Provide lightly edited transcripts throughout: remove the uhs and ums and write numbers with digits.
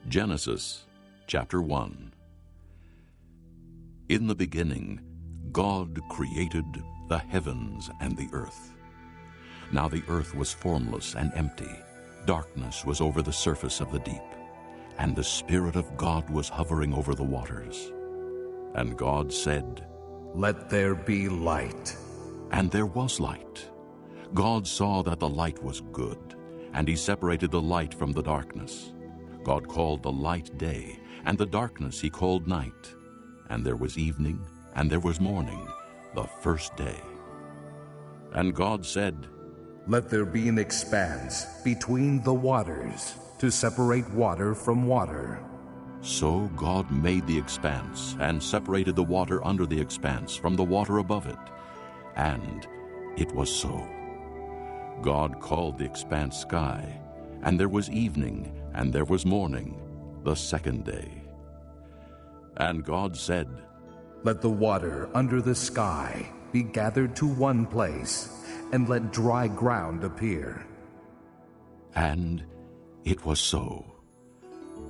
Genesis chapter 1. In the beginning, God created the heavens and the earth. Now the earth was formless and empty. Darkness was over the surface of the deep, and the Spirit of God was hovering over the waters. And God said, "Let there be light." And there was light. God saw that the light was good, and he separated the light from the darkness. God called the light day, and the darkness he called night. And there was evening, and there was morning, the first day. And God said, "Let there be an expanse between the waters to separate water from water." So God made the expanse, and separated the water under the expanse from the water above it. And it was so. God called the expanse sky, and there was evening, and there was morning, the second day. And God said, "Let the water under the sky be gathered to one place, and let dry ground appear." And it was so.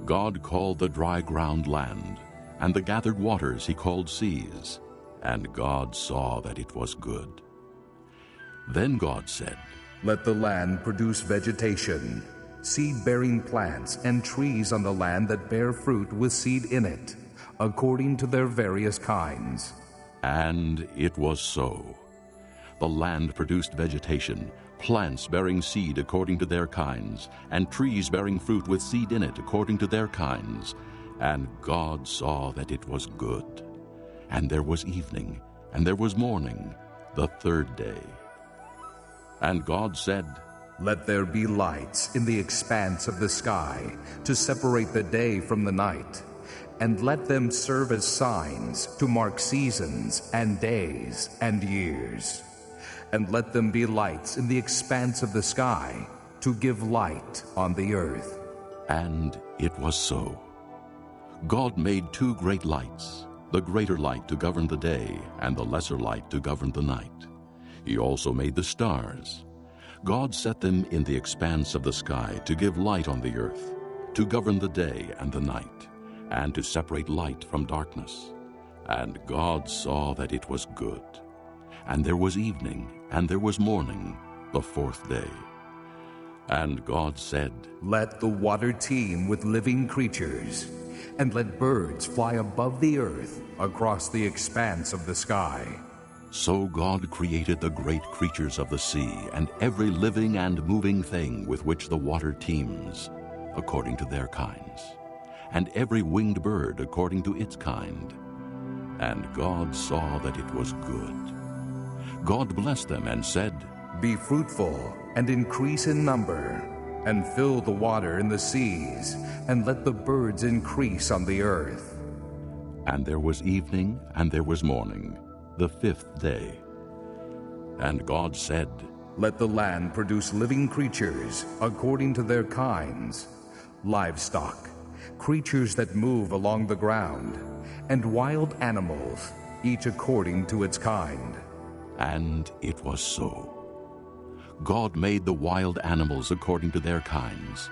God called the dry ground land, and the gathered waters he called seas. And God saw that it was good. Then God said, "Let the land produce vegetation, seed-bearing plants and trees on the land that bear fruit with seed in it, according to their various kinds." And it was so. The land produced vegetation, plants bearing seed according to their kinds, and trees bearing fruit with seed in it according to their kinds. And God saw that it was good. And there was evening, and there was morning, the third day. And God said, "Let there be lights in the expanse of the sky to separate the day from the night, and let them serve as signs to mark seasons and days and years. And let them be lights in the expanse of the sky to give light on the earth." And it was so. God made two great lights, the greater light to govern the day, and the lesser light to govern the night. He also made the stars. God set them in the expanse of the sky to give light on the earth, to govern the day and the night, and to separate light from darkness. And God saw that it was good. And there was evening, and there was morning, the fourth day. And God said, "Let the water teem with living creatures, and let birds fly above the earth across the expanse of the sky." So God created the great creatures of the sea, and every living and moving thing with which the water teems, according to their kinds, and every winged bird according to its kind. And God saw that it was good. God blessed them and said, "Be fruitful and increase in number, and fill the water in the seas, and let the birds increase on the earth." And there was evening, and there was morning, the fifth day. And God said, "Let the land produce living creatures according to their kinds, livestock, creatures that move along the ground, and wild animals, each according to its kind." And it was so. God made the wild animals according to their kinds,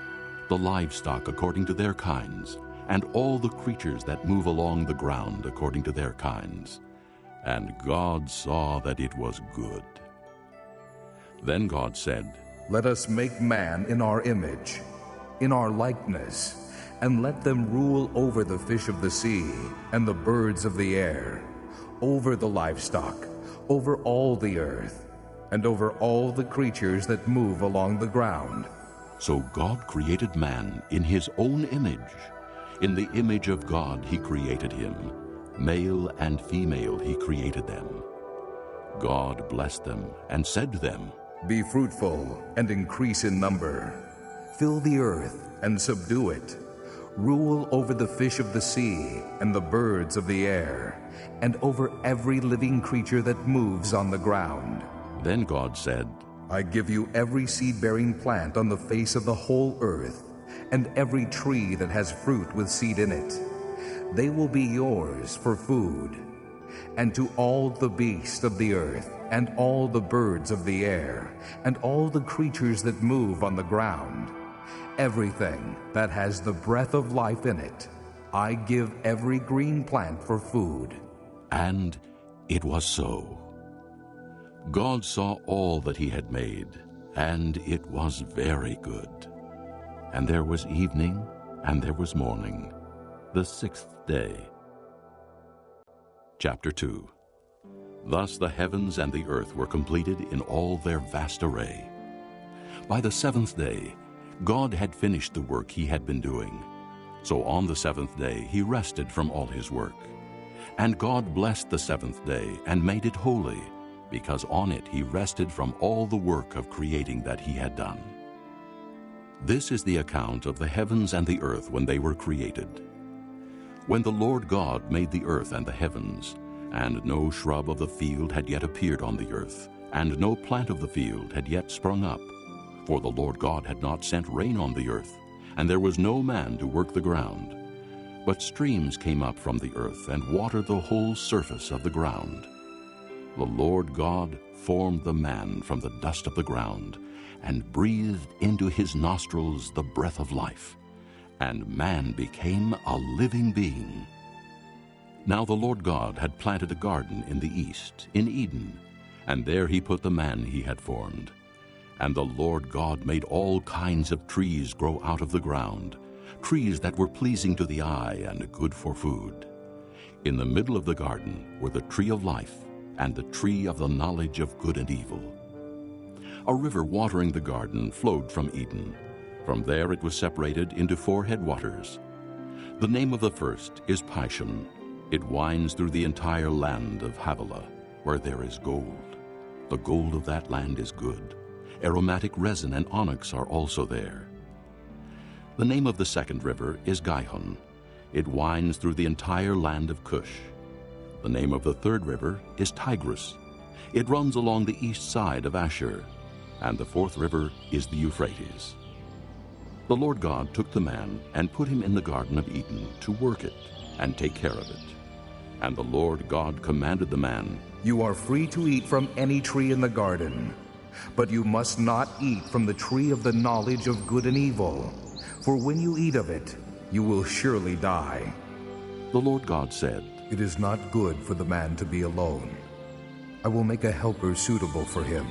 the livestock according to their kinds, and all the creatures that move along the ground according to their kinds. And God saw that it was good. Then God said, "Let us make man in our image, in our likeness, and let them rule over the fish of the sea and the birds of the air, over the livestock, over all the earth, and over all the creatures that move along the ground." So God created man in his own image. In the image of God he created him. Male and female he created them. God blessed them and said to them, "Be fruitful and increase in number. Fill the earth and subdue it. Rule over the fish of the sea and the birds of the air, and over every living creature that moves on the ground." Then God said, "I give you every seed-bearing plant on the face of the whole earth, and every tree that has fruit with seed in it. They will be yours for food. And to all the beasts of the earth, and all the birds of the air, and all the creatures that move on the ground, everything that has the breath of life in it. I give every green plant for food." And it was so. God saw all that he had made, and it was very good. And there was evening, and there was morning, the sixth day. Chapter 2. Thus the heavens and the earth were completed in all their vast array. By the seventh day, God had finished the work he had been doing. So on the seventh day he rested from all his work. And God blessed the seventh day and made it holy, because on it he rested from all the work of creating that he had done. This is the account of the heavens and the earth when they were created. When the Lord God made the earth and the heavens, and no shrub of the field had yet appeared on the earth, and no plant of the field had yet sprung up, for the Lord God had not sent rain on the earth, and there was no man to work the ground. But streams came up from the earth and watered the whole surface of the ground. The Lord God formed the man from the dust of the ground, and breathed into his nostrils the breath of life, and man became a living being. Now the Lord God had planted a garden in the east, in Eden, and there he put the man he had formed. And the Lord God made all kinds of trees grow out of the ground, trees that were pleasing to the eye and good for food. In the middle of the garden were the tree of life and the tree of the knowledge of good and evil. A river watering the garden flowed from Eden. From there it was separated into 4 headwaters. The name of the first is Pishon. It winds through the entire land of Havilah, where there is gold. The gold of that land is good. Aromatic resin and onyx are also there. The name of the second river is Gihon. It winds through the entire land of Cush. The name of the third river is Tigris. It runs along the east side of Ashur. And the fourth river is the Euphrates. The Lord God took the man and put him in the Garden of Eden to work it and take care of it. And the Lord God commanded the man, "You are free to eat from any tree in the garden, but you must not eat from the tree of the knowledge of good and evil, for when you eat of it, you will surely die." The Lord God said, "It is not good for the man to be alone. I will make a helper suitable for him."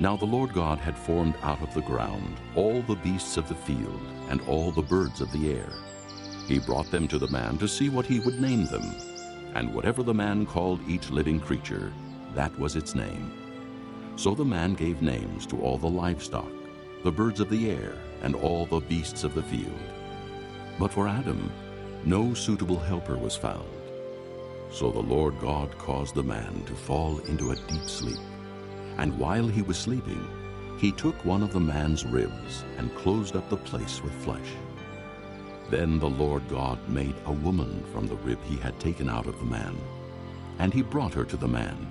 Now the Lord God had formed out of the ground all the beasts of the field and all the birds of the air. He brought them to the man to see what he would name them. And whatever the man called each living creature, that was its name. So the man gave names to all the livestock, the birds of the air, and all the beasts of the field. But for Adam, no suitable helper was found. So the Lord God caused the man to fall into a deep sleep. And while he was sleeping, he took one of the man's ribs and closed up the place with flesh. Then the Lord God made a woman from the rib he had taken out of the man, and he brought her to the man.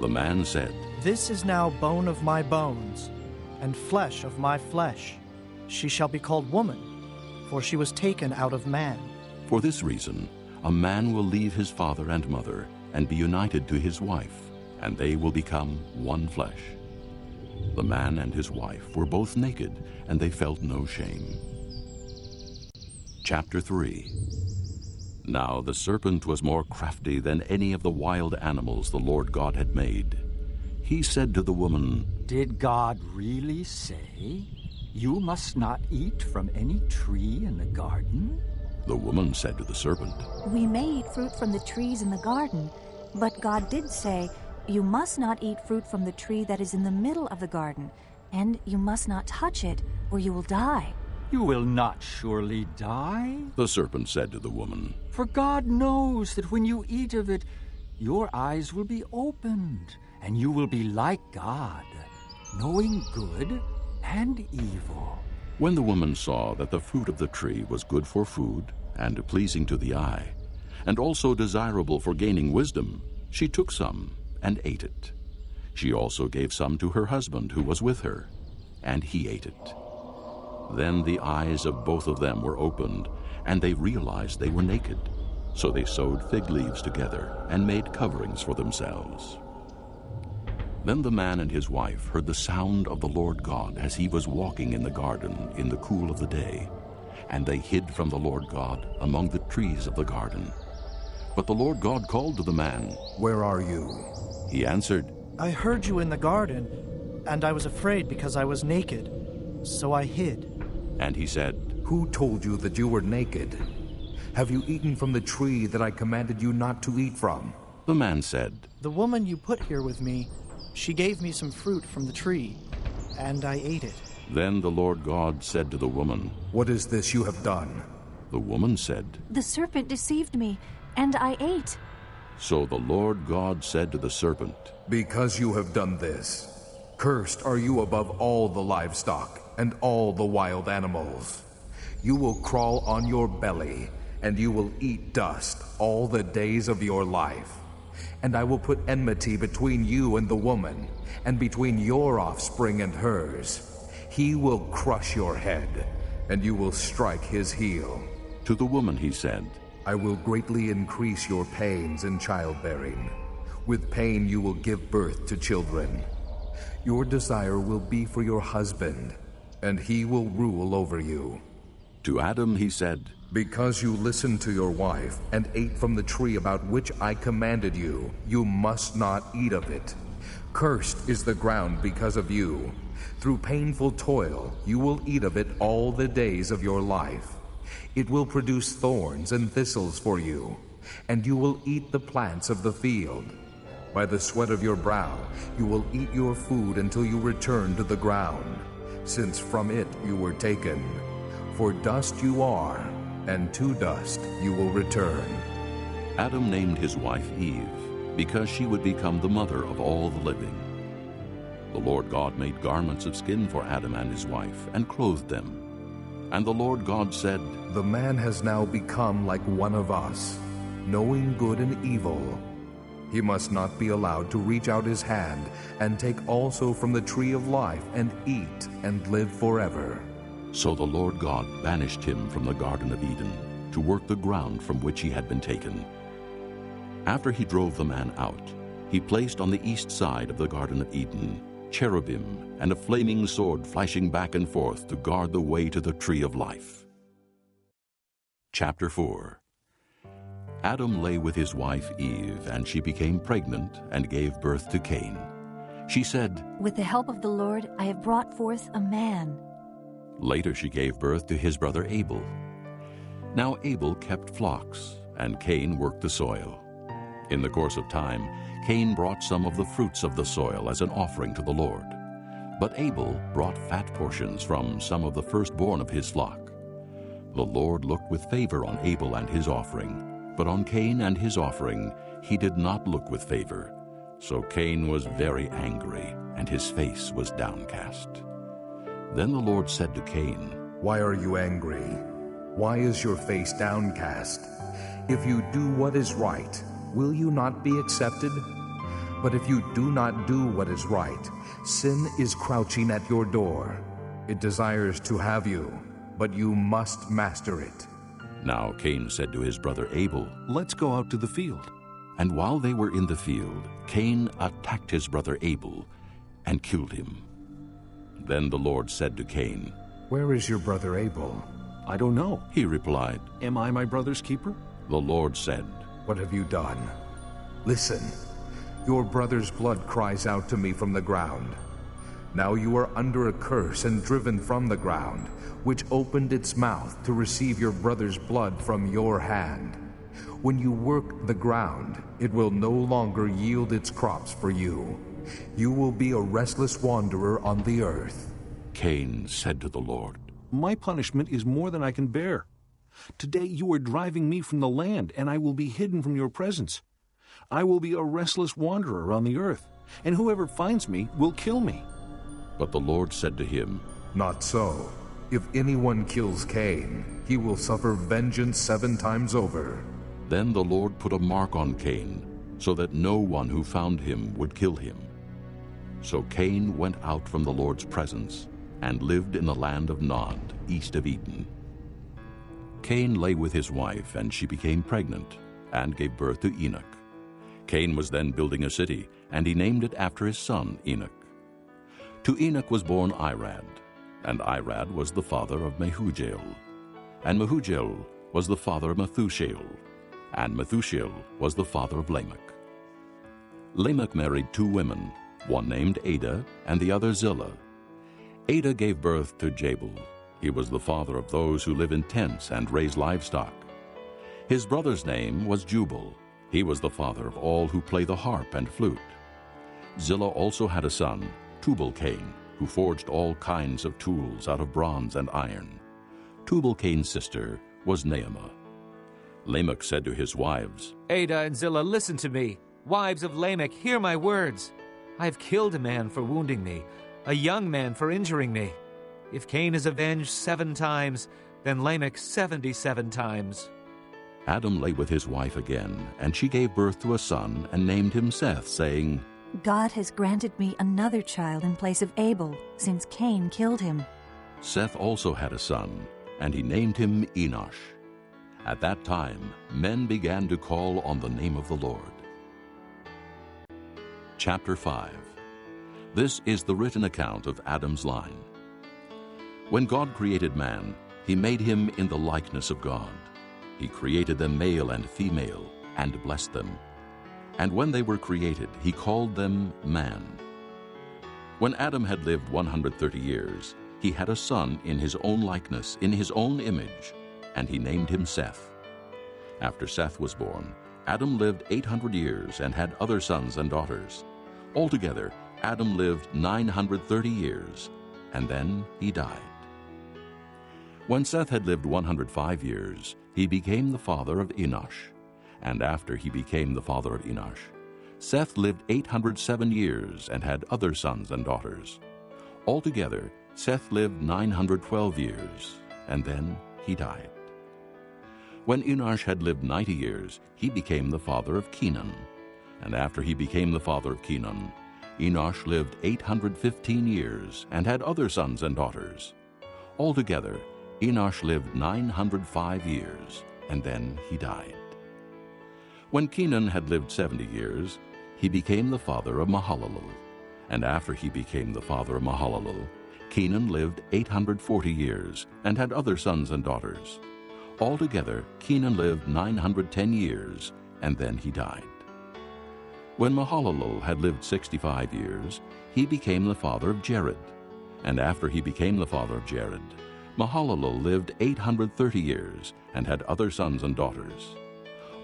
The man said, "This is now bone of my bones, and flesh of my flesh. She shall be called woman, for she was taken out of man." For this reason, a man will leave his father and mother and be united to his wife, and they will become one flesh. The man and his wife were both naked, and they felt no shame. Chapter 3. Now the serpent was more crafty than any of the wild animals the Lord God had made. He said to the woman, "Did God really say, 'You must not eat from any tree in the garden'?" The woman said to the serpent, "We may eat fruit from the trees in the garden, but God did say, 'You must not eat fruit from the tree that is in the middle of the garden, and you must not touch it, or you will die.'" "You will not surely die," the serpent said to the woman, "for God knows that when you eat of it, your eyes will be opened, and you will be like God, knowing good and evil." When the woman saw that the fruit of the tree was good for food and pleasing to the eye, and also desirable for gaining wisdom, she took some and ate it. She also gave some to her husband who was with her, and he ate it. Then the eyes of both of them were opened, and they realized they were naked. So they sewed fig leaves together and made coverings for themselves. Then the man and his wife heard the sound of the Lord God as he was walking in the garden in the cool of the day, and they hid from the Lord God among the trees of the garden. But the Lord God called to the man, "Where are you?" He answered, I heard you in the garden, and I was afraid because I was naked, so I hid. and he said, "Who told you that you were naked? Have you eaten from the tree that I commanded you not to eat from?" The man said, The woman you put here with me, she gave me some fruit from the tree, and I ate it. Then the Lord God said to the woman, "What is this you have done?" The woman said, The serpent deceived me, and I ate. So the Lord God said to the serpent, "Because you have done this, cursed are you above all the livestock and all the wild animals. You will crawl on your belly, and you will eat dust all the days of your life. And I will put enmity between you and the woman, and between your offspring and hers. He will crush your head, and you will strike his heel." To the woman he said, "I will greatly increase your pains in childbearing. With pain you will give birth to children. Your desire will be for your husband, and he will rule over you." To Adam he said, "Because you listened to your wife and ate from the tree about which I commanded you, you must not eat of it. Cursed is the ground because of you. Through painful toil you will eat of it all the days of your life. It will produce thorns and thistles for you, and you will eat the plants of the field. By the sweat of your brow you will eat your food until you return to the ground, since from it you were taken. For dust you are, and to dust you will return." Adam named his wife Eve, because she would become the mother of all the living. The Lord God made garments of skin for Adam and his wife, and clothed them. And the Lord God said, "The man has now become like one of us, knowing good and evil. He must not be allowed to reach out his hand and take also from the tree of life and eat and live forever." So the Lord God banished him from the Garden of Eden to work the ground from which he had been taken. After he drove the man out, he placed on the east side of the Garden of Eden cherubim and a flaming sword flashing back and forth to guard the way to the tree of life. Chapter 4. Adam lay with his wife Eve, and she became pregnant and gave birth to Cain. She said, With the help of the Lord, I have brought forth a man. Later she gave birth to his brother Abel. Now Abel kept flocks, and Cain worked the soil. In the course of time, Cain brought some of the fruits of the soil as an offering to the Lord. But Abel brought fat portions from some of the firstborn of his flock. The Lord looked with favor on Abel and his offering, but on Cain and his offering he did not look with favor. So Cain was very angry, and his face was downcast. Then the Lord said to Cain, "Why are you angry? Why is your face downcast? If you do what is right, will you not be accepted? But if you do not do what is right, sin is crouching at your door. It desires to have you, but you must master it." Now Cain said to his brother Abel, "Let's go out to the field." And while they were in the field, Cain attacked his brother Abel and killed him. Then the Lord said to Cain, "Where is your brother Abel?" "I don't know." He replied. "Am I my brother's keeper?" The Lord said, "What have you done? Listen, your brother's blood cries out to me from the ground. Now you are under a curse and driven from the ground, which opened its mouth to receive your brother's blood from your hand. When you work the ground, it will no longer yield its crops for you. You will be a restless wanderer on the earth." Cain said to the Lord, "My punishment is more than I can bear. Today you are driving me from the land, and I will be hidden from your presence. I will be a restless wanderer on the earth, and whoever finds me will kill me." But the Lord said to him, "Not so. If anyone kills Cain, he will suffer vengeance 7 times over." Then the Lord put a mark on Cain, so that no one who found him would kill him. So Cain went out from the Lord's presence and lived in the land of Nod, east of Eden. Cain lay with his wife, and she became pregnant and gave birth to Enoch. Cain was then building a city and he named it after his son Enoch. To Enoch was born Irad, and Irad was the father of Mehujael, and Mehujael was the father of Methushael, and Methushael was the father of Lamech. Lamech married two women, one named Ada and the other Zillah. Ada gave birth to Jabal. He was the father of those who live in tents and raise livestock. His brother's name was Jubal. He was the father of all who play the harp and flute. Zillah also had a son, Tubal-Cain, who forged all kinds of tools out of bronze and iron. Tubal-Cain's sister was Naamah. Lamech said to his wives, Ada and Zillah, listen to me. Wives of Lamech, hear my words. I have killed a man for wounding me, a young man for injuring me. If Cain is avenged 7 times, then Lamech 77 times. Adam lay with his wife again, and she gave birth to a son and named him Seth, saying, God has granted me another child in place of Abel, since Cain killed him. Seth also had a son, and he named him Enosh. At that time, men began to call on the name of the Lord. Chapter 5. This is the written account of Adam's line. When God created man, he made him in the likeness of God. He created them male and female, and blessed them. And when they were created, he called them man. When Adam had lived 130 years, he had a son in his own likeness, in his own image, and he named him Seth. After Seth was born, Adam lived 800 years and had other sons and daughters. Altogether, Adam lived 930 years, and then he died. When Seth had lived 105 years, he became the father of Enosh. And after he became the father of Enosh, Seth lived 807 years and had other sons and daughters. Altogether, Seth lived 912 years, and then he died. When Enosh had lived 90 years, he became the father of Kenan. And after he became the father of Kenan, Enosh lived 815 years and had other sons and daughters. Altogether, Enosh lived 905 years, and then he died. When Kenan had lived 70 years, he became the father of Mahalalel. And after he became the father of Mahalalel, Kenan lived 840 years and had other sons and daughters. Altogether, Kenan lived 910 years, and then he died. When Mahalalel had lived 65 years, he became the father of Jared. And after he became the father of Jared, Mahalalel lived 830 years and had other sons and daughters.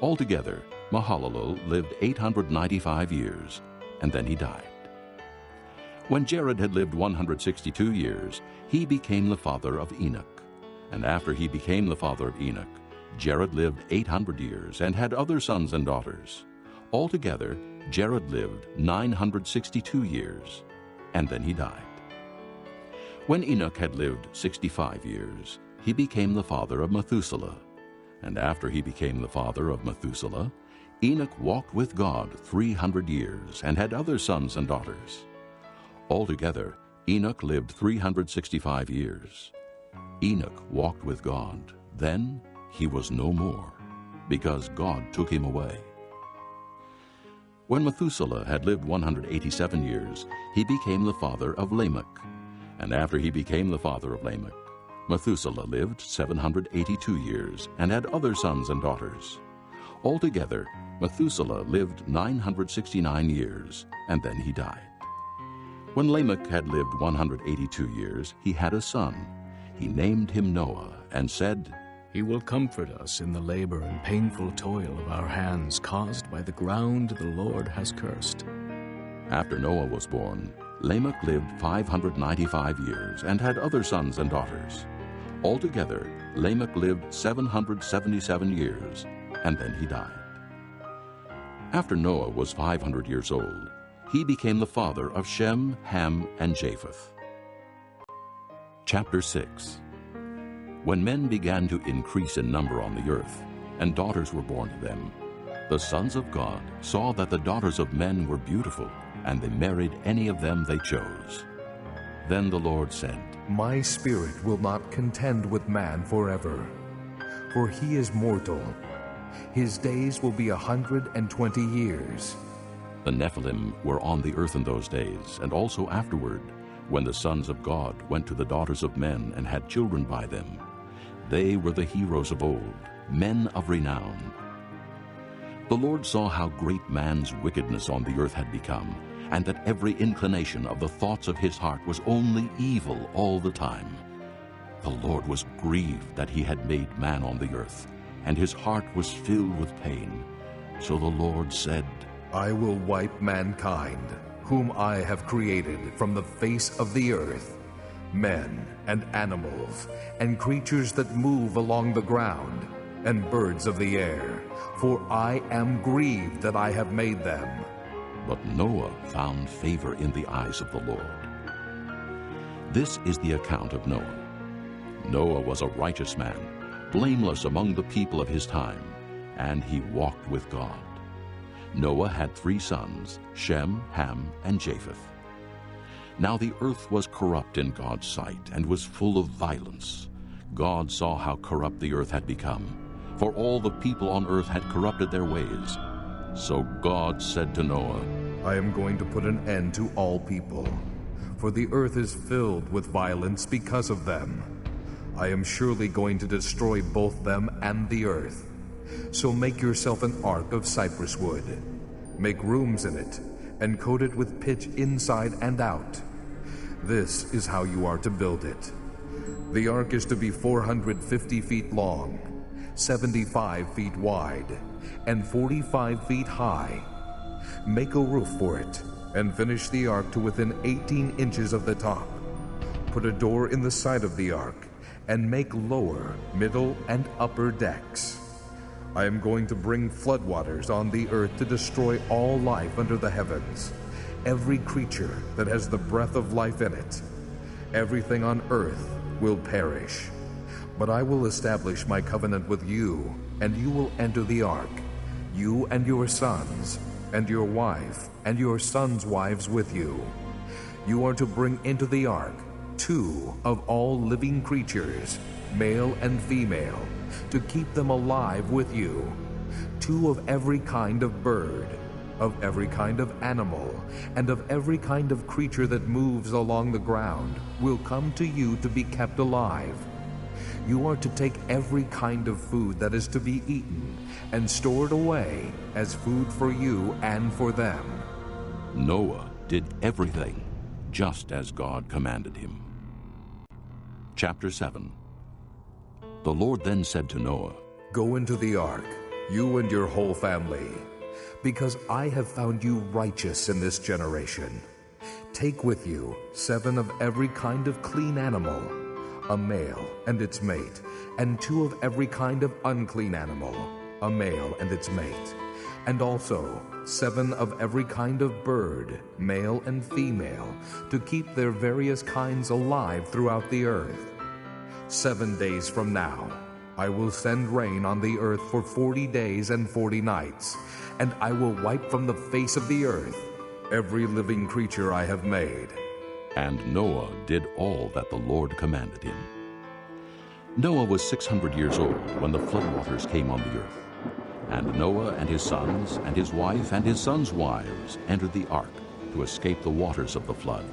Altogether, Mahalalel lived 895 years, and then he died. When Jared had lived 162 years, he became the father of Enoch. And after he became the father of Enoch, Jared lived 800 years and had other sons and daughters. Altogether, Jared lived 962 years, and then he died. When Enoch had lived 65 years, he became the father of Methuselah. And after he became the father of Methuselah, Enoch walked with God 300 years and had other sons and daughters. Altogether, Enoch lived 365 years. Enoch walked with God. Then he was no more, because God took him away. When Methuselah had lived 187 years, he became the father of Lamech. And after he became the father of Lamech, Methuselah lived 782 years and had other sons and daughters. Altogether, Methuselah lived 969 years, and then he died. When Lamech had lived 182 years, he had a son. He named him Noah and said, He will comfort us in the labor and painful toil of our hands caused by the ground the Lord has cursed. After Noah was born, Lamech lived 595 years and had other sons and daughters. Altogether, Lamech lived 777 years, and then he died. After Noah was 500 years old, he became the father of Shem, Ham, and Japheth. Chapter 6. When men began to increase in number on the earth, and daughters were born to them, the sons of God saw that the daughters of men were beautiful, and they married any of them they chose. Then the Lord said, My spirit will not contend with man forever, for he is mortal. His days will be 120 years. The Nephilim were on the earth in those days, and also afterward, when the sons of God went to the daughters of men and had children by them. They were the heroes of old, men of renown. The Lord saw how great man's wickedness on the earth had become, and that every inclination of the thoughts of his heart was only evil all the time. The Lord was grieved that he had made man on the earth, and his heart was filled with pain. So the Lord said, I will wipe mankind, whom I have created from the face of the earth, men and animals, and creatures that move along the ground, and birds of the air, for I am grieved that I have made them. But Noah found favor in the eyes of the Lord. This is the account of Noah. Noah was a righteous man, blameless among the people of his time, and he walked with God. Noah had 3 sons, Shem, Ham, and Japheth. Now the earth was corrupt in God's sight, and was full of violence. God saw how corrupt the earth had become, for all the people on earth had corrupted their ways. So God said to Noah, I am going to put an end to all people, for the earth is filled with violence because of them. I am surely going to destroy both them and the earth. So make yourself an ark of cypress wood. Make rooms in it, and coat it with pitch inside and out. This is how you are to build it. The ark is to be 450 feet long, 75 feet wide, and 45 feet high. Make a roof for it, and finish the ark to within 18 inches of the top. Put a door in the side of the ark, and make lower, middle, and upper decks. I am going to bring floodwaters on the earth to destroy all life under the heavens, every creature that has the breath of life in it. Everything on earth will perish. But I will establish my covenant with you, and you will enter the ark, you and your sons, and your wife, and your sons' wives with you. You are to bring into the ark 2 of all living creatures, male and female, to keep them alive with you. 2 of every kind of bird, of every kind of animal, and of every kind of creature that moves along the ground will come to you to be kept alive. You are to take every kind of food that is to be eaten and stored away as food for you and for them. Noah did everything just as God commanded him. Chapter 7. The Lord then said to Noah, Go into the ark, you and your whole family, because I have found you righteous in this generation. Take with you 7 of every kind of clean animal, a male and its mate, and 2 of every kind of unclean animal, a male and its mate, and also 7 of every kind of bird, male and female, to keep their various kinds alive throughout the earth. 7 days from now, I will send rain on the earth for 40 days and 40 nights, and I will wipe from the face of the earth every living creature I have made. And Noah did all that the Lord commanded him. Noah was 600 years old when the floodwaters came on the earth. And Noah and his sons and his wife and his sons' wives entered the ark to escape the waters of the flood.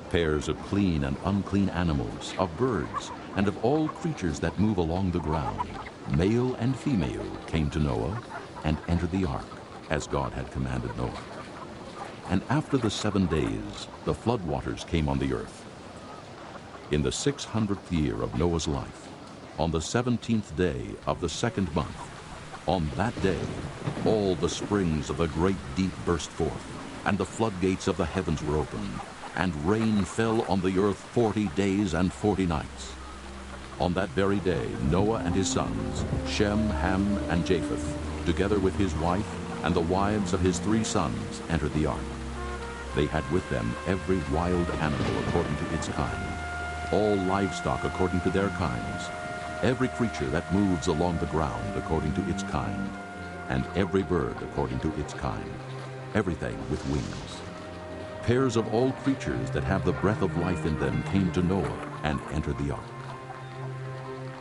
Pairs of clean and unclean animals, of birds, and of all creatures that move along the ground, male and female, came to Noah and entered the ark, as God had commanded Noah. And after the 7 days, the floodwaters came on the earth. In the 600th year of Noah's life, on the 17th day of the 2nd month, on that day, all the springs of the great deep burst forth, and the floodgates of the heavens were opened, and rain fell on the earth 40 days and 40 nights. On that very day, Noah and his sons, Shem, Ham, and Japheth, together with his wife and the wives of his 3 sons, entered the ark. They had with them every wild animal according to its kind, all livestock according to their kinds, every creature that moves along the ground according to its kind, and every bird according to its kind, everything with wings. Pairs of all creatures that have the breath of life in them came to Noah and entered the ark.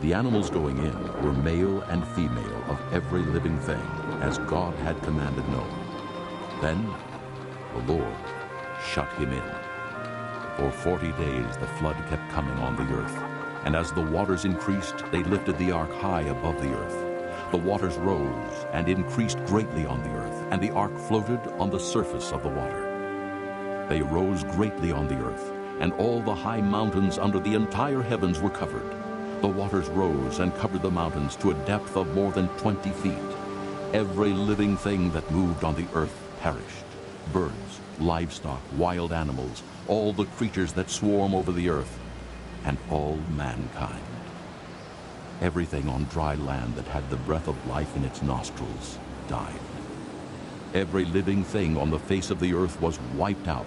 The animals going in were male and female of every living thing, as God had commanded Noah. Then the Lord shut him in. For 40 days the flood kept coming on the earth, and as the waters increased, they lifted the ark high above the earth. The waters rose and increased greatly on the earth, and the ark floated on the surface of the water. They rose greatly on the earth, and all the high mountains under the entire heavens were covered. The waters rose and covered the mountains to a depth of more than 20 feet. Every living thing that moved on the earth perished: birds, livestock, wild animals, all the creatures that swarm over the earth, and all mankind. Everything on dry land that had the breath of life in its nostrils died. Every living thing on the face of the earth was wiped out,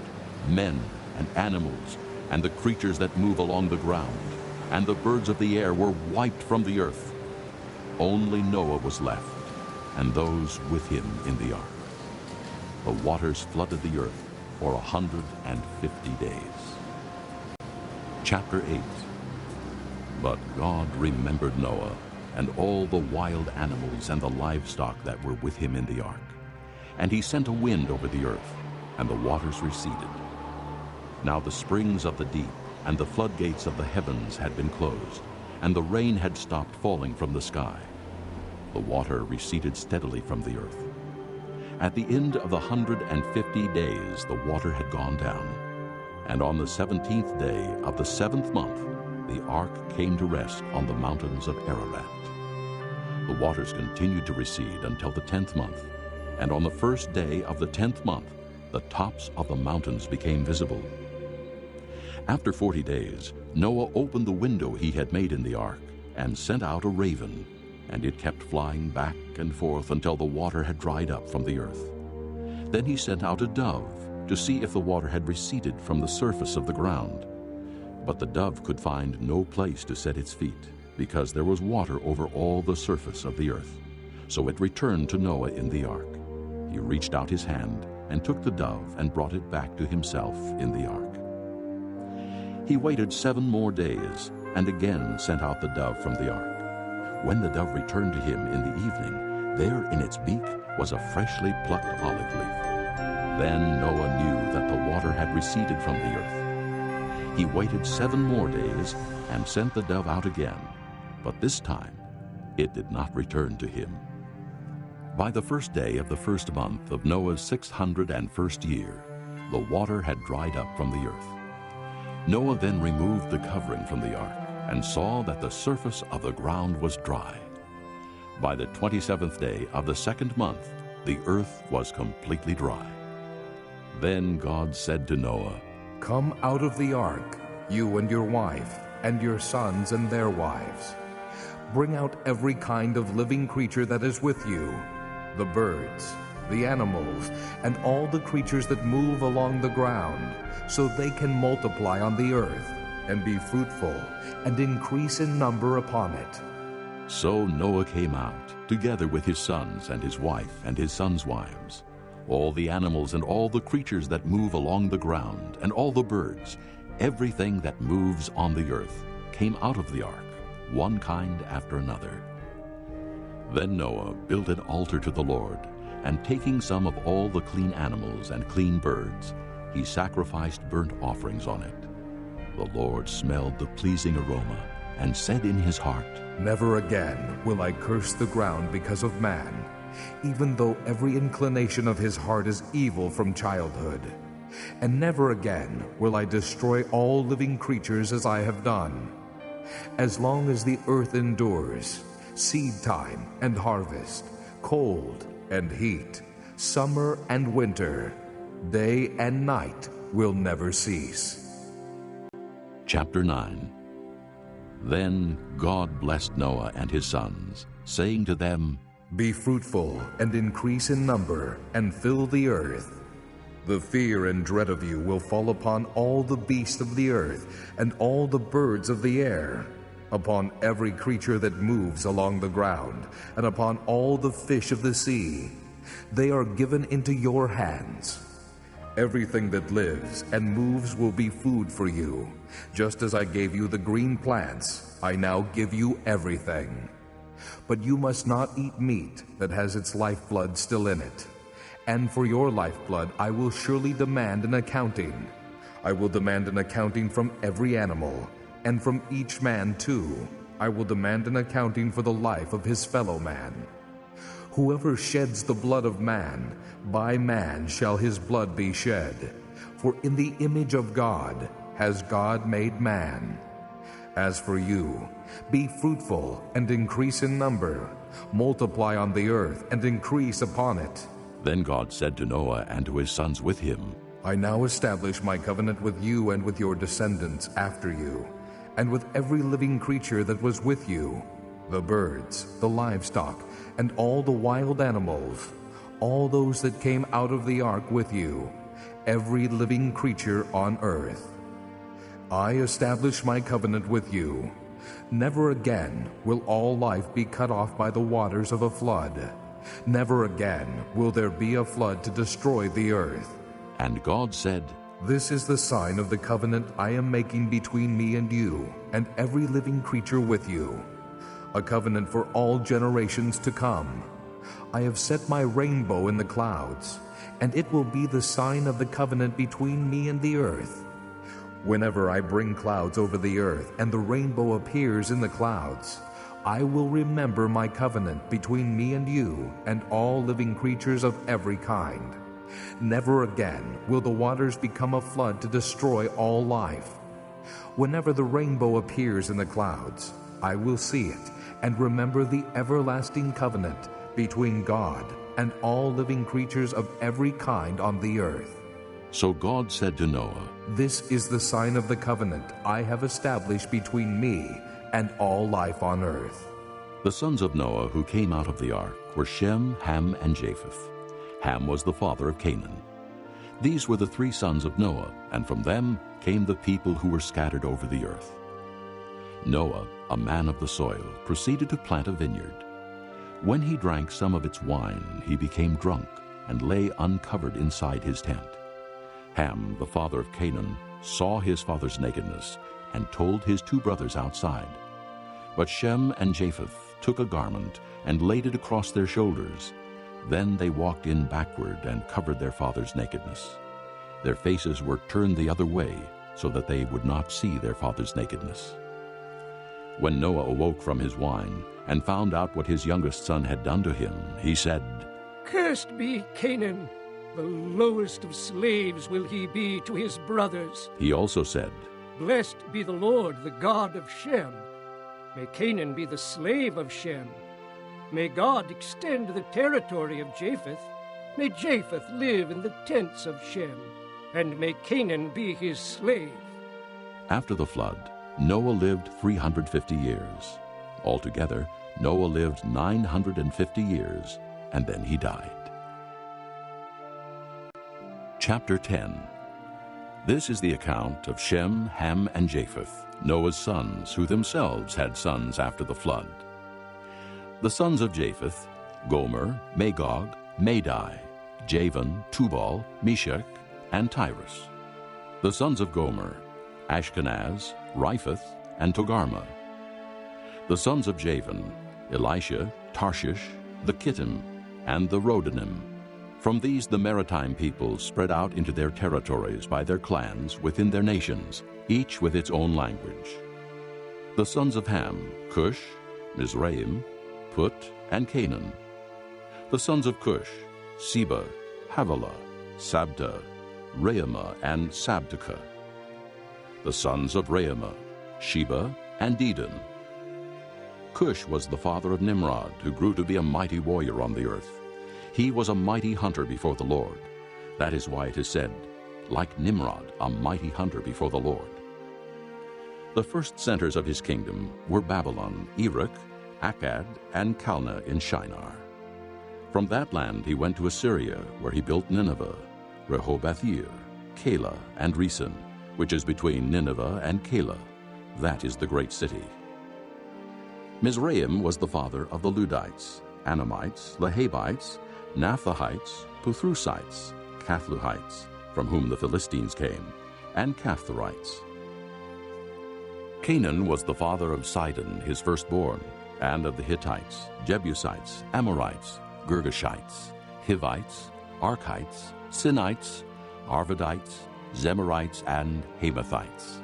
men and animals, and the creatures that move along the ground, and the birds of the air were wiped from the earth. Only Noah was left, and those with him in the ark. The waters flooded the earth for 150 days. Chapter 8. But God remembered Noah and all the wild animals and the livestock that were with him in the ark. And he sent a wind over the earth, and the waters receded. Now the springs of the deep and the floodgates of the heavens had been closed, and the rain had stopped falling from the sky. The water receded steadily from the earth. At the end of the 150 days the water had gone down, and on the 17th day of the 7th month the ark came to rest on the mountains of Ararat. The waters continued to recede until the 10th month, and on the first day of the 10th month the tops of the mountains became visible. After 40 days, Noah opened the window he had made in the ark and sent out a raven, and it kept flying back and forth until the water had dried up from the earth. Then he sent out a dove to see if the water had receded from the surface of the ground. But the dove could find no place to set its feet, because there was water over all the surface of the earth. So it returned to Noah in the ark. He reached out his hand and took the dove and brought it back to himself in the ark. He waited 7 more days and again sent out the dove from the ark. When the dove returned to him in the evening, there in its beak was a freshly plucked olive leaf. Then Noah knew that the water had receded from the earth. He waited 7 more days and sent the dove out again, but this time it did not return to him. By the first day of the first month of Noah's 601st year, the water had dried up from the earth. Noah then removed the covering from the ark and saw that the surface of the ground was dry. By the 27th day of the 2nd month, the earth was completely dry. Then God said to Noah, "Come out of the ark, you and your wife, and your sons and their wives. Bring out every kind of living creature that is with you, the birds, the animals, and all the creatures that move along the ground, so they can multiply on the earth and be fruitful and increase in number upon it." So Noah came out, together with his sons and his wife and his sons' wives. All the animals and all the creatures that move along the ground, and all the birds, everything that moves on the earth, came out of the ark, one kind after another. Then Noah built an altar to the Lord, and taking some of all the clean animals and clean birds, he sacrificed burnt offerings on it. The Lord smelled the pleasing aroma and said in his heart, "Never again will I curse the ground because of man, even though every inclination of his heart is evil from childhood. And never again will I destroy all living creatures as I have done. As long as the earth endures, seed time and harvest, cold and heat, summer and winter, day and night will never cease." Chapter 9. Then God blessed Noah and his sons, saying to them, "Be fruitful and increase in number, and fill the earth. The fear and dread of you will fall upon all the beasts of the earth and all the birds of the air, upon every creature that moves along the ground, and upon all the fish of the sea. They are given into your hands. Everything that lives and moves will be food for you. Just as I gave you the green plants, I now give you everything. But you must not eat meat that has its lifeblood still in it, and for your lifeblood I will surely demand an accounting. I will demand an accounting from every animal, and from each man too. I will demand an accounting for the life of his fellow man. Whoever sheds the blood of man, by man shall his blood be shed. For in the image of God has God made man. As for you, be fruitful and increase in number. Multiply on the earth and increase upon it. Then God said to Noah and to his sons with him, I now establish my covenant with you and with your descendants after you, and with every living creature that was with you, the birds, the livestock, and all the wild animals, all those that came out of the ark with you, every living creature on earth. I establish my covenant with you. Never again will all life be cut off by the waters of a flood. Never again will there be a flood to destroy the earth. And God said, This is the sign of the covenant I am making between me and you, and every living creature with you, a covenant for all generations to come. I have set my rainbow in the clouds, and it will be the sign of the covenant between me and the earth. Whenever I bring clouds over the earth, and the rainbow appears in the clouds, I will remember my covenant between me and you and all living creatures of every kind. Never again will the waters become a flood to destroy all life. Whenever the rainbow appears in the clouds, I will see it and remember the everlasting covenant between God and all living creatures of every kind on the earth. So God said to Noah, This is the sign of the covenant I have established between me and all life on earth. The sons of Noah who came out of the ark were Shem, Ham, and Japheth. Ham was the father of Canaan. These were the three sons of Noah, and from them came the people who were scattered over the earth. Noah, a man of the soil, proceeded to plant a vineyard. When he drank some of its wine, he became drunk and lay uncovered inside his tent. Ham, the father of Canaan, saw his father's nakedness and told his two brothers outside. But Shem and Japheth took a garment and laid it across their shoulders. Then they walked in backward and covered their father's nakedness. Their faces were turned the other way so that they would not see their father's nakedness. When Noah awoke from his wine and found out what his youngest son had done to him, he said, Cursed be Canaan, the lowest of slaves will he be to his brothers. He also said, Blessed be the Lord, the God of Shem. May Canaan be the slave of Shem. May God extend the territory of Japheth. May Japheth live in the tents of Shem, and may Canaan be his slave. After the flood, Noah lived 350 years. Altogether, Noah lived 950 years, and then he died. Chapter 10. This is the account of Shem, Ham, and Japheth, Noah's sons, who themselves had sons after the flood. The sons of Japheth, Gomer, Magog, Madai, Javan, Tubal, Meshach, and Tyrus. The sons of Gomer, Ashkenaz, Riphath, and Togarmah. The sons of Javan, Elisha, Tarshish, the Kittim, and the Rodanim. From these the maritime peoples spread out into their territories by their clans within their nations, each with its own language. The sons of Ham, Cush, Mizraim, Put, and Canaan. The sons of Cush, Seba, Havilah, Sabta, Reumah, and Sabteka. The sons of Reumah, Sheba, and Dedan. Cush was the father of Nimrod, who grew to be a mighty warrior on the earth. He was a mighty hunter before the Lord. That is why it is said, like Nimrod, a mighty hunter before the Lord. The first centers of his kingdom were Babylon, Erech, Akkad, and Calneh in Shinar. From that land he went to Assyria, where he built Nineveh, Rehoboth-ir, Calah, and Resen, which is between Nineveh and Calah. That is the great city. Mizraim was the father of the Ludites, Anamites, Lehabites, Naphtalites, Puthrusites, Cathluhites, from whom the Philistines came, and Caphtorites. Canaan was the father of Sidon, his firstborn, and of the Hittites, Jebusites, Amorites, Girgashites, Hivites, Archites, Sinites, Arvadites, Zemarites, and Hamathites.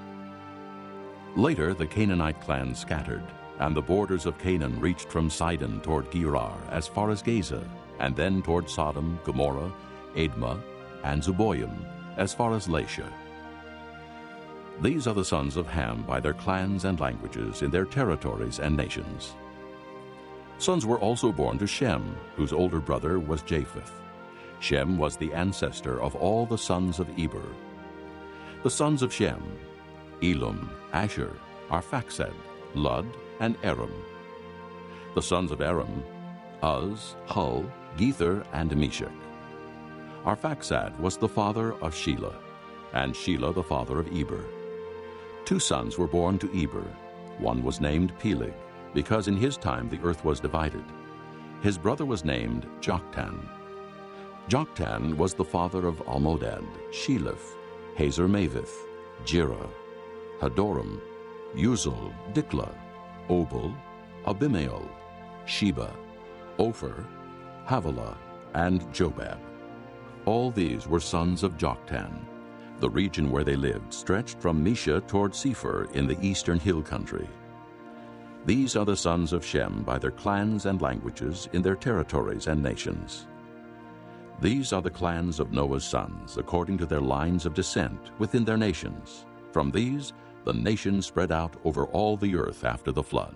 Later the Canaanite clans scattered, and the borders of Canaan reached from Sidon toward Gerar as far as Gaza, and then toward Sodom, Gomorrah, Admah, and Zeboim as far as Lasha. These are the sons of Ham by their clans and languages in their territories and nations. Sons were also born to Shem, whose older brother was Japheth. Shem was the ancestor of all the sons of Eber. The sons of Shem: Elam, Asher, Arphaxad, Lud, and Aram. The sons of Aram: Uz, Hul, Gether, and Meshech. Arphaxad was the father of Shelah, and Shelah the father of Eber. 2 sons were born to Eber. One was named Peleg, because in his time the earth was divided. His brother was named Joktan. Joktan was the father of Almodad, Sheleph, Hazar-Maveth, Jerah, Hadoram, Uzal, Diklah, Obal, Abimael, Sheba, Ophir, Havilah, and Jobab. All these were sons of Joktan. The region where they lived stretched from Mesha toward Sephir in the eastern hill country. These are the sons of Shem by their clans and languages in their territories and nations. These are the clans of Noah's sons, according to their lines of descent within their nations. From these, the nations spread out over all the earth after the flood.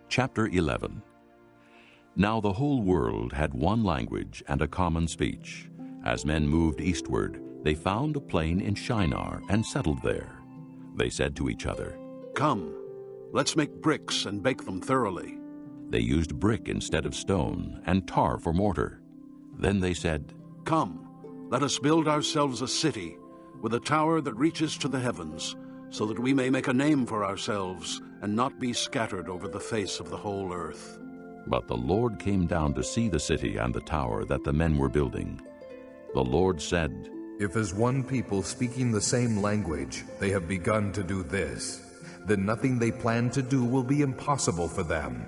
Chapter 11. Now the whole world had one language and a common speech. As men moved eastward, they found a plain in Shinar and settled there. They said to each other, "Come, let's make bricks and bake them thoroughly." They used brick instead of stone, and tar for mortar. Then they said, "Come, let us build ourselves a city with a tower that reaches to the heavens, so that we may make a name for ourselves and not be scattered over the face of the whole earth." But the Lord came down to see the city and the tower that the men were building. The Lord said, "If as one people speaking the same language they have begun to do this, then nothing they plan to do will be impossible for them.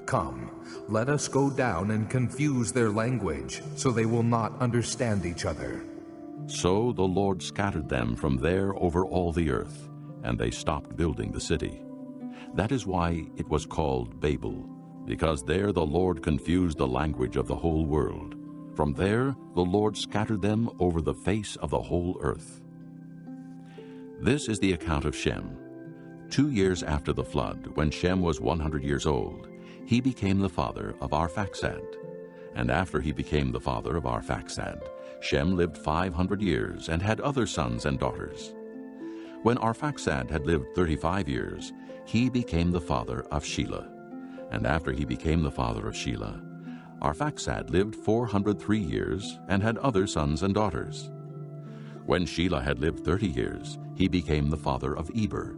Come, let us go down and confuse their language, so they will not understand each other." So the Lord scattered them from there over all the earth, and they stopped building the city. That is why it was called Babel, because there the Lord confused the language of the whole world. From there the Lord scattered them over the face of the whole earth. This is the account of Shem. 2 years after the flood, when Shem was 100 years old, he became the father of Arphaxad. And after he became the father of Arphaxad, Shem lived 500 years and had other sons and daughters. When Arphaxad had lived 35 years, he became the father of Shelah. And after he became the father of Shelah, Arphaxad lived 403 years and had other sons and daughters. When Shelah had lived 30 years, he became the father of Eber.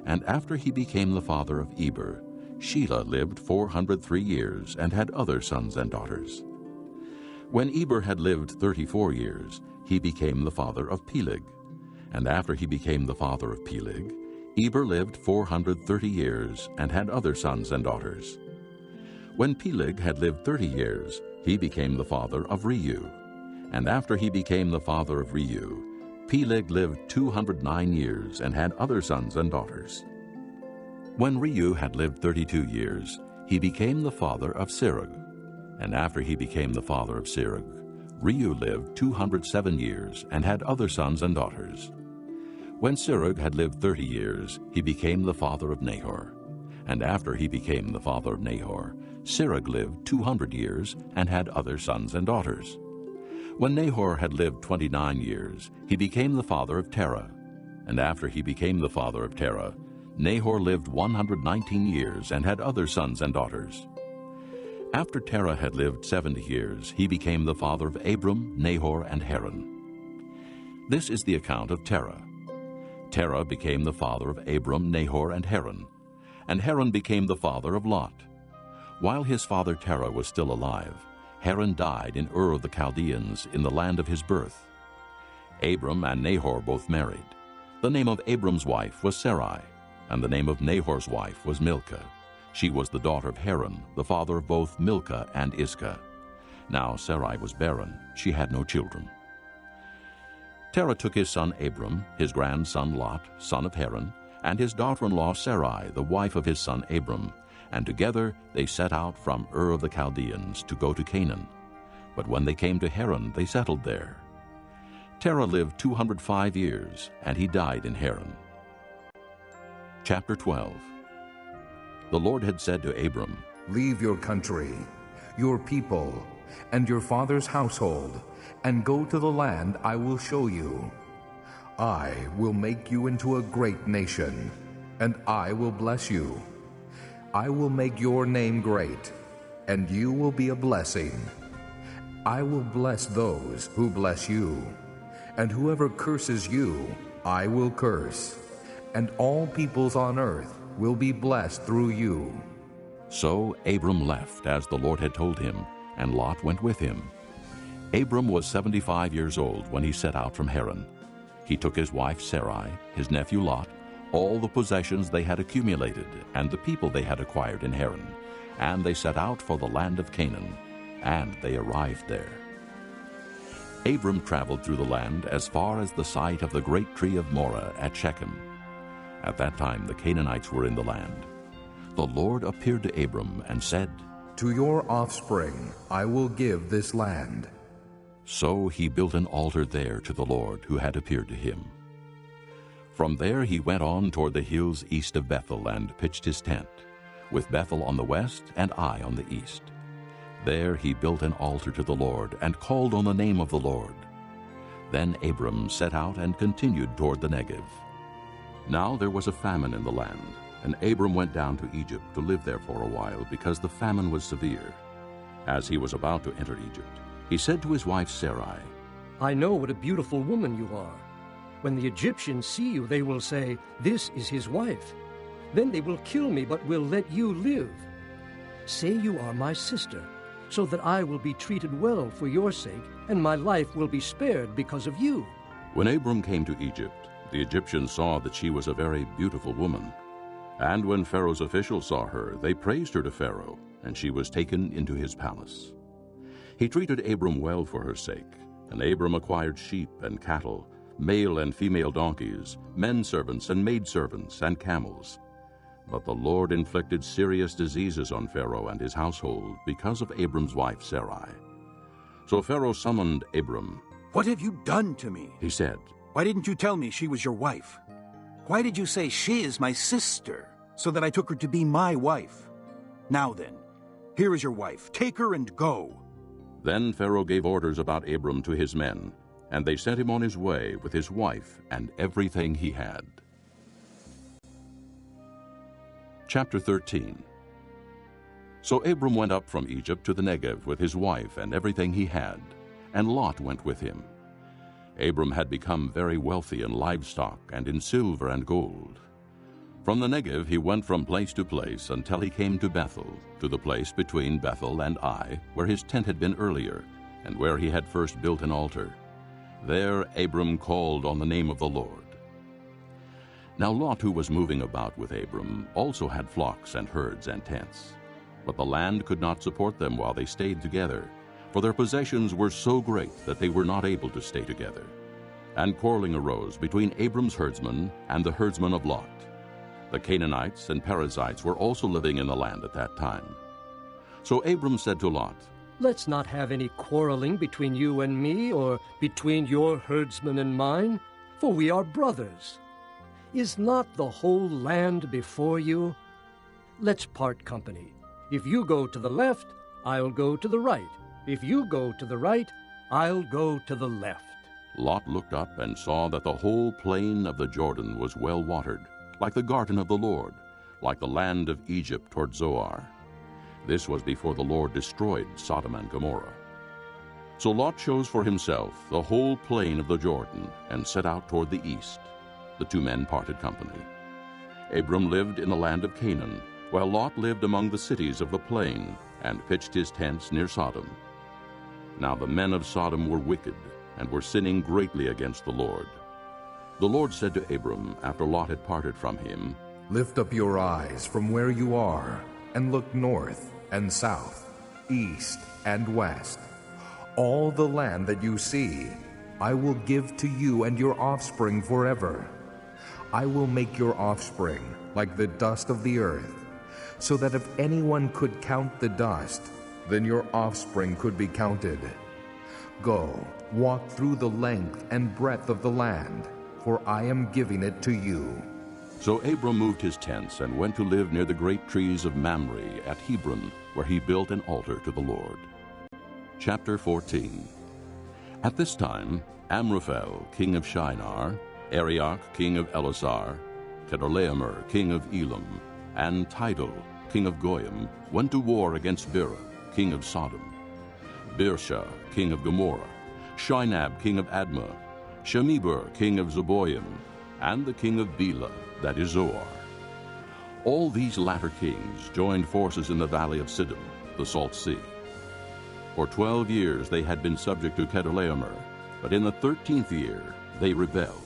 And after he became the father of Eber, Shelah lived 403 years and had other sons and daughters. When Eber had lived 34 years, he became the father of Peleg. And after he became the father of Peleg, Eber lived 430 years and had other sons and daughters. When Peleg had lived 30 years, he became the father of Reu. And after he became the father of Reu, Peleg lived 209 years and had other sons and daughters. When Reu had lived 32 years, he became the father of Serug. And after he became the father of Serug, Reu lived 207 years and had other sons and daughters. When Serug had lived 30 years, he became the father of Nahor. And after he became the father of Nahor, Serug lived 200 years and had other sons and daughters. When Nahor had lived 29 years, he became the father of Terah. And after he became the father of Terah, Nahor lived 119 years and had other sons and daughters. After Terah had lived 70 years, he became the father of Abram, Nahor, and Haran. This is the account of Terah. Terah became the father of Abram, Nahor, and Haran. And Haran became the father of Lot. While his father Terah was still alive, Haran died in Ur of the Chaldeans in the land of his birth. Abram and Nahor both married. The name of Abram's wife was Sarai, and the name of Nahor's wife was Milcah. She was the daughter of Haran, the father of both Milcah and Iscah. Now Sarai was barren, she had no children. Terah took his son Abram, his grandson Lot, son of Haran, and his daughter-in-law Sarai, the wife of his son Abram, and together they set out from Ur of the Chaldeans to go to Canaan. But when they came to Haran, they settled there. Terah lived 205 years, and he died in Haran. Chapter 12. The Lord had said to Abram, Leave your country, your people, and your father's household, and go to the land I will show you. I will make you into a great nation, and I will bless you. I will make your name great, and you will be a blessing. I will bless those who bless you, and whoever curses you, I will curse, and all peoples on earth will be blessed through you. So Abram left, as the Lord had told him, and Lot went with him. Abram was 75 years old when he set out from Haran. He took his wife Sarai, his nephew Lot, all the possessions they had accumulated, and the people they had acquired in Haran, and they set out for the land of Canaan, and they arrived there. Abram traveled through the land as far as the site of the great tree of Moreh at Shechem. At that time the Canaanites were in the land. The Lord appeared to Abram and said, To your offspring I will give this land. So he built an altar there to the Lord who had appeared to him. From there he went on toward the hills east of Bethel and pitched his tent, with Bethel on the west and Ai on the east. There he built an altar to the Lord and called on the name of the Lord. Then Abram set out and continued toward the Negev. Now there was a famine in the land, and Abram went down to Egypt to live there for a while, because the famine was severe. As he was about to enter Egypt, he said to his wife Sarai, I know what a beautiful woman you are. When the Egyptians see you, they will say, This is his wife. Then they will kill me, but will let you live. Say you are my sister, so that I will be treated well for your sake, and my life will be spared because of you. When Abram came to Egypt, the Egyptians saw that she was a very beautiful woman. And when Pharaoh's officials saw her, they praised her to Pharaoh, and she was taken into his palace. He treated Abram well for her sake, and Abram acquired sheep and cattle, male and female donkeys, men servants and maidservants, and camels. But the Lord inflicted serious diseases on Pharaoh and his household because of Abram's wife Sarai. So Pharaoh summoned Abram. What have you done to me? He said, Why didn't you tell me she was your wife? Why did you say she is my sister, so that I took her to be my wife? Now then, here is your wife. Take her and go. Then Pharaoh gave orders about Abram to his men, and they sent him on his way with his wife and everything he had. Chapter 13. So Abram went up from Egypt to the Negev with his wife and everything he had, and Lot went with him. Abram had become very wealthy in livestock and in silver and gold. From the Negev he went from place to place until he came to Bethel, to the place between Bethel and Ai, where his tent had been earlier, and where he had first built an altar. There Abram called on the name of the Lord. Now Lot, who was moving about with Abram, also had flocks and herds and tents. But the land could not support them while they stayed together, for their possessions were so great that they were not able to stay together. And quarreling arose between Abram's herdsmen and the herdsmen of Lot. The Canaanites and Perizzites were also living in the land at that time. So Abram said to Lot, Let's not have any quarreling between you and me, or between your herdsmen and mine, for we are brothers. Is not the whole land before you? Let's part company. If you go to the left, I'll go to the right. If you go to the right, I'll go to the left. Lot looked up and saw that the whole plain of the Jordan was well watered, like the garden of the Lord, like the land of Egypt toward Zoar. This was before the Lord destroyed Sodom and Gomorrah. So Lot chose for himself the whole plain of the Jordan and set out toward the east. The two men parted company. Abram lived in the land of Canaan, while Lot lived among the cities of the plain and pitched his tents near Sodom. Now the men of Sodom were wicked and were sinning greatly against the Lord. The Lord said to Abram, after Lot had parted from him, Lift up your eyes from where you are, and look north and south, east and west. All the land that you see, I will give to you and your offspring forever. I will make your offspring like the dust of the earth, so that if anyone could count the dust, then your offspring could be counted. Go, walk through the length and breadth of the land, for I am giving it to you. So Abram moved his tents and went to live near the great trees of Mamre at Hebron, where he built an altar to the Lord. Chapter 14. At this time, Amraphel, king of Shinar, Arioch, king of Elasar, Chedorlaomer, king of Elam, and Tidal, king of Goyim, went to war against Bera, king of Sodom, Birsha, king of Gomorrah, Shinab, king of Admah, Shemeber, king of Zeboim, and the king of Bela, that is Zoar. All these latter kings joined forces in the valley of Siddim, the Salt Sea. For 12 years they had been subject to Chedorlaomer, but in the 13th year they rebelled.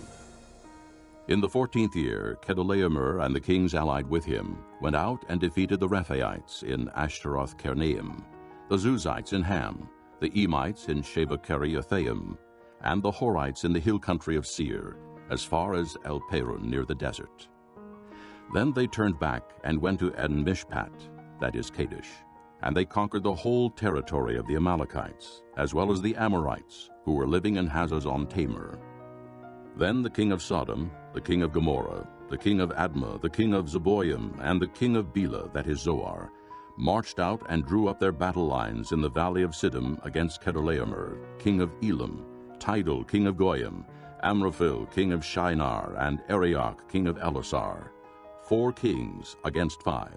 In the 14th year, Chedorlaomer and the kings allied with him went out and defeated the Rephaites in Ashtaroth-Karnaim, the Zuzites in Ham, the Emites in Sheba-Kiriathaim, and the Horites in the hill country of Seir, as far as El-Paran near the desert. Then they turned back and went to En-Mishpat, that is Kadesh, and they conquered the whole territory of the Amalekites, as well as the Amorites, who were living in Hazazon-Tamar. Then the king of Sodom, the king of Gomorrah, the king of Admah, the king of Zeboim, and the king of Bela, that is Zoar, marched out and drew up their battle lines in the valley of Siddim against Chedorlaomer, king of Elam, Tidal, king of Goyim, Amraphel, king of Shinar, and Arioch, king of Elasar, 4 kings against 5.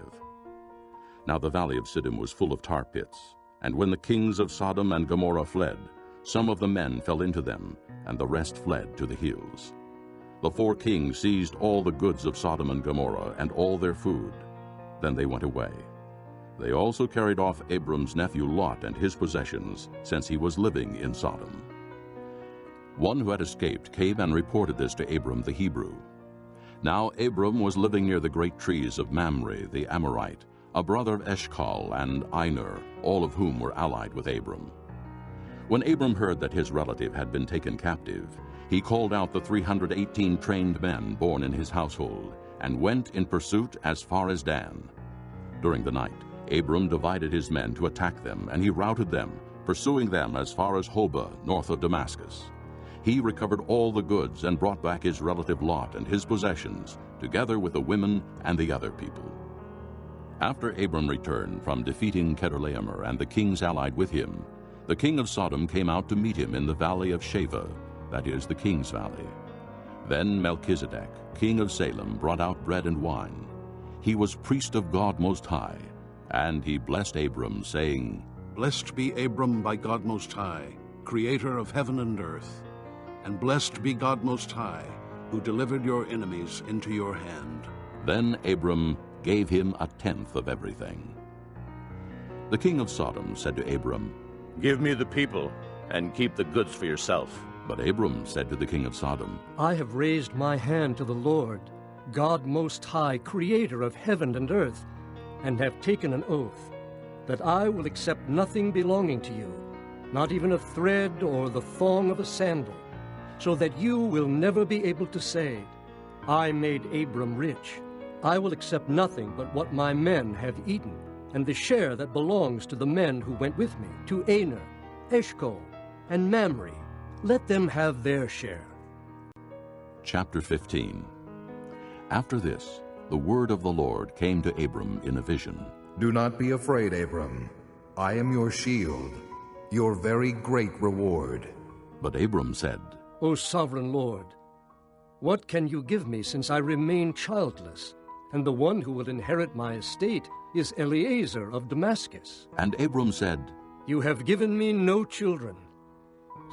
Now the valley of Siddim was full of tar pits, and when the kings of Sodom and Gomorrah fled, some of the men fell into them, and the rest fled to the hills. The 4 kings seized all the goods of Sodom and Gomorrah and all their food. Then they went away. They also carried off Abram's nephew Lot and his possessions, since he was living in Sodom. One who had escaped came and reported this to Abram the Hebrew. Now Abram was living near the great trees of Mamre the Amorite, a brother of Eshcol and Aner, all of whom were allied with Abram. When Abram heard that his relative had been taken captive, he called out the 318 trained men born in his household, and went in pursuit as far as Dan. During the night, Abram divided his men to attack them, and he routed them, pursuing them as far as Hobah, north of Damascus. He recovered all the goods and brought back his relative Lot and his possessions, together with the women and the other people. After Abram returned from defeating Chedorlaomer and the kings allied with him, the king of Sodom came out to meet him in the valley of Sheva, that is, the king's valley. Then Melchizedek, king of Salem, brought out bread and wine. He was priest of God Most High, and he blessed Abram, saying, Blessed be Abram by God Most High, creator of heaven and earth. And blessed be God Most High, who delivered your enemies into your hand. Then Abram gave him 1/10 of everything. The king of Sodom said to Abram, Give me the people, and keep the goods for yourself. But Abram said to the king of Sodom, I have raised my hand to the Lord, God Most High, creator of heaven and earth, and have taken an oath, that I will accept nothing belonging to you, not even a thread or the thong of a sandal, so that you will never be able to say, I made Abram rich. I will accept nothing but what my men have eaten, and the share that belongs to the men who went with me, to Aner, Eshcol, and Mamre. Let them have their share. Chapter 15. After this, the word of the Lord came to Abram in a vision. Do not be afraid, Abram. I am your shield, your very great reward. But Abram said, O sovereign Lord, what can you give me since I remain childless, and the one who will inherit my estate is Eliezer of Damascus? And Abram said, You have given me no children,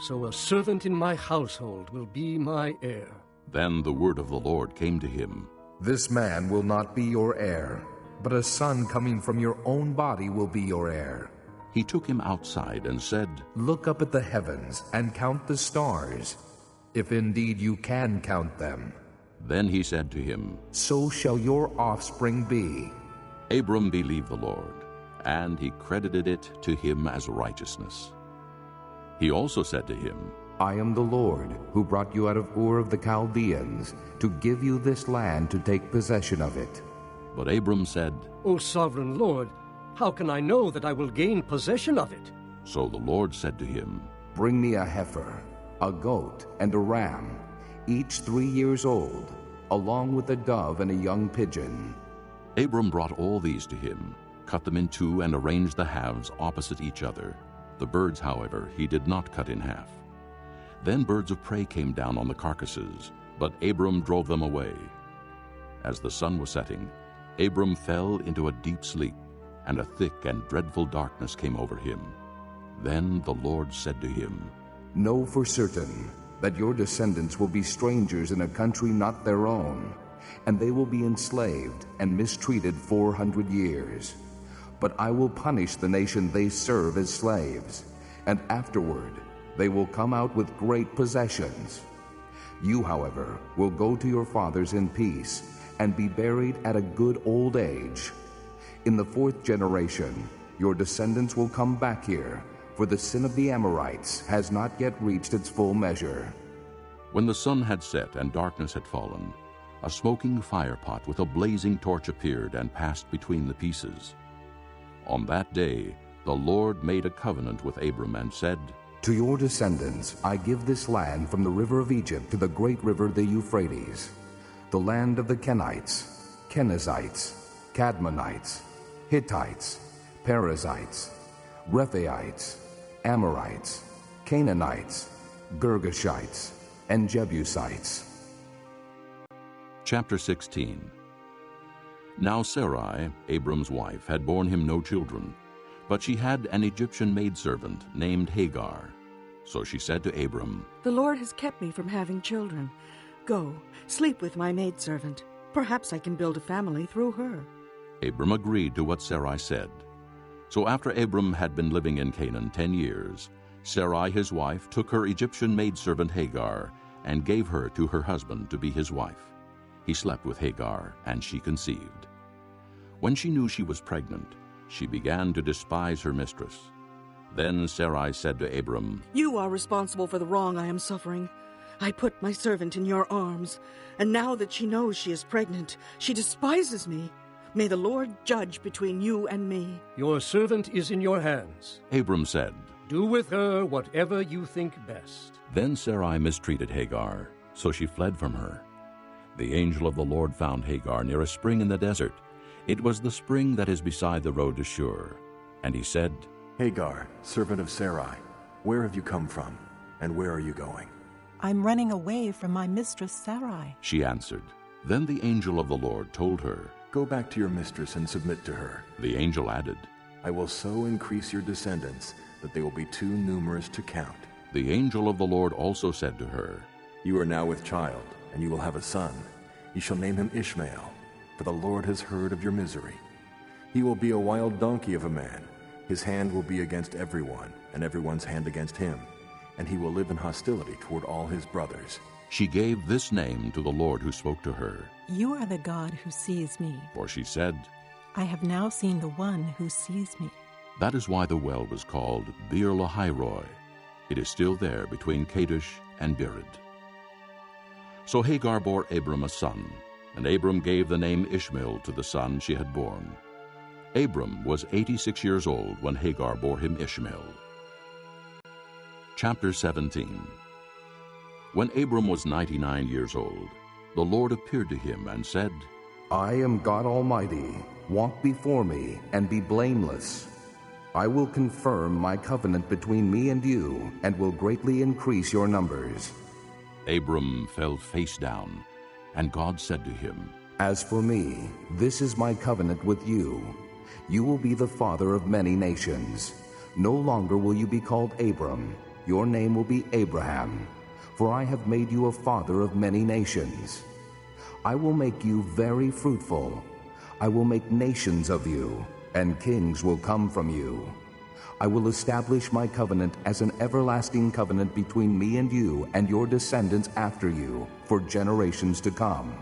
so a servant in my household will be my heir. Then the word of the Lord came to him. This man will not be your heir, but a son coming from your own body will be your heir. He took him outside and said, Look up at the heavens and count the stars, if indeed you can count them. Then he said to him, So shall your offspring be. Abram believed the Lord, and he credited it to him as righteousness. He also said to him, I am the Lord who brought you out of Ur of the Chaldeans to give you this land to take possession of it. But Abram said, O sovereign Lord, how can I know that I will gain possession of it? So the Lord said to him, Bring me a heifer, a goat, and a ram, each 3 years old, along with a dove and a young pigeon. Abram brought all these to him, cut them in two, and arranged the halves opposite each other. The birds, however, he did not cut in half. Then birds of prey came down on the carcasses, but Abram drove them away. As the sun was setting, Abram fell into a deep sleep, and a thick and dreadful darkness came over him. Then the Lord said to him, Know for certain that your descendants will be strangers in a country not their own, and they will be enslaved and mistreated 400 years. But I will punish the nation they serve as slaves, and afterward they will come out with great possessions. You, however, will go to your fathers in peace and be buried at a good old age. In the 4th generation, your descendants will come back here, for the sin of the Amorites has not yet reached its full measure. When the sun had set and darkness had fallen, a smoking firepot with a blazing torch appeared and passed between the pieces. On that day the Lord made a covenant with Abram and said, To your descendants I give this land from the river of Egypt to the great river the Euphrates, the land of the Kenites, Kenizzites, Cadmonites, Hittites, Perizzites, Rephaites, Amorites, Canaanites, Girgashites, and Jebusites. Chapter 16. Now Sarai, Abram's wife, had borne him no children, but she had an Egyptian maidservant named Hagar. So she said to Abram, The Lord has kept me from having children. Go, sleep with my maidservant. Perhaps I can build a family through her. Abram agreed to what Sarai said. So after Abram had been living in Canaan 10 years, Sarai his wife took her Egyptian maidservant Hagar and gave her to her husband to be his wife. He slept with Hagar, and she conceived. When she knew she was pregnant, she began to despise her mistress. Then Sarai said to Abram, You are responsible for the wrong I am suffering. I put my servant in your arms, and now that she knows she is pregnant, she despises me. May the Lord judge between you and me. Your servant is in your hands. Abram said, Do with her whatever you think best. Then Sarai mistreated Hagar, so she fled from her. The angel of the Lord found Hagar near a spring in the desert. It was the spring that is beside the road to Shur. And he said, Hagar, servant of Sarai, where have you come from, and where are you going? I'm running away from my mistress Sarai. She answered. Then the angel of the Lord told her, Go back to your mistress and submit to her. The angel added, I will so increase your descendants that they will be too numerous to count. The angel of the Lord also said to her, You are now with child, and you will have a son. You shall name him Ishmael, for the Lord has heard of your misery. He will be a wild donkey of a man. His hand will be against everyone, and everyone's hand against him, and he will live in hostility toward all his brothers. She gave this name to the Lord who spoke to her. You are the God who sees me. For she said, I have now seen the one who sees me. That is why the well was called Beer Lahairoi. It is still there between Kadesh and Bered. So Hagar bore Abram a son, and Abram gave the name Ishmael to the son she had borne. Abram was 86 years old when Hagar bore him Ishmael. Chapter 17. When Abram was 99 years old, the Lord appeared to him and said, I am God Almighty. Walk before me and be blameless. I will confirm my covenant between me and you, and will greatly increase your numbers. Abram fell face down, and God said to him, As for me, this is my covenant with you. You will be the father of many nations. No longer will you be called Abram. Your name will be Abraham, for I have made you a father of many nations. I will make you very fruitful. I will make nations of you, and kings will come from you. I will establish my covenant as an everlasting covenant between me and you and your descendants after you for generations to come,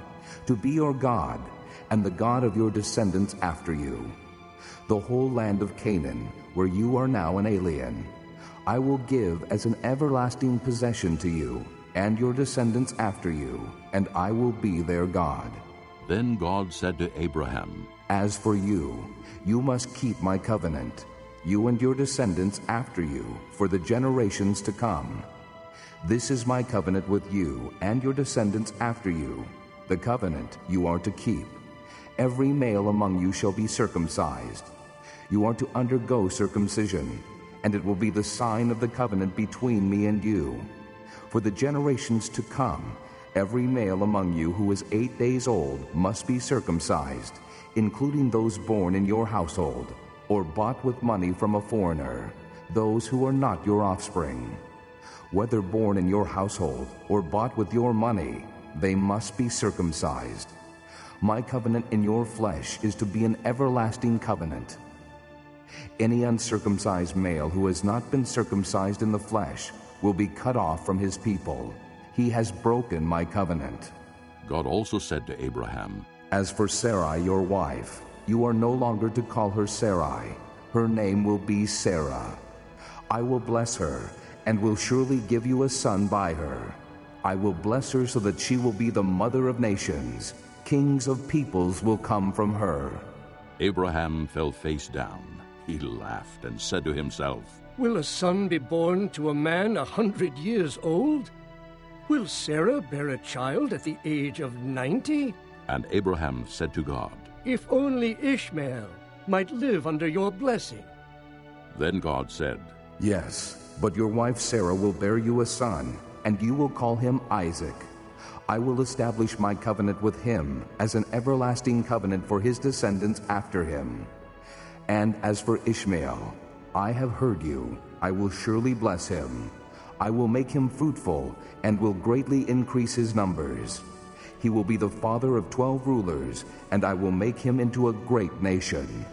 to be your God and the God of your descendants after you. The whole land of Canaan, where you are now an alien, I will give as an everlasting possession to you and your descendants after you, and I will be their God. Then God said to Abraham, As for you, you must keep my covenant, you and your descendants after you, for the generations to come. This is my covenant with you and your descendants after you, the covenant you are to keep. Every male among you shall be circumcised. You are to undergo circumcision, and it will be the sign of the covenant between me and you. For the generations to come, every male among you who is 8 days old must be circumcised, including those born in your household, or bought with money from a foreigner, those who are not your offspring. Whether born in your household or bought with your money, they must be circumcised. My covenant in your flesh is to be an everlasting covenant. Any uncircumcised male who has not been circumcised in the flesh will be cut off from his people. He has broken my covenant. God also said to Abraham, As for Sarai, your wife, you are no longer to call her Sarai. Her name will be Sarah. I will bless her, and will surely give you a son by her. I will bless her so that she will be the mother of nations. Kings of peoples will come from her. Abraham fell face down. He laughed and said to himself, Will a son be born to a man 100 years old? Will Sarah bear a child at the age of 90? And Abraham said to God, If only Ishmael might live under your blessing. Then God said, Yes, but your wife Sarah will bear you a son, and you will call him Isaac. I will establish my covenant with him as an everlasting covenant for his descendants after him. And as for Ishmael, I have heard you. I will surely bless him. I will make him fruitful and will greatly increase his numbers. He will be the father of 12 rulers, and I will make him into a great nation.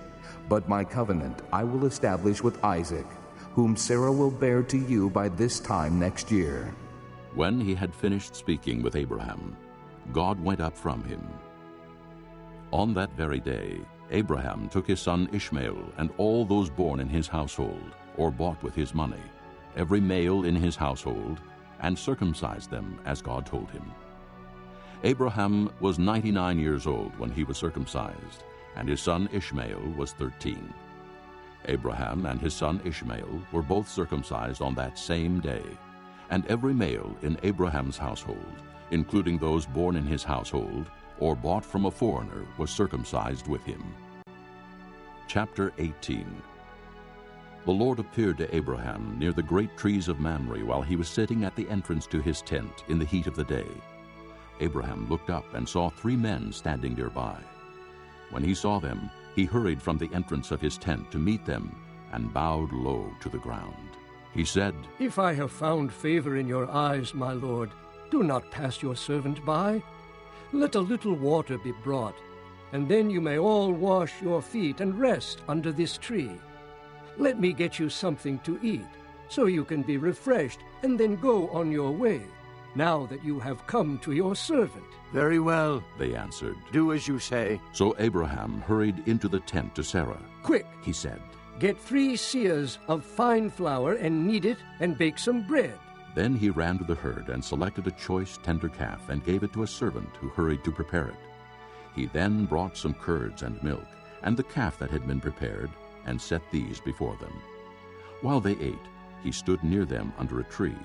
But my covenant I will establish with Isaac, whom Sarah will bear to you by this time next year. When he had finished speaking with Abraham, God went up from him. On that very day, Abraham took his son Ishmael and all those born in his household, or bought with his money, every male in his household, and circumcised them as God told him. Abraham was 99 years old when he was circumcised, and his son Ishmael was 13. Abraham and his son Ishmael were both circumcised on that same day, and every male in Abraham's household, including those born in his household, or bought from a foreigner, was circumcised with him. Chapter 18. The Lord appeared to Abraham near the great trees of Mamre while he was sitting at the entrance to his tent in the heat of the day. Abraham looked up and saw 3 men standing nearby. When he saw them, he hurried from the entrance of his tent to meet them and bowed low to the ground. He said, If I have found favor in your eyes, my lord, do not pass your servant by. Let a little water be brought, and then you may all wash your feet and rest under this tree. Let me get you something to eat, so you can be refreshed, and then go on your way, now that you have come to your servant. Very well, they answered. Do as you say. So Abraham hurried into the tent to Sarah. Quick, he said. Get 3 seahs of fine flour and knead it and bake some bread. Then he ran to the herd and selected a choice tender calf and gave it to a servant who hurried to prepare it. He then brought some curds and milk and the calf that had been prepared and set these before them. While they ate, he stood near them under a tree.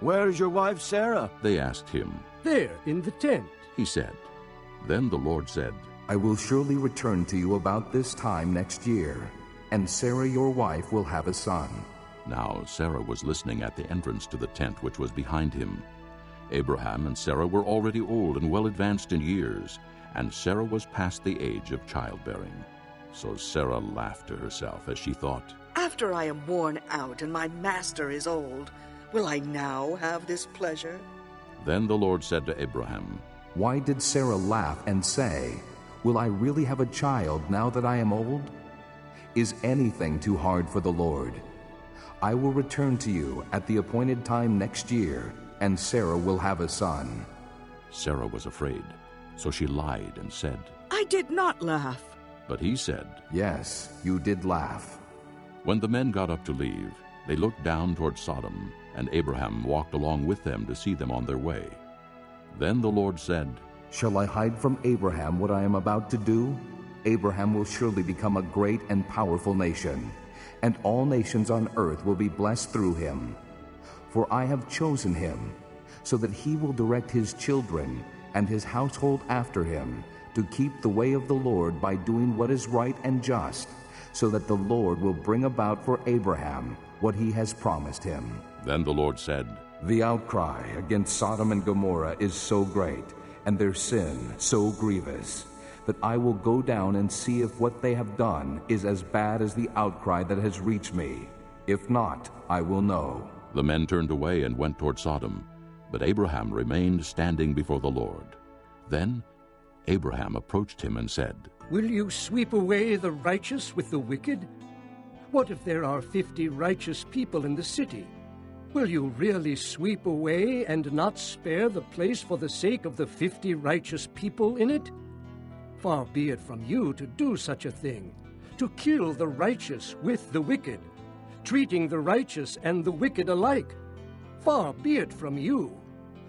Where is your wife Sarah? They asked him. There, in the tent, he said. Then the Lord said, I will surely return to you about this time next year, and Sarah your wife will have a son. Now Sarah was listening at the entrance to the tent which was behind him. Abraham and Sarah were already old and well advanced in years, and Sarah was past the age of childbearing. So Sarah laughed to herself as she thought, After I am worn out and my master is old, will I now have this pleasure? Then the Lord said to Abraham, Why did Sarah laugh and say, Will I really have a child now that I am old? Is anything too hard for the Lord? I will return to you at the appointed time next year, and Sarah will have a son. Sarah was afraid, so she lied and said, I did not laugh. But he said, Yes, you did laugh. When the men got up to leave, They looked down toward Sodom, and Abraham walked along with them to see them on their way. Then the Lord said, Shall I hide from Abraham what I am about to do? Abraham will surely become a great and powerful nation, and all nations on earth will be blessed through him. For I have chosen him, so that he will direct his children and his household after him, to keep the way of the Lord by doing what is right and just, so that the Lord will bring about for Abraham what he has promised him. Then the Lord said, The outcry against Sodom and Gomorrah is so great, and their sin so grievous, that I will go down and see if what they have done is as bad as the outcry that has reached me. If not, I will know. The men turned away and went toward Sodom, but Abraham remained standing before the Lord. Then Abraham approached him and said, Will you sweep away the righteous with the wicked? What if there are 50 righteous people in the city? Will you really sweep away and not spare the place for the sake of the 50 righteous people in it? Far be it from you to do such a thing, to kill the righteous with the wicked, treating the righteous and the wicked alike. Far be it from you.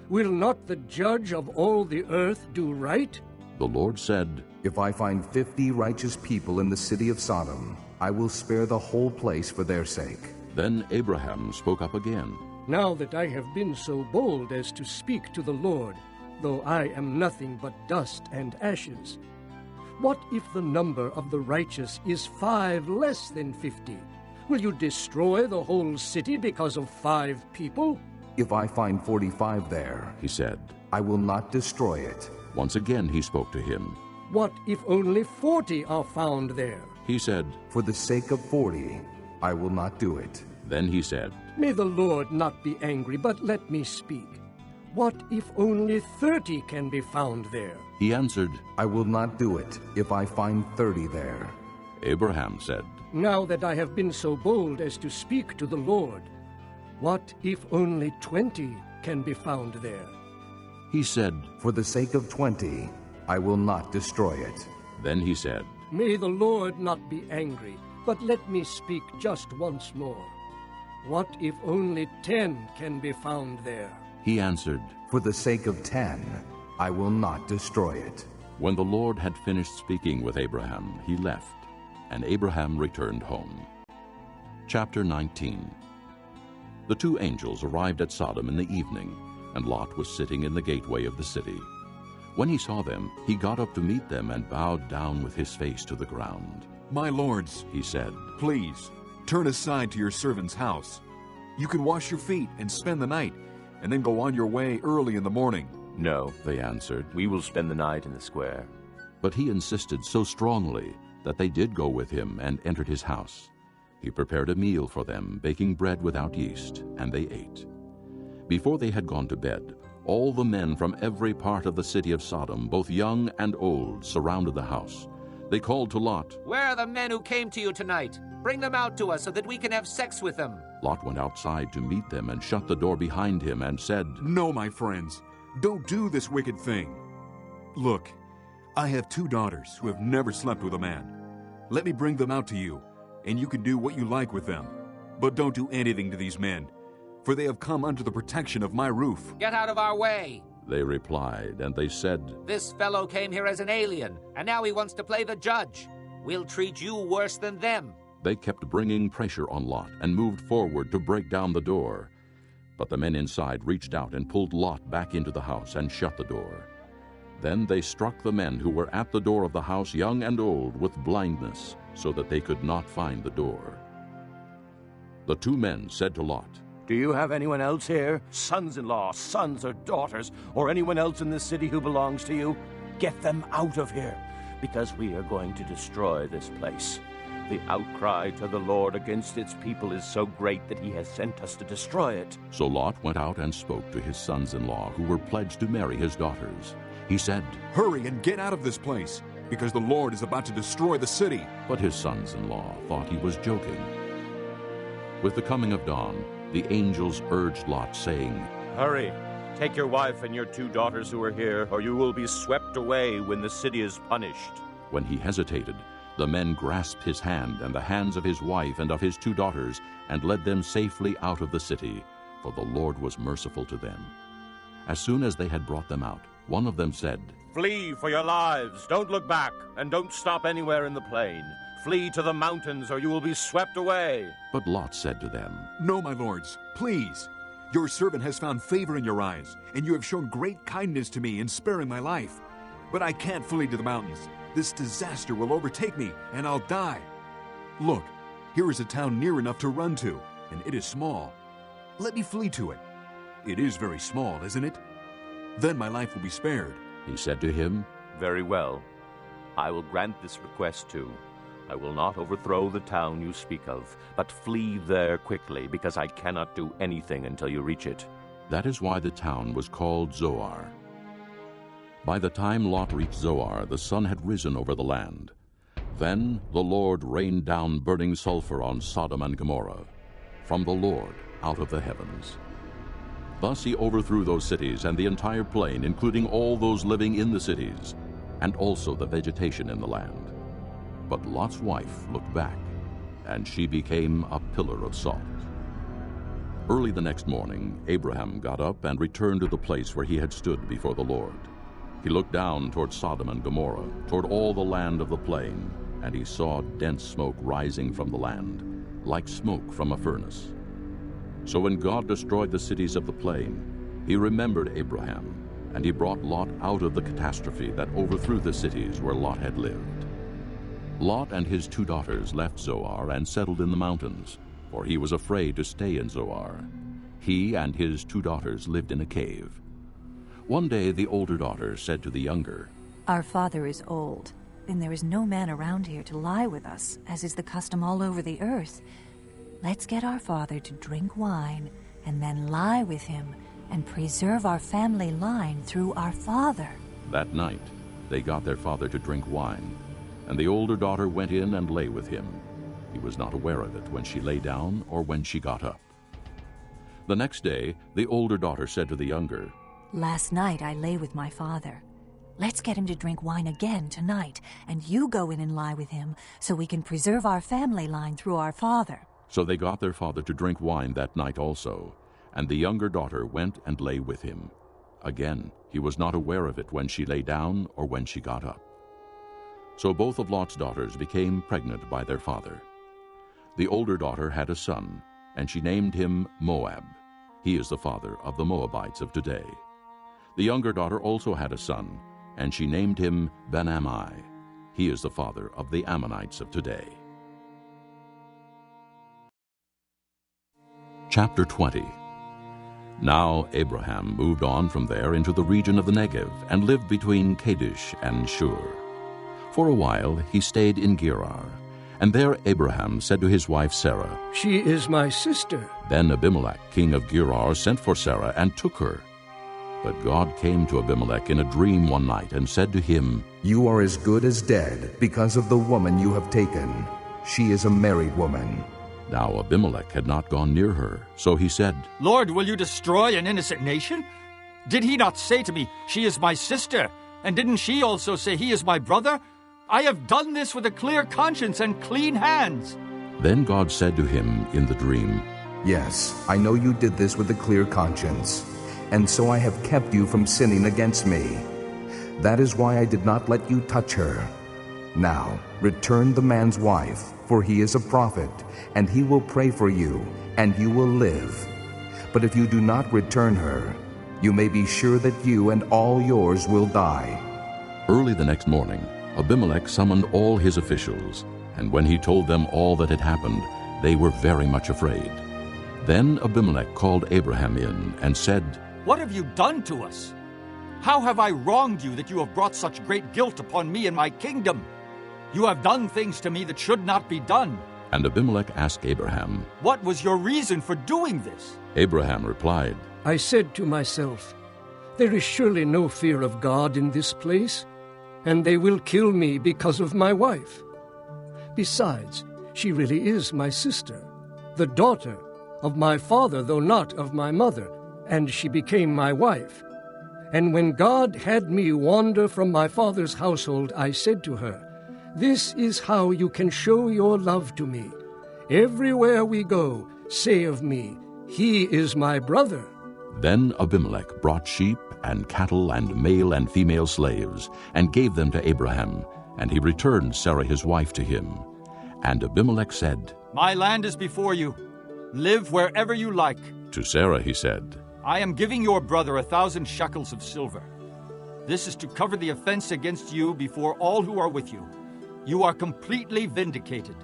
Will not the judge of all the earth do right? The Lord said, If I find 50 righteous people in the city of Sodom, I will spare the whole place for their sake. Then Abraham spoke up again. Now that I have been so bold as to speak to the Lord, though I am nothing but dust and ashes, what if the number of the righteous is 5 less than 50? Will you destroy the whole city because of 5 people? If I find 45 there, he said, I will not destroy it. Once again he spoke to him. What if only 40 are found there? He said, For the sake of 40, I will not do it. Then he said, May the Lord not be angry, but let me speak. What if only 30 can be found there? He answered, I will not do it if I find 30 there. Abraham said, Now that I have been so bold as to speak to the Lord, what if only 20 can be found there? He said, For the sake of 20, I will not destroy it. Then he said, May the Lord not be angry, but let me speak just once more. What if only 10 can be found there? He answered, For the sake of 10, I will not destroy it. When the Lord had finished speaking with Abraham, he left, and Abraham returned home. Chapter 19. The 2 angels arrived at Sodom in the evening, and Lot was sitting in the gateway of the city. When he saw them, he got up to meet them and bowed down with his face to the ground. My lords, he said, please, turn aside to your servant's house. You can wash your feet and spend the night, and then go on your way early in the morning. No, they answered, we will spend the night in the square. But he insisted so strongly that they did go with him and entered his house. He prepared a meal for them, baking bread without yeast, and they ate. Before they had gone to bed, all the men from every part of the city of Sodom, both young and old, surrounded the house. They called to Lot, Where are the men who came to you tonight? Bring them out to us so that we can have sex with them. Lot went outside to meet them and shut the door behind him and said, No, my friends, don't do this wicked thing. Look, I have 2 daughters who have never slept with a man. Let me bring them out to you, and you can do what you like with them. But don't do anything to these men, for they have come under the protection of my roof. Get out of our way, they replied, and they said, This fellow came here as an alien, and now he wants to play the judge. We'll treat you worse than them. They kept bringing pressure on Lot and moved forward to break down the door. But the men inside reached out and pulled Lot back into the house and shut the door. Then they struck the men who were at the door of the house, young and old, with blindness, so that they could not find the door. The 2 men said to Lot, Do you have anyone else here? Sons-in-law, sons or daughters, or anyone else in this city who belongs to you? Get them out of here, because we are going to destroy this place. The outcry to the Lord against its people is so great that he has sent us to destroy it. So Lot went out and spoke to his sons-in-law, who were pledged to marry his daughters. He said, Hurry and get out of this place, because the Lord is about to destroy the city. But his sons-in-law thought he was joking. With the coming of dawn, the angels urged Lot, saying, Hurry, take your wife and your 2 daughters who are here, or you will be swept away when the city is punished. When he hesitated, The men grasped his hand and the hands of his wife and of his 2 daughters, and led them safely out of the city, for the Lord was merciful to them. As soon as they had brought them out, one of them said, Flee for your lives. Don't look back, and don't stop anywhere in the plain. Flee to the mountains, or you will be swept away. But Lot said to them, No, my lords, please. Your servant has found favor in your eyes, and you have shown great kindness to me in sparing my life. But I can't flee to the mountains. This disaster will overtake me, and I'll die. Look, here is a town near enough to run to, and it is small. Let me flee to it. It is very small, isn't it? Then my life will be spared. He said to him, Very well. I will grant this request too. I will not overthrow the town you speak of, but flee there quickly, because I cannot do anything until you reach it. That is why the town was called Zoar. By the time Lot reached Zoar, the sun had risen over the land. Then the Lord rained down burning sulfur on Sodom and Gomorrah, from the Lord out of the heavens. Thus he overthrew those cities and the entire plain, including all those living in the cities, and also the vegetation in the land. But Lot's wife looked back, and she became a pillar of salt. Early the next morning, Abraham got up and returned to the place where he had stood before the Lord. He looked down toward Sodom and Gomorrah, toward all the land of the plain, and he saw dense smoke rising from the land, like smoke from a furnace. So when God destroyed the cities of the plain, he remembered Abraham, and he brought Lot out of the catastrophe that overthrew the cities where Lot had lived. Lot and his 2 daughters left Zoar and settled in the mountains, for he was afraid to stay in Zoar. He and his 2 daughters lived in a cave. One day the older daughter said to the younger, Our father is old, and there is no man around here to lie with us, as is the custom all over the earth. Let's get our father to drink wine, and then lie with him, and preserve our family line through our father. That night they got their father to drink wine, and the older daughter went in and lay with him. He was not aware of it when she lay down or when she got up. The next day the older daughter said to the younger, Last night I lay with my father. Let's get him to drink wine again tonight, and you go in and lie with him, so we can preserve our family line through our father. So they got their father to drink wine that night also, and the younger daughter went and lay with him. Again, he was not aware of it when she lay down or when she got up. So both of Lot's daughters became pregnant by their father. The older daughter had a son, and she named him Moab. He is the father of the Moabites of today. The younger daughter also had a son, and she named him Ben-Ammi. He is the father of the Ammonites of today. Chapter 20. Now Abraham moved on from there into the region of the Negev and lived between Kadesh and Shur. For a while he stayed in Gerar, and there Abraham said to his wife Sarah, She is my sister. Then Abimelech, king of Gerar, sent for Sarah and took her. But God came to Abimelech in a dream one night and said to him, You are as good as dead because of the woman you have taken. She is a married woman. Now Abimelech had not gone near her, so he said, Lord, will you destroy an innocent nation? Did he not say to me, She is my sister? And didn't she also say, He is my brother? I have done this with a clear conscience and clean hands. Then God said to him in the dream, Yes, I know you did this with a clear conscience, and so I have kept you from sinning against me. That is why I did not let you touch her. Now, return the man's wife, for he is a prophet, and he will pray for you, and you will live. But if you do not return her, you may be sure that you and all yours will die. Early the next morning, Abimelech summoned all his officials, and when he told them all that had happened, they were very much afraid. Then Abimelech called Abraham in and said, What have you done to us? How have I wronged you that you have brought such great guilt upon me and my kingdom? You have done things to me that should not be done. And Abimelech asked Abraham, What was your reason for doing this? Abraham replied, I said to myself, There is surely no fear of God in this place, and they will kill me because of my wife. Besides, she really is my sister, the daughter of my father, though not of my mother, and she became my wife. And when God had me wander from my father's household, I said to her, This is how you can show your love to me. Everywhere we go, say of me, 'He is my brother.'" Then Abimelech brought sheep and cattle and male and female slaves, and gave them to Abraham, and he returned Sarah his wife to him. And Abimelech said, "My land is before you. Live wherever you like." To Sarah he said, "I am giving your brother 1,000 shekels of silver. This is to cover the offense against you before all who are with you. You are completely vindicated."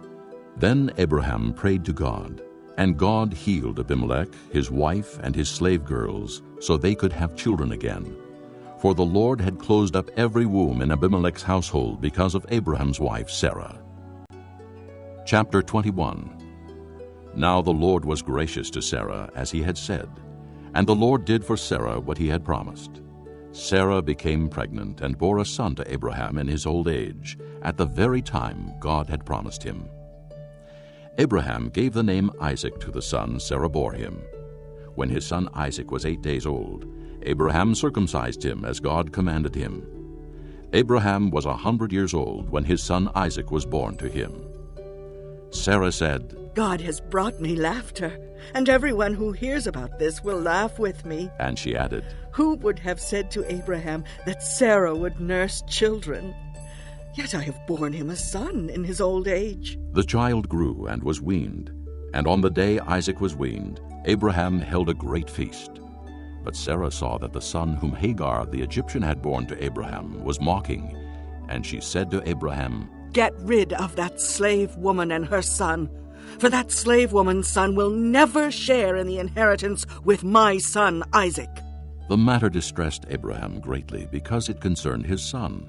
Then Abraham prayed to God, and God healed Abimelech, his wife, and his slave girls, so they could have children again. For the Lord had closed up every womb in Abimelech's household because of Abraham's wife Sarah. Chapter 21. Now the Lord was gracious to Sarah, as he had said, and the Lord did for Sarah what he had promised. Sarah became pregnant and bore a son to Abraham in his old age, at the very time God had promised him. Abraham gave the name Isaac to the son Sarah bore him. When his son Isaac was 8 days old, Abraham circumcised him as God commanded him. Abraham was 100 years old when his son Isaac was born to him. Sarah said, "God has brought me laughter, and everyone who hears about this will laugh with me." And she added, "Who would have said to Abraham that Sarah would nurse children? Yet I have borne him a son in his old age." The child grew and was weaned, and on the day Isaac was weaned, Abraham held a great feast. But Sarah saw that the son whom Hagar the Egyptian had borne to Abraham was mocking, and she said to Abraham, "Get rid of that slave woman and her son, for that slave woman's son will never share in the inheritance with my son Isaac." The matter distressed Abraham greatly because it concerned his son.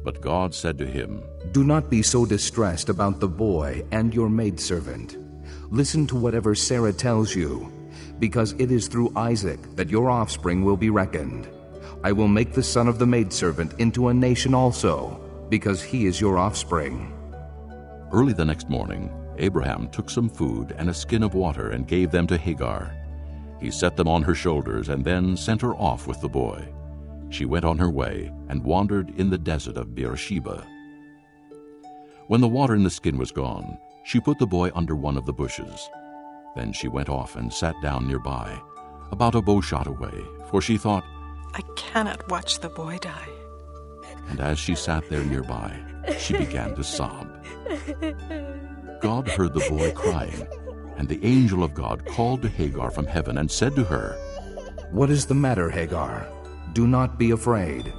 But God said to him, "Do not be so distressed about the boy and your maidservant. Listen to whatever Sarah tells you, because it is through Isaac that your offspring will be reckoned. I will make the son of the maidservant into a nation also, because he is your offspring." Early the next morning, Abraham took some food and a skin of water and gave them to Hagar. He set them on her shoulders and then sent her off with the boy. She went on her way and wandered in the desert of Beersheba. When the water in the skin was gone, she put the boy under one of the bushes. Then she went off and sat down nearby, about a bow shot away, for she thought, "I cannot watch the boy die." And as she sat there nearby, she began to sob. God heard the boy crying, and the angel of God called to Hagar from heaven and said to her, "What is the matter, Hagar? Do not be afraid.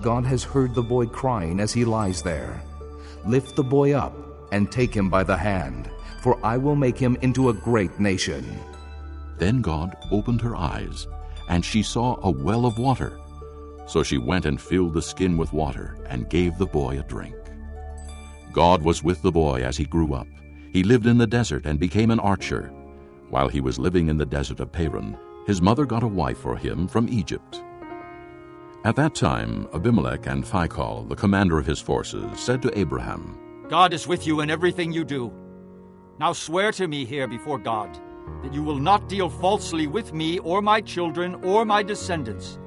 God has heard the boy crying as he lies there. Lift the boy up and take him by the hand, for I will make him into a great nation." Then God opened her eyes, and she saw a well of water. So she went and filled the skin with water and gave the boy a drink. God was with the boy as he grew up. He lived in the desert and became an archer. While he was living in the desert of Paran, his mother got a wife for him from Egypt. At that time, Abimelech and Phicol, the commander of his forces, said to Abraham, "God is with you in everything you do. Now swear to me here before God that you will not deal falsely with me or my children or my descendants.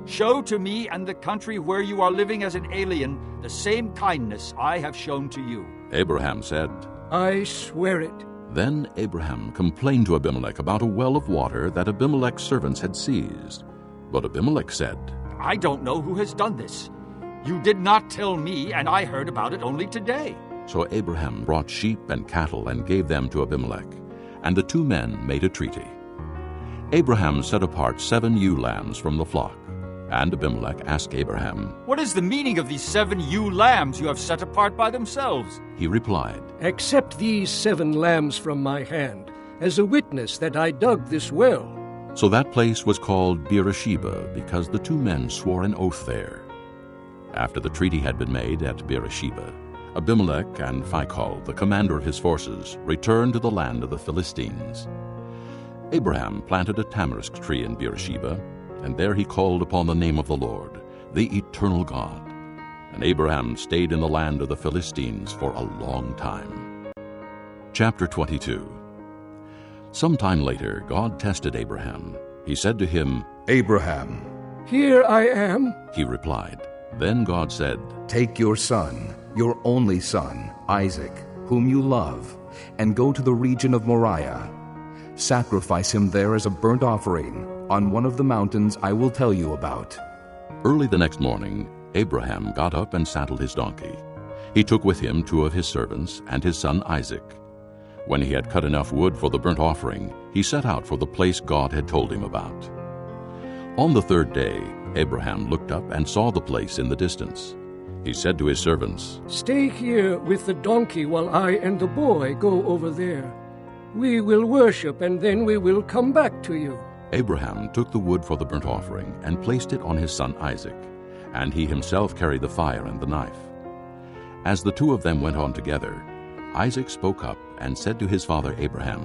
Show to me and the country where you are living as an alien the same kindness I have shown to you." Abraham said, "I swear it." Then Abraham complained to Abimelech about a well of water that Abimelech's servants had seized. But Abimelech said, "I don't know who has done this. You did not tell me, and I heard about it only today." So Abraham brought sheep and cattle and gave them to Abimelech, and the two men made a treaty. Abraham set apart 7 ewe lambs from the flock, and Abimelech asked Abraham, "What is the meaning of these 7 ewe lambs you have set apart by themselves?" He replied, "Accept these 7 lambs from my hand, as a witness that I dug this well." So that place was called Beersheba, because the two men swore an oath there. After the treaty had been made at Beersheba, Abimelech and Phicol, the commander of his forces, returned to the land of the Philistines. Abraham planted a tamarisk tree in Beersheba, and there he called upon the name of the Lord, the eternal God. And Abraham stayed in the land of the Philistines for a long time. Chapter 22. Sometime later, God tested Abraham. He said to him, "Abraham." "Here I am," he replied. Then God said, "Take your son, your only son, Isaac, whom you love, and go to the region of Moriah. Sacrifice him there as a burnt offering on one of the mountains I will tell you about." Early the next morning, Abraham got up and saddled his donkey. He took with him 2 of his servants and his son Isaac. When he had cut enough wood for the burnt offering, he set out for the place God had told him about. On the 3rd day, Abraham looked up and saw the place in the distance. He said to his servants, "Stay here with the donkey while I and the boy go over there. We will worship, and then we will come back to you." Abraham took the wood for the burnt offering and placed it on his son Isaac, and he himself carried the fire and the knife. As the 2 of them went on together, Isaac spoke up and said to his father Abraham,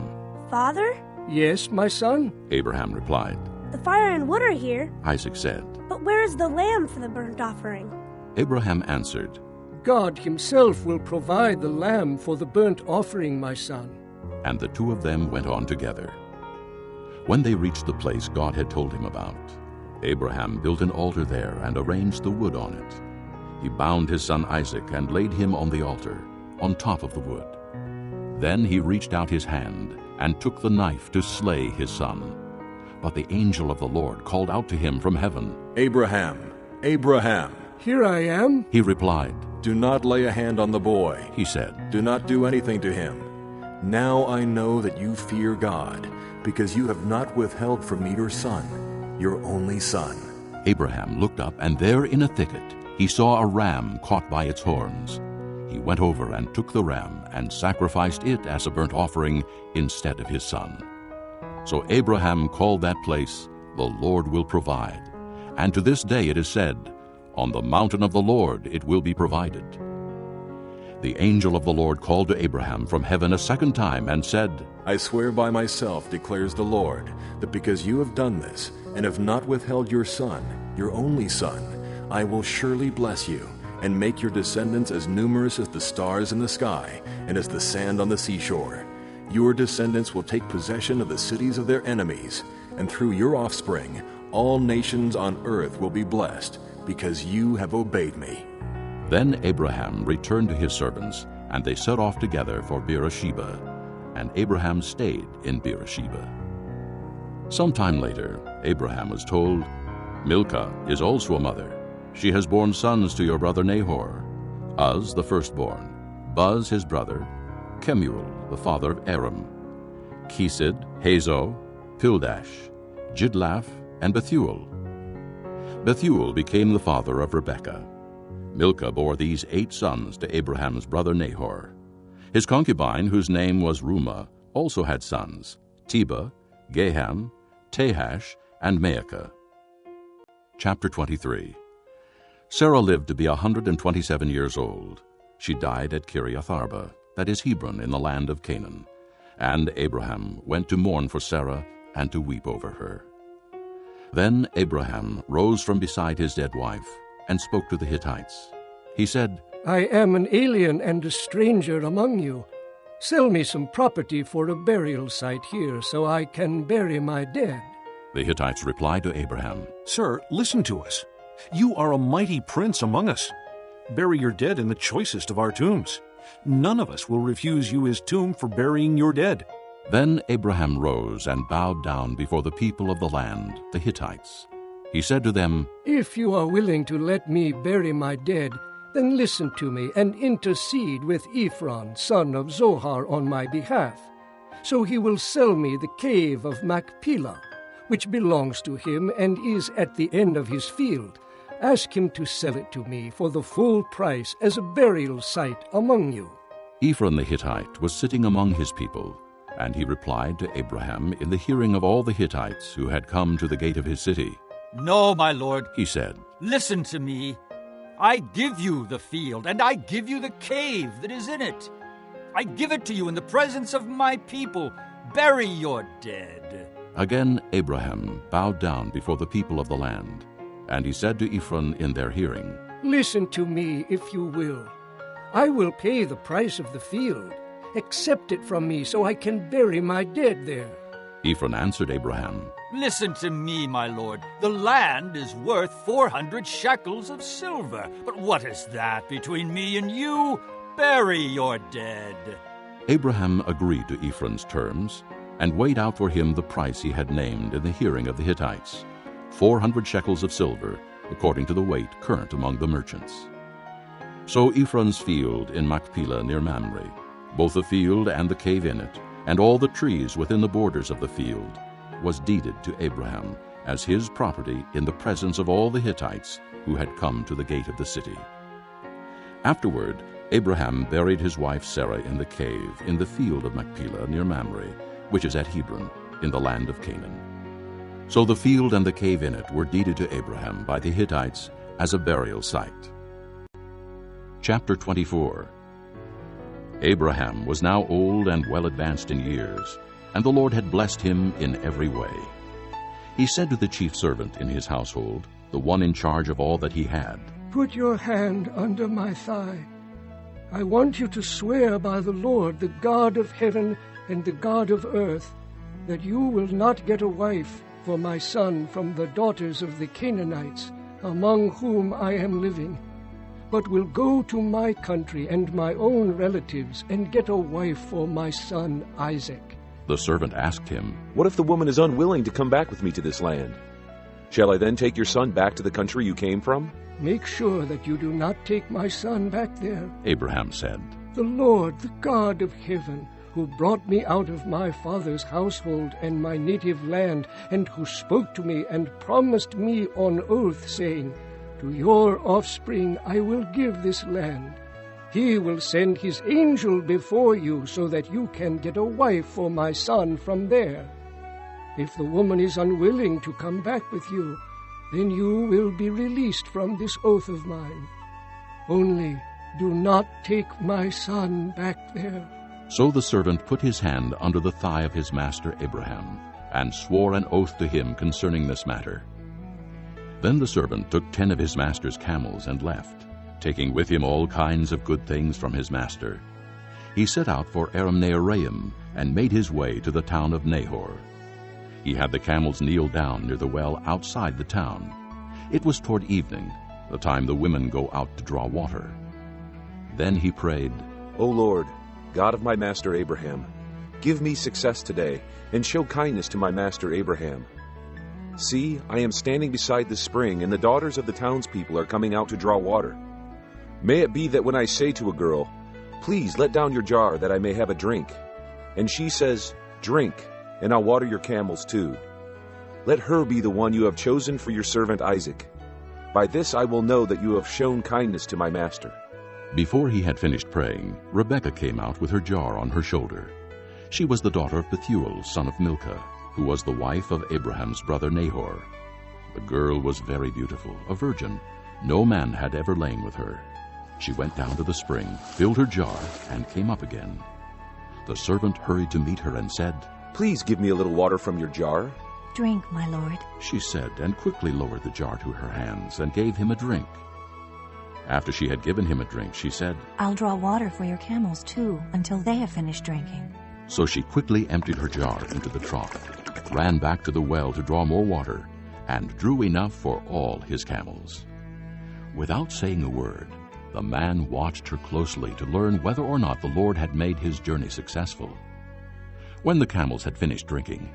"Father?" "Yes, my son?" Abraham replied. "The fire and wood are here, Isaac said. but where is the lamb for the burnt offering?" Abraham answered, "God himself will provide the lamb for the burnt offering, my son." And the 2 of them went on together. When they reached the place God had told him about, Abraham built an altar there and arranged the wood on it. He bound his son Isaac and laid him on the altar, on top of the wood. Then he reached out his hand and took the knife to slay his son. But the angel of the Lord called out to him from heaven, "Abraham, Abraham." "Here I am," he replied. "Do not lay a hand on the boy," he said. "Do not do anything to him. Now I know that you fear God, because you have not withheld from me your son, your only son." Abraham looked up, and there in a thicket he saw a ram caught by its horns. He went over and took the ram and sacrificed it as a burnt offering instead of his son. So Abraham called that place, "The Lord will provide." And to this day it is said, "On the mountain of the Lord it will be provided." The angel of the Lord called to Abraham from heaven a second time and said, "I swear by myself, declares the Lord, that because you have done this, and have not withheld your son, your only son, I will surely bless you, and make your descendants as numerous as the stars in the sky, and as the sand on the seashore. Your descendants will take possession of the cities of their enemies, and through your offspring all nations on earth will be blessed, because you have obeyed me." Then Abraham returned to his servants, and they set off together for Beersheba, and Abraham stayed in Beersheba. Some time later, Abraham was told, "Milcah is also a mother. She has borne sons to your brother Nahor, Uz the firstborn, Buz his brother, Kemuel the father of Aram, Kesed, Hazo, Pildash, Jidlaph, and Bethuel. Bethuel became the father of Rebekah. Milcah bore these 8 sons to Abraham's brother Nahor. His concubine, whose name was Rumah, also had sons, Tebah, Gaham, Tahash, and Maacah. Chapter 23. Sarah lived to be 127 years old. She died at Kiriath Arba, that is Hebron, in the land of Canaan. And Abraham went to mourn for Sarah and to weep over her. Then Abraham rose from beside his dead wife and spoke to the Hittites. He said, "I am an alien and a stranger among you. Sell me some property for a burial site here so I can bury my dead." The Hittites replied to Abraham, "Sir, listen to us. You are a mighty prince among us. Bury your dead in the choicest of our tombs. None of us will refuse you his tomb for burying your dead." Then Abraham rose and bowed down before the people of the land, the Hittites. He said to them, "If you are willing to let me bury my dead, then listen to me and intercede with Ephron, son of Zohar, on my behalf. So he will sell me the cave of Machpelah, which belongs to him and is at the end of his field. Ask him to sell it to me for the full price as a burial site among you." Ephron the Hittite was sitting among his people, and he replied to Abraham in the hearing of all the Hittites who had come to the gate of his city. "No, my lord," he said. "Listen to me. I give you the field, and I give you the cave that is in it. I give it to you in the presence of my people. Bury your dead." Again Abraham bowed down before the people of the land, and he said to Ephron in their hearing, "Listen to me, if you will. I will pay the price of the field. Accept it from me so I can bury my dead there." Ephron answered Abraham, Listen to me, my lord. The land is worth 400 shekels of silver. But what is that between me and you? Bury your dead. Abraham agreed to Ephron's terms and weighed out for him the price he had named in the hearing of the Hittites, 400 shekels of silver, according to the weight current among the merchants. So Ephron's field in Machpelah near Mamre, both the field and the cave in it, and all the trees within the borders of the field, was deeded to Abraham as his property in the presence of all the Hittites who had come to the gate of the city. Afterward, Abraham buried his wife Sarah in the cave in the field of Machpelah near Mamre, which is at Hebron, in the land of Canaan. So the field and the cave in it were deeded to Abraham by the Hittites as a burial site. Chapter 24. Abraham was now old and well advanced in years, and the Lord had blessed him in every way. He said to the chief servant in his household, the one in charge of all that he had, Put your hand under my thigh. I want you to swear by the Lord, the God of heaven and the God of earth, that you will not get a wife for my son from the daughters of the Canaanites, among whom I am living, but will go to my country and my own relatives and get a wife for my son Isaac. The servant asked him, What if the woman is unwilling to come back with me to this land? Shall I then take your son back to the country you came from? Make sure that you do not take my son back there. Abraham said, The Lord, the God of heaven, who brought me out of my father's household and my native land, and who spoke to me and promised me on oath, saying, To your offspring I will give this land. He will send his angel before you so that you can get a wife for my son from there. If the woman is unwilling to come back with you, then you will be released from this oath of mine. Only do not take my son back there. So the servant put his hand under the thigh of his master Abraham, and swore an oath to him concerning this matter. Then the servant took 10 of his master's camels and left, taking with him all kinds of good things from his master. He set out for Aram-naharaim, and made his way to the town of Nahor. He had the camels kneel down near the well outside the town. It was toward evening, the time the women go out to draw water. Then he prayed, O Lord, God of my master Abraham, give me success today, and show kindness to my master Abraham. See, I am standing beside the spring, and the daughters of the townspeople are coming out to draw water. May it be that when I say to a girl, Please let down your jar that I may have a drink, and she says, Drink, and I'll water your camels too. Let her be the one you have chosen for your servant Isaac. By this I will know that you have shown kindness to my master. Before he had finished praying, Rebekah came out with her jar on her shoulder. She was the daughter of Bethuel, son of Milcah, who was the wife of Abraham's brother Nahor. The girl was very beautiful, a virgin. No man had ever lain with her. She went down to the spring, filled her jar, and came up again. The servant hurried to meet her and said, Please give me a little water from your jar. Drink, my lord, she said, and quickly lowered the jar to her hands and gave him a drink. After she had given him a drink, she said, I'll draw water for your camels too, until they have finished drinking. So she quickly emptied her jar into the trough, ran back to the well to draw more water, and drew enough for all his camels. Without saying a word, the man watched her closely to learn whether or not the Lord had made his journey successful. When the camels had finished drinking,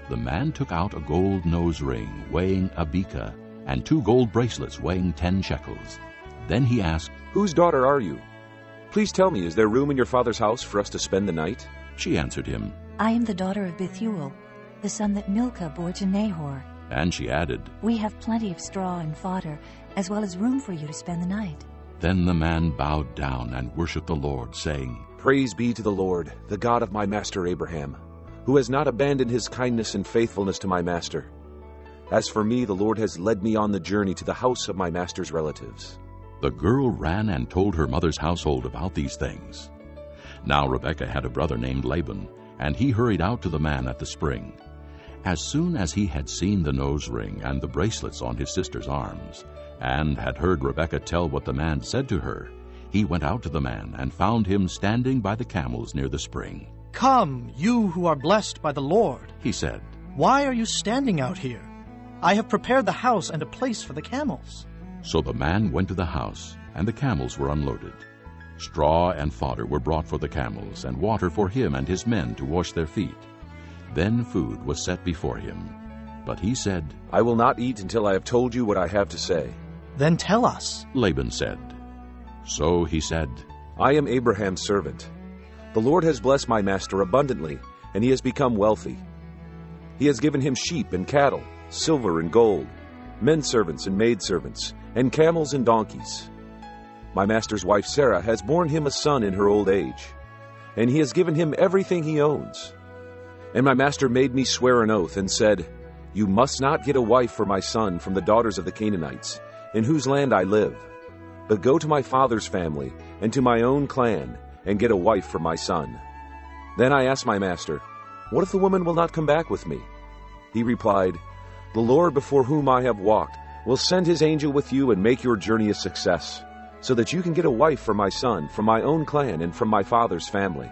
the man took out a gold nose ring weighing a beka, and 2 gold bracelets weighing 10 shekels. Then he asked, Whose daughter are you? Please tell me, is there room in your father's house for us to spend the night? She answered him, I am the daughter of Bethuel, the son that Milcah bore to Nahor. And she added, We have plenty of straw and fodder, as well as room for you to spend the night. Then the man bowed down and worshipped the Lord, saying, Praise be to the Lord, the God of my master Abraham, who has not abandoned his kindness and faithfulness to my master. As for me, the Lord has led me on the journey to the house of my master's relatives. The girl ran and told her mother's household about these things. Now Rebekah had a brother named Laban, and he hurried out to the man at the spring. As soon as he had seen the nose ring and the bracelets on his sister's arms, and had heard Rebekah tell what the man said to her, he went out to the man and found him standing by the camels near the spring. "Come, you who are blessed by the Lord," he said. "Why are you standing out here? I have prepared the house and a place for the camels." So the man went to the house, and the camels were unloaded. Straw and fodder were brought for the camels, and water for him and his men to wash their feet. Then food was set before him. But he said, "I will not eat until I have told you what I have to say." "Then tell us," Laban said. So he said, "I am Abraham's servant. The Lord has blessed my master abundantly, and he has become wealthy. He has given him sheep and cattle, silver and gold, men servants and maidservants, and camels and donkeys. My master's wife Sarah has borne him a son in her old age, and he has given him everything he owns. And my master made me swear an oath and said, 'You must not get a wife for my son from the daughters of the Canaanites, in whose land I live, but go to my father's family and to my own clan and get a wife for my son.' Then I asked my master, 'What if the woman will not come back with me?' He replied, 'The Lord before whom I have walked will send his angel with you and make your journey a success, so that you can get a wife for my son from my own clan and from my father's family.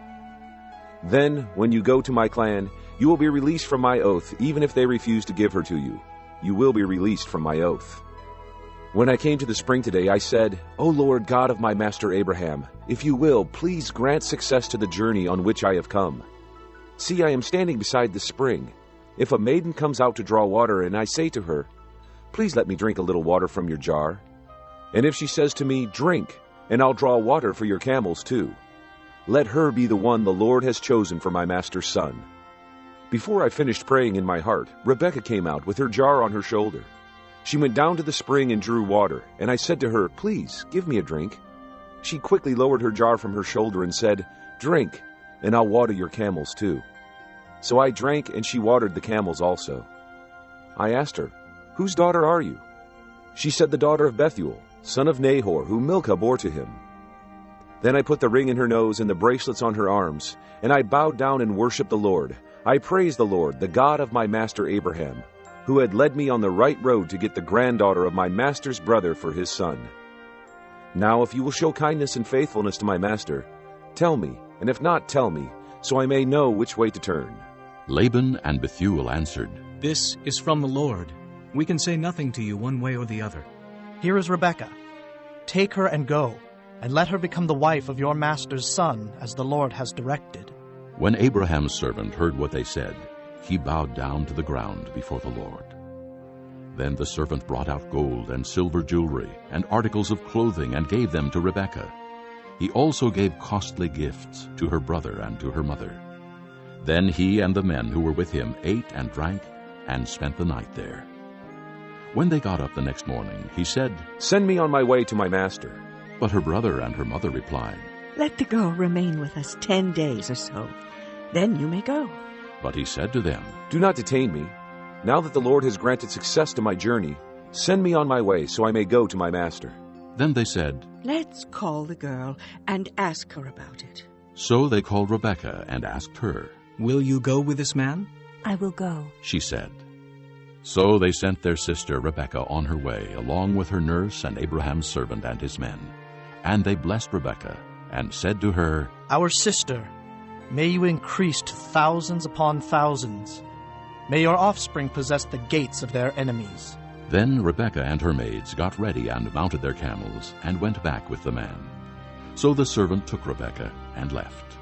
Then, when you go to my clan, you will be released from my oath, even if they refuse to give her to you. You will be released from my oath.' When I came to the spring today, I said, 'O Lord God of my master Abraham, if you will, please grant success to the journey on which I have come. See, I am standing beside the spring. If a maiden comes out to draw water, and I say to her, "Please let me drink a little water from your jar," and if she says to me, "Drink, and I'll draw water for your camels too," let her be the one the Lord has chosen for my master's son." Before I finished praying in my heart, Rebekah came out with her jar on her shoulder. She went down to the spring and drew water, and I said to her, "Please, give me a drink." She quickly lowered her jar from her shoulder and said, "Drink, and I'll water your camels too." So I drank, and she watered the camels also. I asked her, "Whose daughter are you?" She said, "The daughter of Bethuel, son of Nahor, whom Milcah bore to him." Then I put the ring in her nose and the bracelets on her arms, and I bowed down and worshipped the Lord. I praised the Lord, the God of my master Abraham, who had led me on the right road to get the granddaughter of my master's brother for his son. Now if you will show kindness and faithfulness to my master, tell me, and if not, tell me, so I may know which way to turn." Laban and Bethuel answered, "This is from the Lord. We can say nothing to you one way or the other." "Here is Rebekah. Take her and go, and let her become the wife of your master's son, as the Lord has directed." When Abraham's servant heard what they said, he bowed down to the ground before the Lord. Then the servant brought out gold and silver jewelry and articles of clothing and gave them to Rebekah. He also gave costly gifts to her brother and to her mother. Then he and the men who were with him ate and drank and spent the night there. When they got up the next morning, he said, "Send me on my way to my master." But her brother and her mother replied, "Let the girl remain with us 10 days or so. Then you may go." But he said to them, "Do not detain me. Now that the Lord has granted success to my journey, send me on my way so I may go to my master." Then they said, "Let's call the girl and ask her about it." So they called Rebekah and asked her. "Will you go with this man?" "I will go," she said. So they sent their sister Rebekah on her way, along with her nurse and Abraham's servant and his men. And they blessed Rebekah and said to her, "Our sister, may you increase to thousands upon thousands. May your offspring possess the gates of their enemies." Then Rebekah and her maids got ready and mounted their camels and went back with the man. So the servant took Rebekah and left.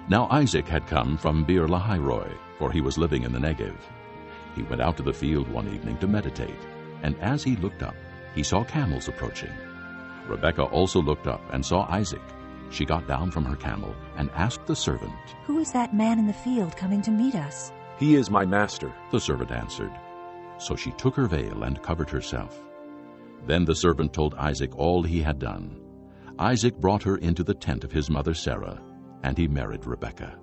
Now Isaac had come from Beer-lahai-roi, for he was living in the Negev. He went out to the field one evening to meditate, and as he looked up, he saw camels approaching. Rebekah also looked up and saw Isaac. She got down from her camel and asked the servant, "Who is that man in the field coming to meet us?" "He is my master," the servant answered. So she took her veil and covered herself. Then the servant told Isaac all he had done. Isaac brought her into the tent of his mother Sarah, and he married Rebekah.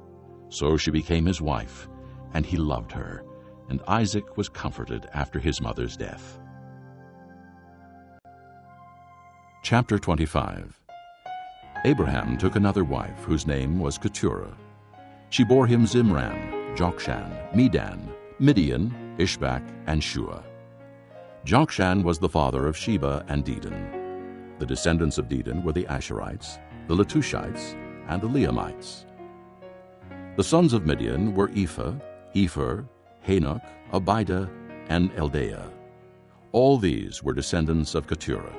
So she became his wife, and he loved her, and Isaac was comforted after his mother's death. Chapter 25. Abraham took another wife, whose name was Keturah. She bore him Zimran, Jokshan, Medan, Midian, Ishbak, and Shua. Jokshan was the father of Sheba and Dedan. The descendants of Dedan were the Asherites, the Letushites, and the Leamites. The sons of Midian were Ephah, Epher, Hanok, Abida, and Eldaah. All these were descendants of Keturah.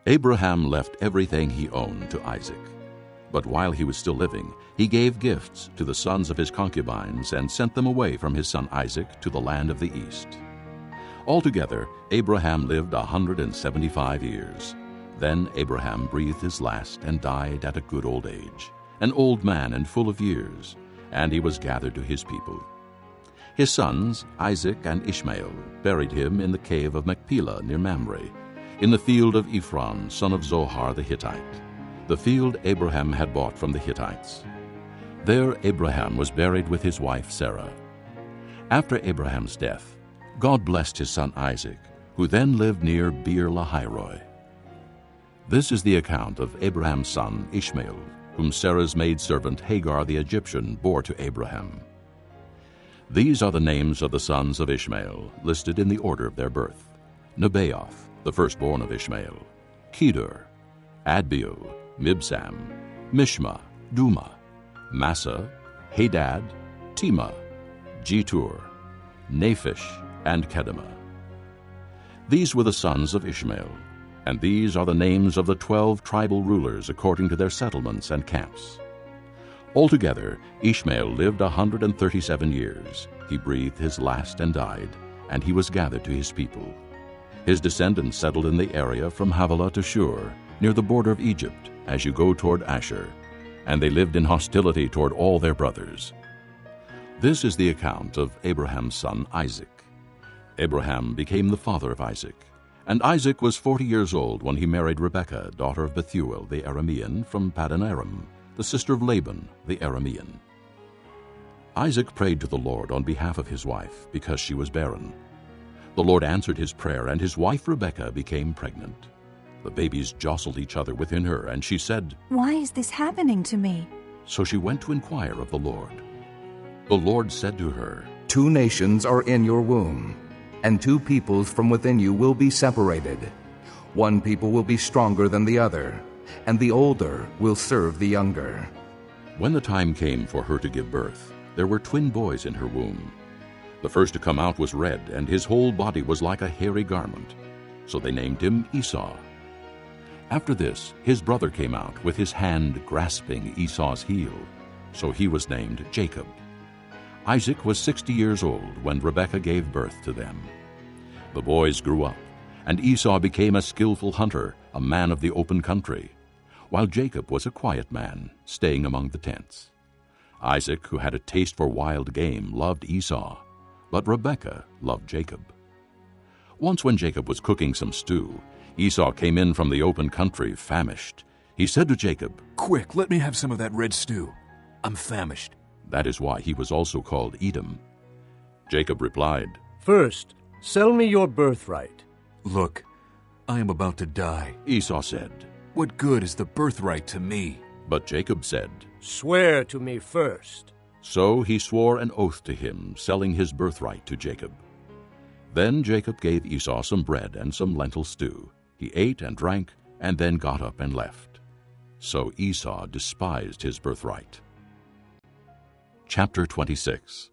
Abraham left everything he owned to Isaac. But while he was still living, he gave gifts to the sons of his concubines and sent them away from his son Isaac to the land of the east. Altogether, Abraham lived 175 years. Then Abraham breathed his last and died at a good old age, an old man and full of years, and he was gathered to his people. His sons, Isaac and Ishmael, buried him in the cave of Machpelah near Mamre, in the field of Ephron, son of Zohar the Hittite, the field Abraham had bought from the Hittites. There Abraham was buried with his wife Sarah. After Abraham's death, God blessed his son Isaac, who then lived near Beer-lahai-roi. This is the account of Abraham's son Ishmael, whom Sarah's maidservant Hagar the Egyptian bore to Abraham. These are the names of the sons of Ishmael, listed in the order of their birth: Nebaioth, the firstborn of Ishmael; Kedar, Adbeel, Mibsam, Mishma, Duma, Massa, Hadad, Tema, Jetur, Naphish, and Kedemah. These were the sons of Ishmael, and these are the names of the 12 tribal rulers according to their settlements and camps. Altogether, Ishmael lived 137 years. He breathed his last and died, and he was gathered to his people. His descendants settled in the area from Havilah to Shur, near the border of Egypt, as you go toward Asher, and they lived in hostility toward all their brothers. This is the account of Abraham's son Isaac. Abraham became the father of Isaac, and Isaac was 40 years old when he married Rebekah, daughter of Bethuel the Aramean, from Paddan Aram, the sister of Laban the Aramean. Isaac prayed to the Lord on behalf of his wife, because she was barren. The Lord answered his prayer, and his wife Rebekah became pregnant. The babies jostled each other within her, and she said, "Why is this happening to me?" So she went to inquire of the Lord. The Lord said to her, 2 nations are in your womb, and 2 peoples from within you will be separated. One people will be stronger than the other, and the older will serve the younger. When the time came for her to give birth, there were twin boys in her womb. The first to come out was red, and his whole body was like a hairy garment. So they named him Esau. After this, his brother came out with his hand grasping Esau's heel. So he was named Jacob. Isaac was 60 years old when Rebekah gave birth to them. The boys grew up, and Esau became a skillful hunter, a man of the open country, while Jacob was a quiet man, staying among the tents. Isaac, who had a taste for wild game, loved Esau, but Rebekah loved Jacob. Once when Jacob was cooking some stew, Esau came in from the open country, famished. He said to Jacob, "Quick, let me have some of that red stew. I'm famished." That is why he was also called Edom. Jacob replied, "First, sell me your birthright." "Look, I am about to die," Esau said. "What good is the birthright to me?" But Jacob said, "Swear to me first." So he swore an oath to him, selling his birthright to Jacob. Then Jacob gave Esau some bread and some lentil stew. He ate and drank, and then got up and left. So Esau despised his birthright. Chapter 26.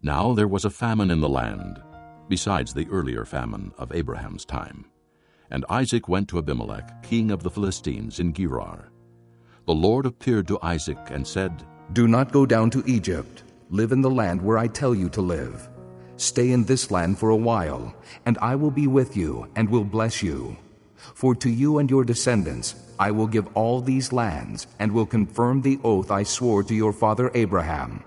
Now there was a famine in the land, besides the earlier famine of Abraham's time. And Isaac went to Abimelech, king of the Philistines, in Gerar. The Lord appeared to Isaac and said, "Do not go down to Egypt. Live in the land where I tell you to live. Stay in this land for a while, and I will be with you and will bless you. For to you and your descendants I will give all these lands, and will confirm the oath I swore to your father Abraham.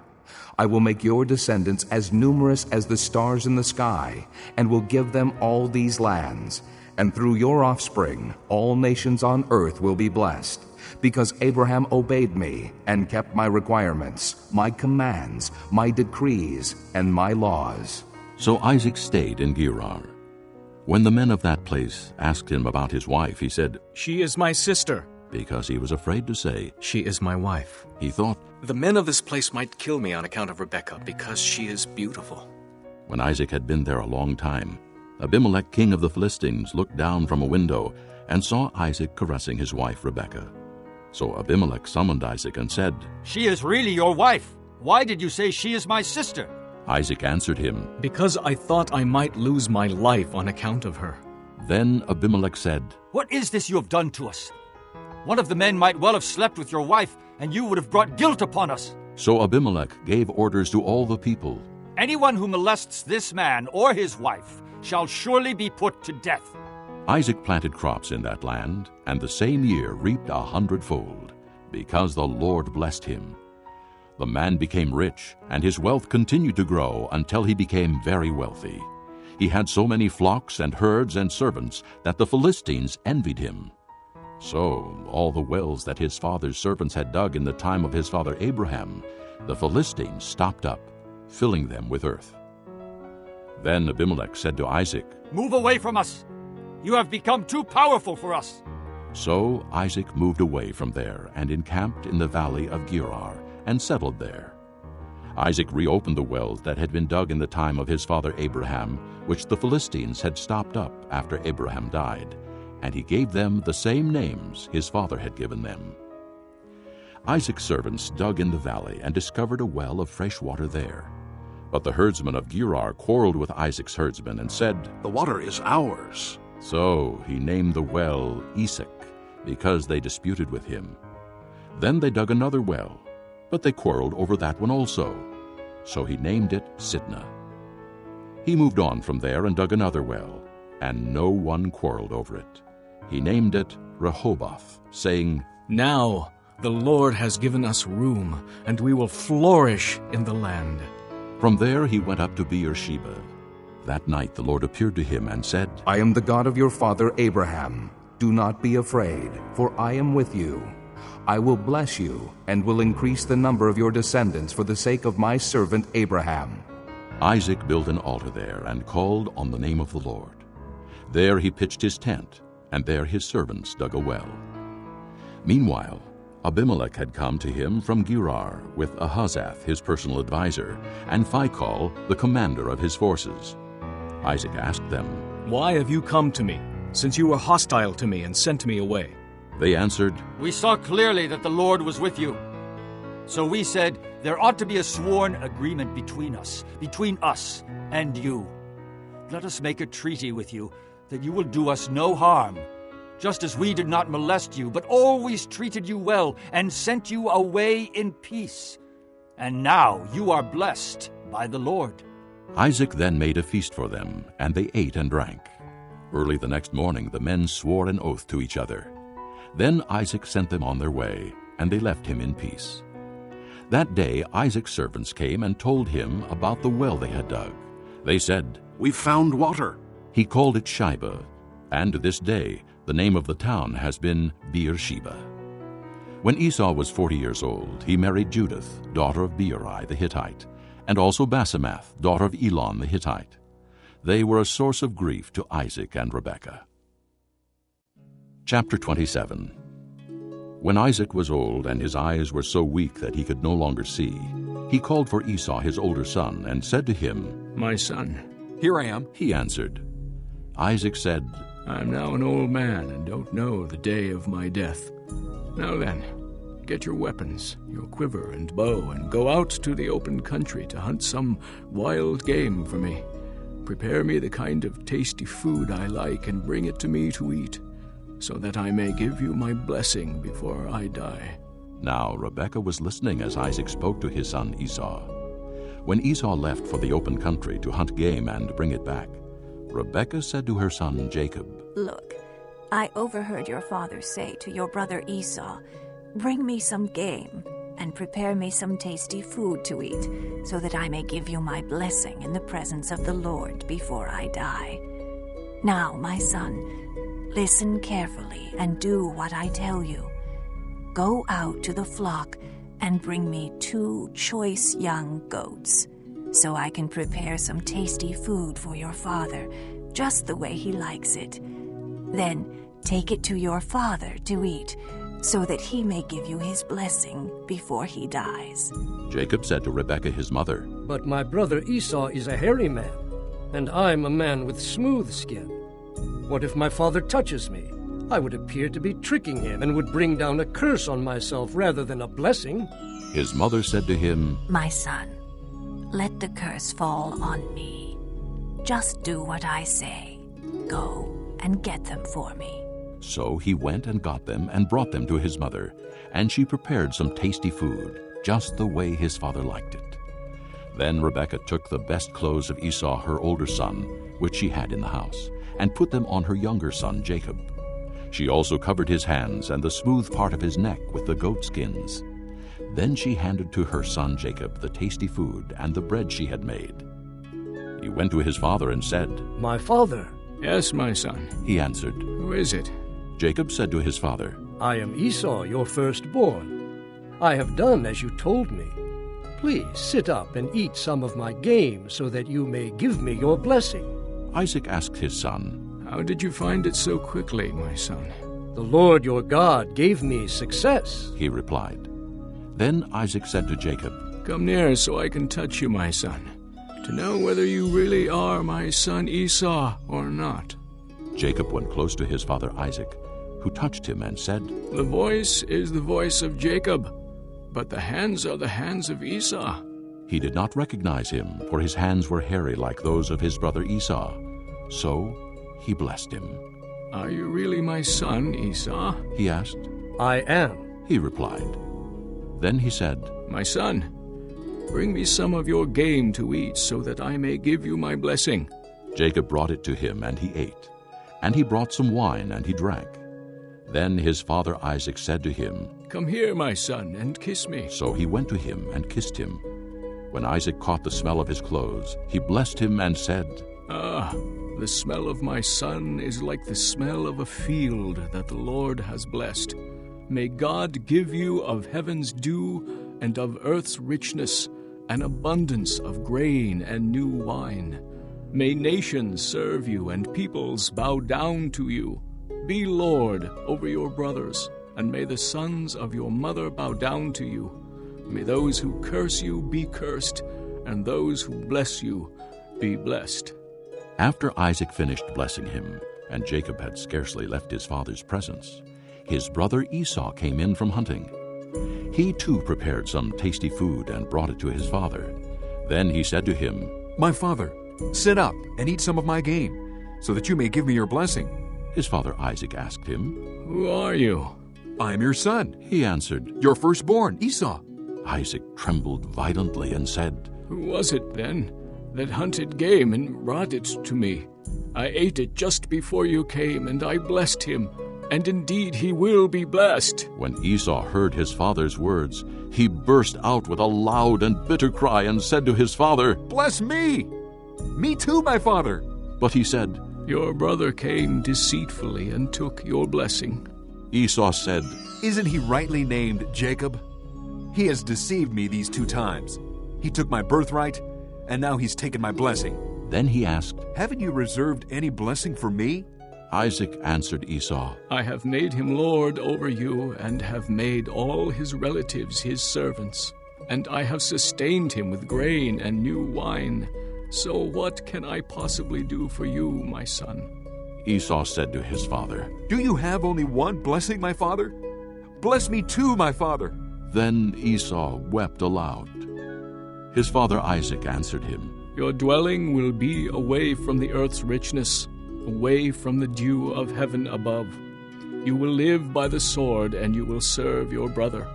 I will make your descendants as numerous as the stars in the sky, and will give them all these lands. And through your offspring all nations on earth will be blessed, because Abraham obeyed me and kept my requirements, my commands, my decrees, and my laws." So Isaac stayed in Gerar. When the men of that place asked him about his wife, he said, "She is my sister," because he was afraid to say, "She is my wife." He thought, "The men of this place might kill me on account of Rebekah, because she is beautiful." When Isaac had been there a long time, Abimelech, king of the Philistines, looked down from a window and saw Isaac caressing his wife Rebekah. So Abimelech summoned Isaac and said, She is really your wife. Why did you say she is my sister? Isaac answered him, Because I thought I might lose my life on account of her. Then Abimelech said, What is this you have done to us? One of the men might well have slept with your wife, and you would have brought guilt upon us. So Abimelech gave orders to all the people, Anyone who molests this man or his wife shall surely be put to death. Isaac planted crops in that land, and the same year reaped 100-fold, because the Lord blessed him. The man became rich, and his wealth continued to grow until he became very wealthy. He had so many flocks and herds and servants that the Philistines envied him. So all the wells that his father's servants had dug in the time of his father Abraham, the Philistines stopped up, filling them with earth. Then Abimelech said to Isaac, Move away from us! You have become too powerful for us. So Isaac moved away from there and encamped in the valley of Gerar and settled there. Isaac reopened the wells that had been dug in the time of his father Abraham, which the Philistines had stopped up after Abraham died, and he gave them the same names his father had given them. Isaac's servants dug in the valley and discovered a well of fresh water there. But the herdsmen of Gerar quarreled with Isaac's herdsmen and said, The water is ours. So he named the well Esek, because they disputed with him. Then they dug another well, but they quarreled over that one also. So he named it Sitnah. He moved on from there and dug another well, and no one quarreled over it. He named it Rehoboth, saying, Now the Lord has given us room, and we will flourish in the land. From there he went up to Beersheba. That night the Lord appeared to him and said, I am the God of your father Abraham. Do not be afraid, for I am with you. I will bless you, and will increase the number of your descendants for the sake of my servant Abraham. Isaac built an altar there and called on the name of the Lord. There he pitched his tent, and there his servants dug a well. Meanwhile, Abimelech had come to him from Gerar with Ahuzzath, his personal adviser, and Phicol, the commander of his forces. Isaac asked them, Why have you come to me, since you were hostile to me and sent me away? They answered, We saw clearly that the Lord was with you. So we said, There ought to be a sworn agreement between us and you. Let us make a treaty with you that you will do us no harm, just as we did not molest you, but always treated you well and sent you away in peace. And now you are blessed by the Lord. Isaac then made a feast for them, and they ate and drank. Early the next morning the men swore an oath to each other. Then Isaac sent them on their way, and they left him in peace. That day Isaac's servants came and told him about the well they had dug. They said, We've found water. He called it Shibah, and to this day the name of the town has been Beersheba. When Esau was 40 years old, he married Judith, daughter of Beeri the Hittite, and also Basemath, daughter of Elon the Hittite. They were a source of grief to Isaac and Rebekah. Chapter 27. When Isaac was old and his eyes were so weak that he could no longer see, he called for Esau his older son and said to him, My son. Here I am. He answered. Isaac said, I am now an old man and don't know the day of my death. Now then, get your weapons, your quiver and bow, and go out to the open country to hunt some wild game for me. Prepare me the kind of tasty food I like and bring it to me to eat, so that I may give you my blessing before I die. Now Rebekah was listening as Isaac spoke to his son Esau. When Esau left for the open country to hunt game and bring it back, Rebekah said to her son Jacob, Look, I overheard your father say to your brother Esau, Bring me some game and prepare me some tasty food to eat, so that I may give you my blessing in the presence of the Lord before I die. Now, my son, listen carefully and do what I tell you. Go out to the flock and bring me 2 choice young goats, so I can prepare some tasty food for your father, just the way he likes it. Then take it to your father to eat, so that he may give you his blessing before he dies. Jacob said to Rebekah his mother, But my brother Esau is a hairy man, and I'm a man with smooth skin. What if my father touches me? I would appear to be tricking him and would bring down a curse on myself rather than a blessing. His mother said to him, My son, let the curse fall on me. Just do what I say. Go and get them for me. So he went and got them and brought them to his mother, and she prepared some tasty food, just the way his father liked it. Then Rebekah took the best clothes of Esau, her older son, which she had in the house, and put them on her younger son Jacob. She also covered his hands and the smooth part of his neck with the goat skins. Then she handed to her son Jacob the tasty food and the bread she had made. He went to his father and said, My father. Yes, my son. He answered. Who is it? Jacob said to his father, I am Esau, your firstborn. I have done as you told me. Please sit up and eat some of my game so that you may give me your blessing. Isaac asked his son, How did you find it so quickly, my son? The Lord your God gave me success, he replied. Then Isaac said to Jacob, Come near so I can touch you, my son, to know whether you really are my son Esau or not. Jacob went close to his father Isaac, who touched him and said, The voice is the voice of Jacob, but the hands are the hands of Esau. He did not recognize him, for his hands were hairy like those of his brother Esau. So he blessed him. Are you really my son, Esau? He asked. I am, he replied. Then he said, My son, bring me some of your game to eat so that I may give you my blessing. Jacob brought it to him, and he ate. And he brought some wine, and he drank. Then his father Isaac said to him, Come here, my son, and kiss me. So he went to him and kissed him. When Isaac caught the smell of his clothes, he blessed him and said, Ah, the smell of my son is like the smell of a field that the Lord has blessed. May God give you of heaven's dew and of earth's richness, an abundance of grain and new wine. May nations serve you and peoples bow down to you. Be Lord over your brothers, and may the sons of your mother bow down to you. May those who curse you be cursed, and those who bless you be blessed. After Isaac finished blessing him, and Jacob had scarcely left his father's presence, his brother Esau came in from hunting. He too prepared some tasty food and brought it to his father. Then he said to him, My father, sit up and eat some of my game, so that you may give me your blessing. His father Isaac asked him, Who are you? I am your son, he answered, your firstborn, Esau. Isaac trembled violently and said, Who was it, then, that hunted game and brought it to me? I ate it just before you came, and I blessed him, and indeed he will be blessed. When Esau heard his father's words, he burst out with a loud and bitter cry and said to his father, Bless me! Me too, my father! But he said, Your brother came deceitfully and took your blessing. Esau said, Isn't he rightly named Jacob? He has deceived me these 2 times. He took my birthright, and now he's taken my blessing. Then he asked, Haven't you reserved any blessing for me? Isaac answered Esau, I have made him lord over you, and have made all his relatives his servants, and I have sustained him with grain and new wine. So what can I possibly do for you, my son? Esau said to his father, Do you have only one blessing, my father? Bless me too, my father. Then Esau wept aloud. His father Isaac answered him, Your dwelling will be away from the earth's richness, away from the dew of heaven above. You will live by the sword, and you will serve your brother.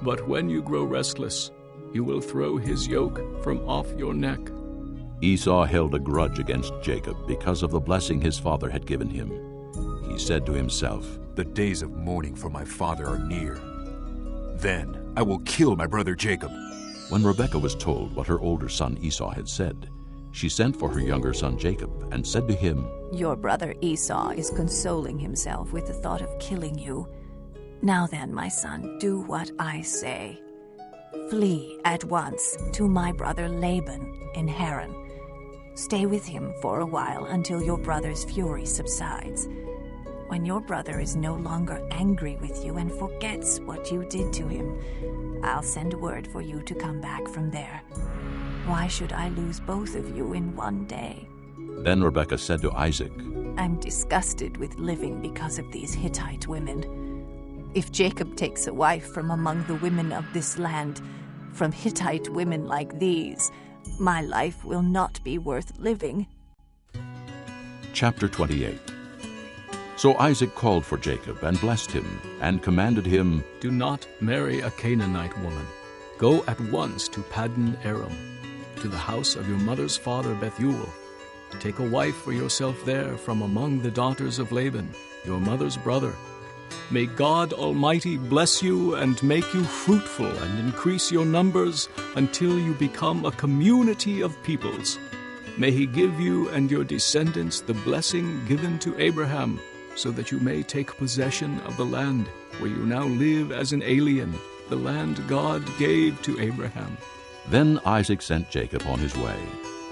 But when you grow restless, you will throw his yoke from off your neck. Esau held a grudge against Jacob because of the blessing his father had given him. He said to himself, The days of mourning for my father are near. Then I will kill my brother Jacob. When Rebekah was told what her older son Esau had said, she sent for her younger son Jacob and said to him, Your brother Esau is consoling himself with the thought of killing you. Now then, my son, do what I say. Flee at once to my brother Laban in Haran. Stay with him for a while until your brother's fury subsides. When your brother is no longer angry with you and forgets what you did to him, I'll send word for you to come back from there. Why should I lose both of you in one day? Then Rebekah said to Isaac, I'm disgusted with living because of these Hittite women. If Jacob takes a wife from among the women of this land, from Hittite women like these, my life will not be worth living. Chapter 28. So Isaac called for Jacob and blessed him, and commanded him, Do not marry a Canaanite woman. Go at once to Paddan Aram, to the house of your mother's father Bethuel. Take a wife for yourself there from among the daughters of Laban, your mother's brother. May God Almighty bless you and make you fruitful and increase your numbers until you become a community of peoples. May he give you and your descendants the blessing given to Abraham, so that you may take possession of the land where you now live as an alien, the land God gave to Abraham. Then Isaac sent Jacob on his way,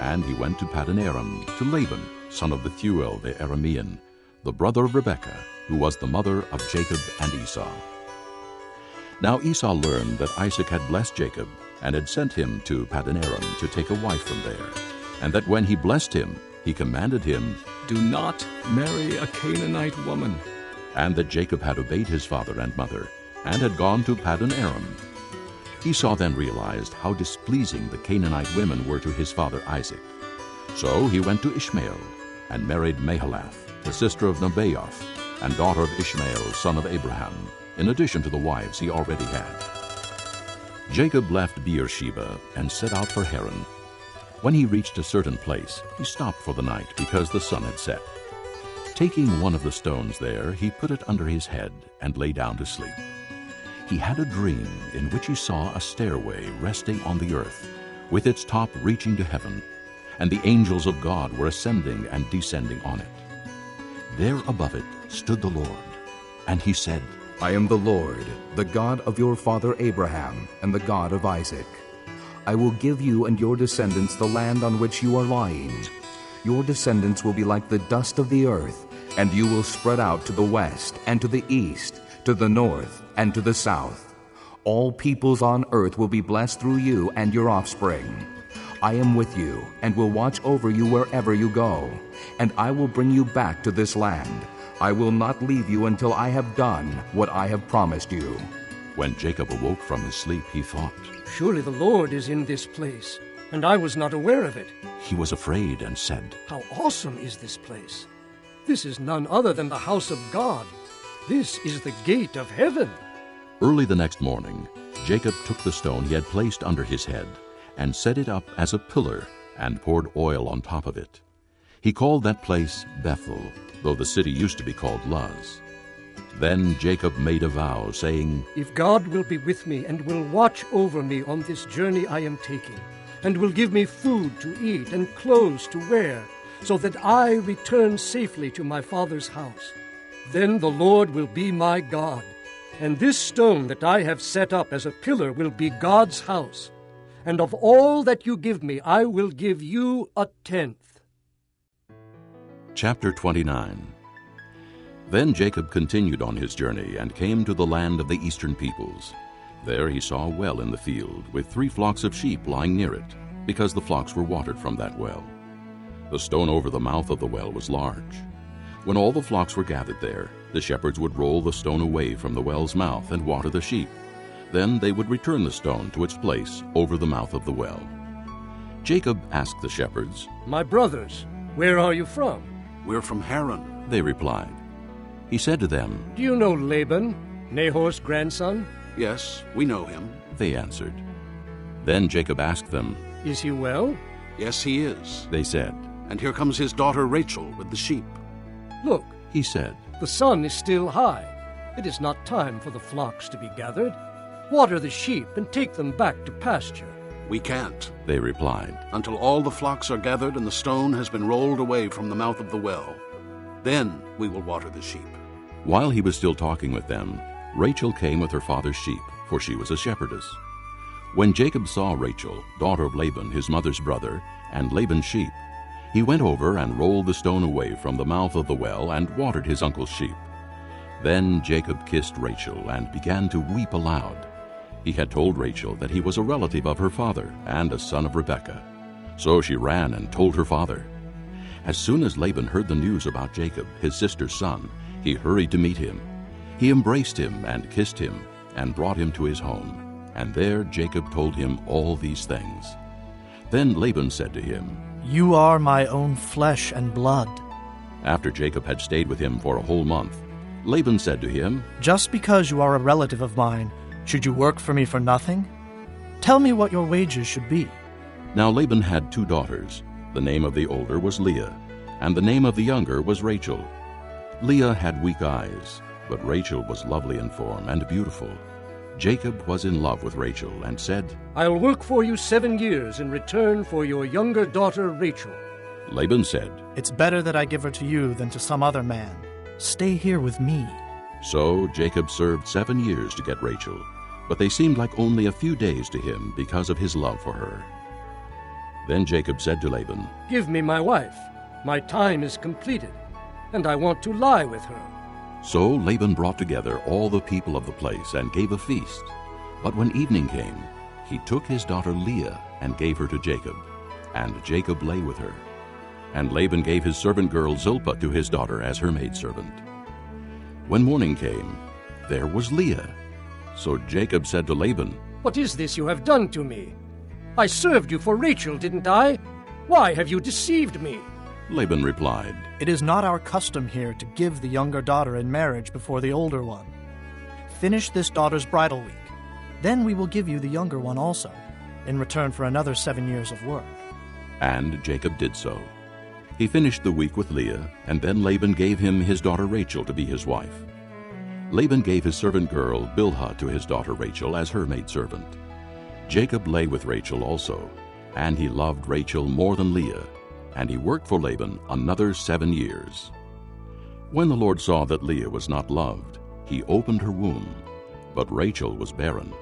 and he went to Paddan Aram, to Laban, son of Bethuel the Aramean, the brother of Rebekah, who was the mother of Jacob and Esau. Now Esau learned that Isaac had blessed Jacob, and had sent him to Paddan Aram to take a wife from there, and that when he blessed him, he commanded him, Do not marry a Canaanite woman. And that Jacob had obeyed his father and mother, and had gone to Paddan Aram. Esau then realized how displeasing the Canaanite women were to his father Isaac. So he went to Ishmael, and married Mahalath, the sister of Nebaioth, and daughter of Ishmael, son of Abraham, in addition to the wives he already had. Jacob left Beersheba and set out for Haran. When he reached a certain place, he stopped for the night because the sun had set. Taking one of the stones there, he put it under his head and lay down to sleep. He had a dream in which he saw a stairway resting on the earth, with its top reaching to heaven, and the angels of God were ascending and descending on it. There above it stood the Lord, and he said, I am the Lord, the God of your father Abraham, and the God of Isaac. I will give you and your descendants the land on which you are lying. Your descendants will be like the dust of the earth, and you will spread out to the west and to the east, to the north and to the south. All peoples on earth will be blessed through you and your offspring. I am with you and will watch over you wherever you go, and I will bring you back to this land. I will not leave you until I have done what I have promised you. When Jacob awoke from his sleep, he thought, Surely the Lord is in this place, and I was not aware of it. He was afraid and said, How awesome is this place! This is none other than the house of God. This is the gate of heaven. Early the next morning, Jacob took the stone he had placed under his head, and set it up as a pillar, and poured oil on top of it. He called that place Bethel, though the city used to be called Luz. Then Jacob made a vow, saying, If God will be with me and will watch over me on this journey I am taking, and will give me food to eat and clothes to wear, so that I return safely to my father's house, then the Lord will be my God, and this stone that I have set up as a pillar will be God's house. And of all that you give me, I will give you 1/10. Chapter 29. Then Jacob continued on his journey, and came to the land of the eastern peoples. There he saw a well in the field, with 3 flocks of sheep lying near it, because the flocks were watered from that well. The stone over the mouth of the well was large. When all the flocks were gathered there, the shepherds would roll the stone away from the well's mouth and water the sheep. Then they would return the stone to its place over the mouth of the well. Jacob asked the shepherds, My brothers, where are you from? We're from Haran, they replied. He said to them, Do you know Laban, Nahor's grandson? Yes, we know him, they answered. Then Jacob asked them, Is he well? Yes, he is, they said. And here comes his daughter Rachel with the sheep. Look, he said, the sun is still high. It is not time for the flocks to be gathered. Water the sheep and take them back to pasture. We can't, they replied, until all the flocks are gathered and the stone has been rolled away from the mouth of the well. Then we will water the sheep. While he was still talking with them, Rachel came with her father's sheep, for she was a shepherdess. When Jacob saw Rachel, daughter of Laban, his mother's brother, and Laban's sheep, he went over and rolled the stone away from the mouth of the well and watered his uncle's sheep. Then Jacob kissed Rachel and began to weep aloud. He had told Rachel that he was a relative of her father and a son of Rebekah. So she ran and told her father. As soon as Laban heard the news about Jacob, his sister's son, he hurried to meet him. He embraced him and kissed him and brought him to his home. And there Jacob told him all these things. Then Laban said to him, "You are my own flesh and blood." After Jacob had stayed with him for a whole month, Laban said to him, "Just because you are a relative of mine, should you work for me for nothing? Tell me what your wages should be." Now Laban had 2 daughters. The name of the older was Leah, and the name of the younger was Rachel. Leah had weak eyes, but Rachel was lovely in form and beautiful. Jacob was in love with Rachel and said, "I'll work for you 7 years in return for your younger daughter Rachel." Laban said, "It's better that I give her to you than to some other man. Stay here with me." So Jacob served 7 years to get Rachel, but they seemed like only a few days to him because of his love for her. Then Jacob said to Laban, "Give me my wife. My time is completed, and I want to lie with her." So Laban brought together all the people of the place and gave a feast. But when evening came, he took his daughter Leah and gave her to Jacob, and Jacob lay with her. And Laban gave his servant girl Zilpah to his daughter as her maidservant. When morning came, there was Leah. So Jacob said to Laban, "What is this you have done to me? I served you for Rachel, didn't I? Why have you deceived me?" Laban replied, "It is not our custom here to give the younger daughter in marriage before the older one. Finish this daughter's bridal week. Then we will give you the younger one also, in return for another 7 years of work." And Jacob did so. He finished the week with Leah, and then Laban gave him his daughter Rachel to be his wife. Laban gave his servant girl Bilhah to his daughter Rachel as her maidservant. Jacob lay with Rachel also, and he loved Rachel more than Leah, and he worked for Laban another 7 years. When the Lord saw that Leah was not loved, he opened her womb, but Rachel was barren.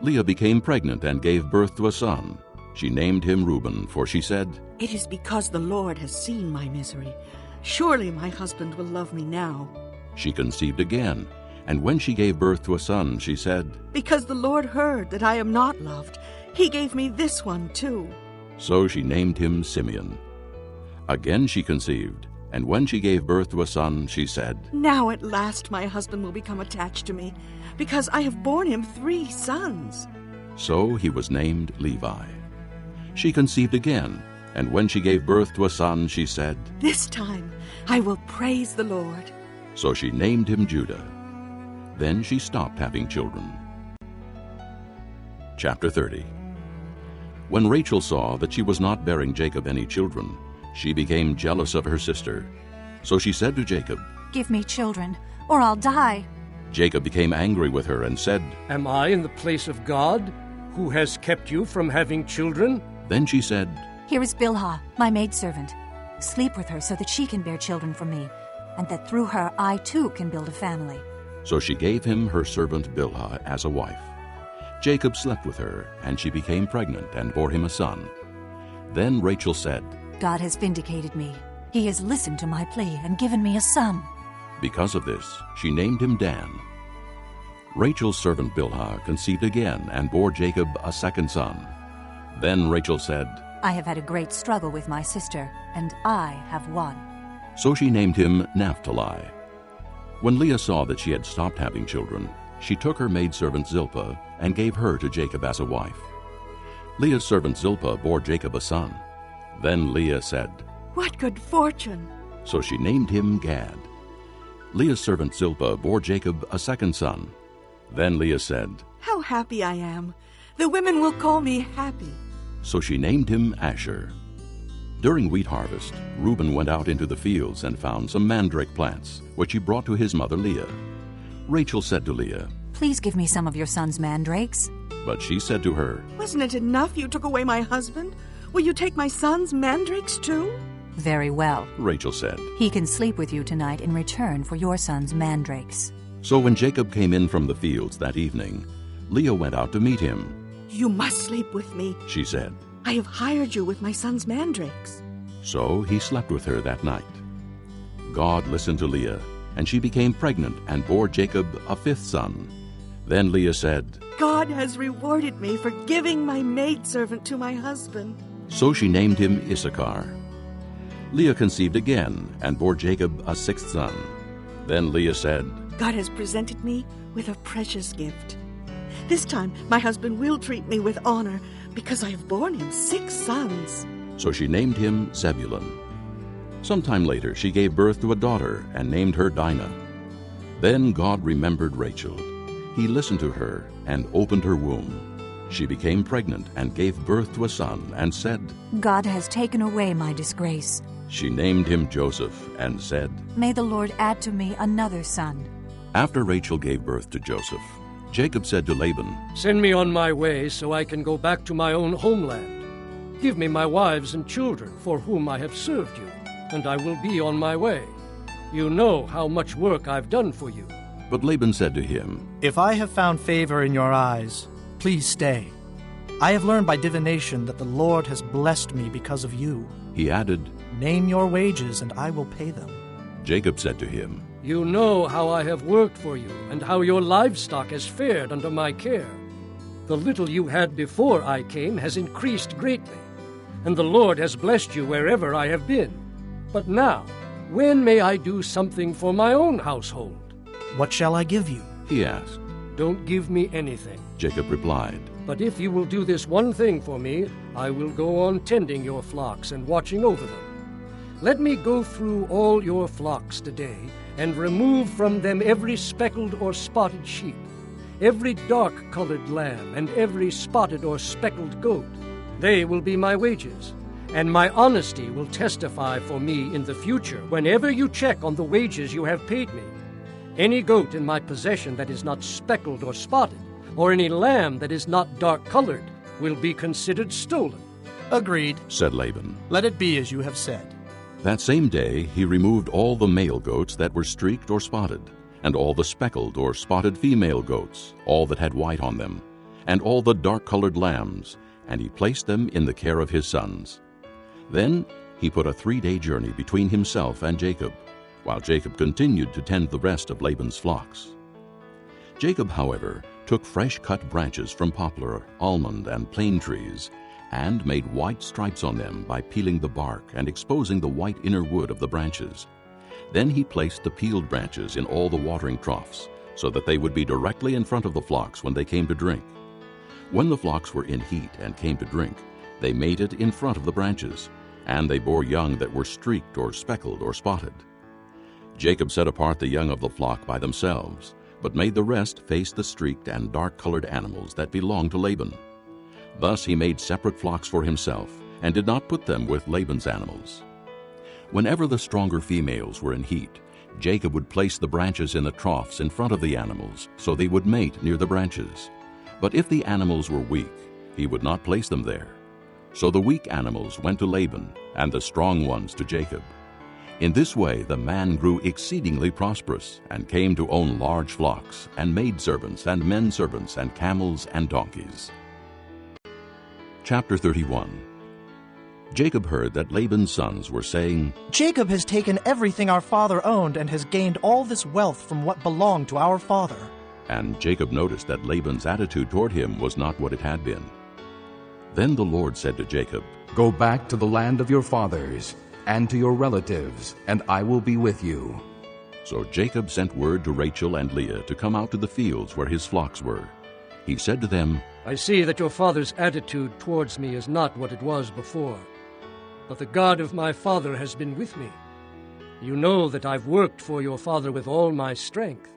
Leah became pregnant and gave birth to a son. She named him Reuben, for she said, "It is because the Lord has seen my misery. Surely my husband will love me now." She conceived again, and when she gave birth to a son, she said, "Because the Lord heard that I am not loved, he gave me this one too." So she named him Simeon. Again she conceived, and when she gave birth to a son, she said, "Now at last my husband will become attached to me, because I have borne him 3 sons." So he was named Levi. She conceived again, and when she gave birth to a son, she said, "This time I will praise the Lord." So she named him Judah. Then she stopped having children. Chapter 30. When Rachel saw that she was not bearing Jacob any children, she became jealous of her sister. So she said to Jacob, "Give me children, or I'll die." Jacob became angry with her and said, "Am I in the place of God, who has kept you from having children?" Then she said, "Here is Bilhah, my maidservant. Sleep with her so that she can bear children for me, and that through her I too can build a family." So she gave him her servant Bilhah as a wife. Jacob slept with her, and she became pregnant and bore him a son. Then Rachel said, "God has vindicated me. He has listened to my plea and given me a son." Because of this, she named him Dan. Rachel's servant Bilhah conceived again and bore Jacob a second son. Then Rachel said, "I have had a great struggle with my sister, and I have won." So she named him Naphtali. When Leah saw that she had stopped having children, she took her maidservant Zilpah and gave her to Jacob as a wife. Leah's servant Zilpah bore Jacob a son. Then Leah said, "What good fortune!" So she named him Gad. Leah's servant Zilpah bore Jacob a second son. Then Leah said, "How happy I am! The women will call me happy." So she named him Asher. During wheat harvest, Reuben went out into the fields and found some mandrake plants, which he brought to his mother Leah. Rachel said to Leah, "Please give me some of your son's mandrakes." But she said to her, "Wasn't it enough you took away my husband? Will you take my son's mandrakes too?" "Very well," Rachel said. "He can sleep with you tonight in return for your son's mandrakes." So when Jacob came in from the fields that evening, Leah went out to meet him. "You must sleep with me," she said. "I have hired you with my son's mandrakes." So he slept with her that night. God listened to Leah, and she became pregnant and bore Jacob a 5th son. Then Leah said, "God has rewarded me for giving my maidservant to my husband." So she named him Issachar. Leah conceived again and bore Jacob a sixth son. Then Leah said, God has presented me with a precious gift. This time my husband will treat me with honor, because I have borne him 6 sons. So she named him Zebulun. Sometime later she gave birth to a daughter and named her Dinah. Then God remembered Rachel. He listened to her and opened her womb. She became pregnant and gave birth to a son and said, God has taken away my disgrace. She named him Joseph and said, May the Lord add to me another son. After Rachel gave birth to Joseph, Jacob said to Laban, Send me on my way so I can go back to my own homeland. Give me my wives and children for whom I have served you, and I will be on my way. You know how much work I've done for you. But Laban said to him, If I have found favor in your eyes, please stay. I have learned by divination that the Lord has blessed me because of you. He added, Name your wages, and I will pay them. Jacob said to him, You know how I have worked for you, and how your livestock has fared under my care. The little you had before I came has increased greatly, and the Lord has blessed you wherever I have been. But now, when may I do something for my own household? What shall I give you? He asked. Don't give me anything, Jacob replied. But if you will do this one thing for me, I will go on tending your flocks and watching over them. Let me go through all your flocks today, and remove from them every speckled or spotted sheep, every dark-colored lamb, and every spotted or speckled goat. They will be my wages, and my honesty will testify for me in the future whenever you check on the wages you have paid me. Any goat in my possession that is not speckled or spotted, or any lamb that is not dark-colored, will be considered stolen. Agreed, said Laban. Let it be as you have said. That same day he removed all the male goats that were streaked or spotted, and all the speckled or spotted female goats, all that had white on them, and all the dark-colored lambs, and he placed them in the care of his sons. Then he put a 3-day journey between himself and Jacob, while Jacob continued to tend the rest of Laban's flocks. Jacob, however, took fresh-cut branches from poplar, almond, and plane trees, and made white stripes on them by peeling the bark and exposing the white inner wood of the branches. Then he placed the peeled branches in all the watering troughs, so that they would be directly in front of the flocks when they came to drink. When the flocks were in heat and came to drink, they mated in front of the branches, and they bore young that were streaked or speckled or spotted. Jacob set apart the young of the flock by themselves, but made the rest face the streaked and dark-colored animals that belonged to Laban. Thus he made separate flocks for himself, and did not put them with Laban's animals. Whenever the stronger females were in heat, Jacob would place the branches in the troughs in front of the animals, so they would mate near the branches. But if the animals were weak, he would not place them there. So the weak animals went to Laban, and the strong ones to Jacob. In this way the man grew exceedingly prosperous, and came to own large flocks, and maidservants, and men-servants, and camels, and donkeys. Chapter 31. Jacob heard that Laban's sons were saying, Jacob has taken everything our father owned and has gained all this wealth from what belonged to our father. And Jacob noticed that Laban's attitude toward him was not what it had been. Then the Lord said to Jacob, Go back to the land of your fathers, and to your relatives, and I will be with you. So Jacob sent word to Rachel and Leah to come out to the fields where his flocks were. He said to them, I see that your father's attitude towards me is not what it was before, but the God of my father has been with me. You know that I've worked for your father with all my strength,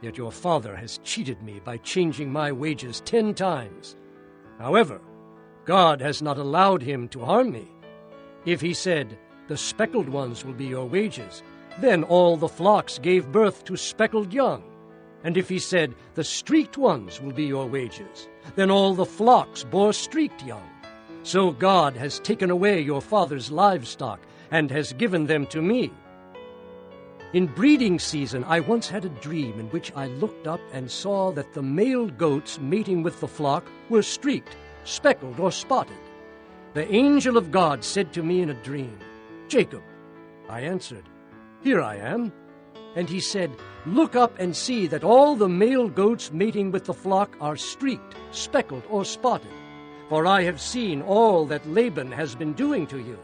yet your father has cheated me by changing my wages 10 times. However, God has not allowed him to harm me. If he said, The speckled ones will be your wages, then all the flocks gave birth to speckled young. And if he said, The streaked ones will be your wages, then all the flocks bore streaked young. So God has taken away your father's livestock, and has given them to me. In breeding season I once had a dream in which I looked up and saw that the male goats mating with the flock were streaked, speckled, or spotted. The angel of God said to me in a dream, Jacob. I answered, Here I am. And he said, Look up and see that all the male goats mating with the flock are streaked, speckled, or spotted, for I have seen all that Laban has been doing to you.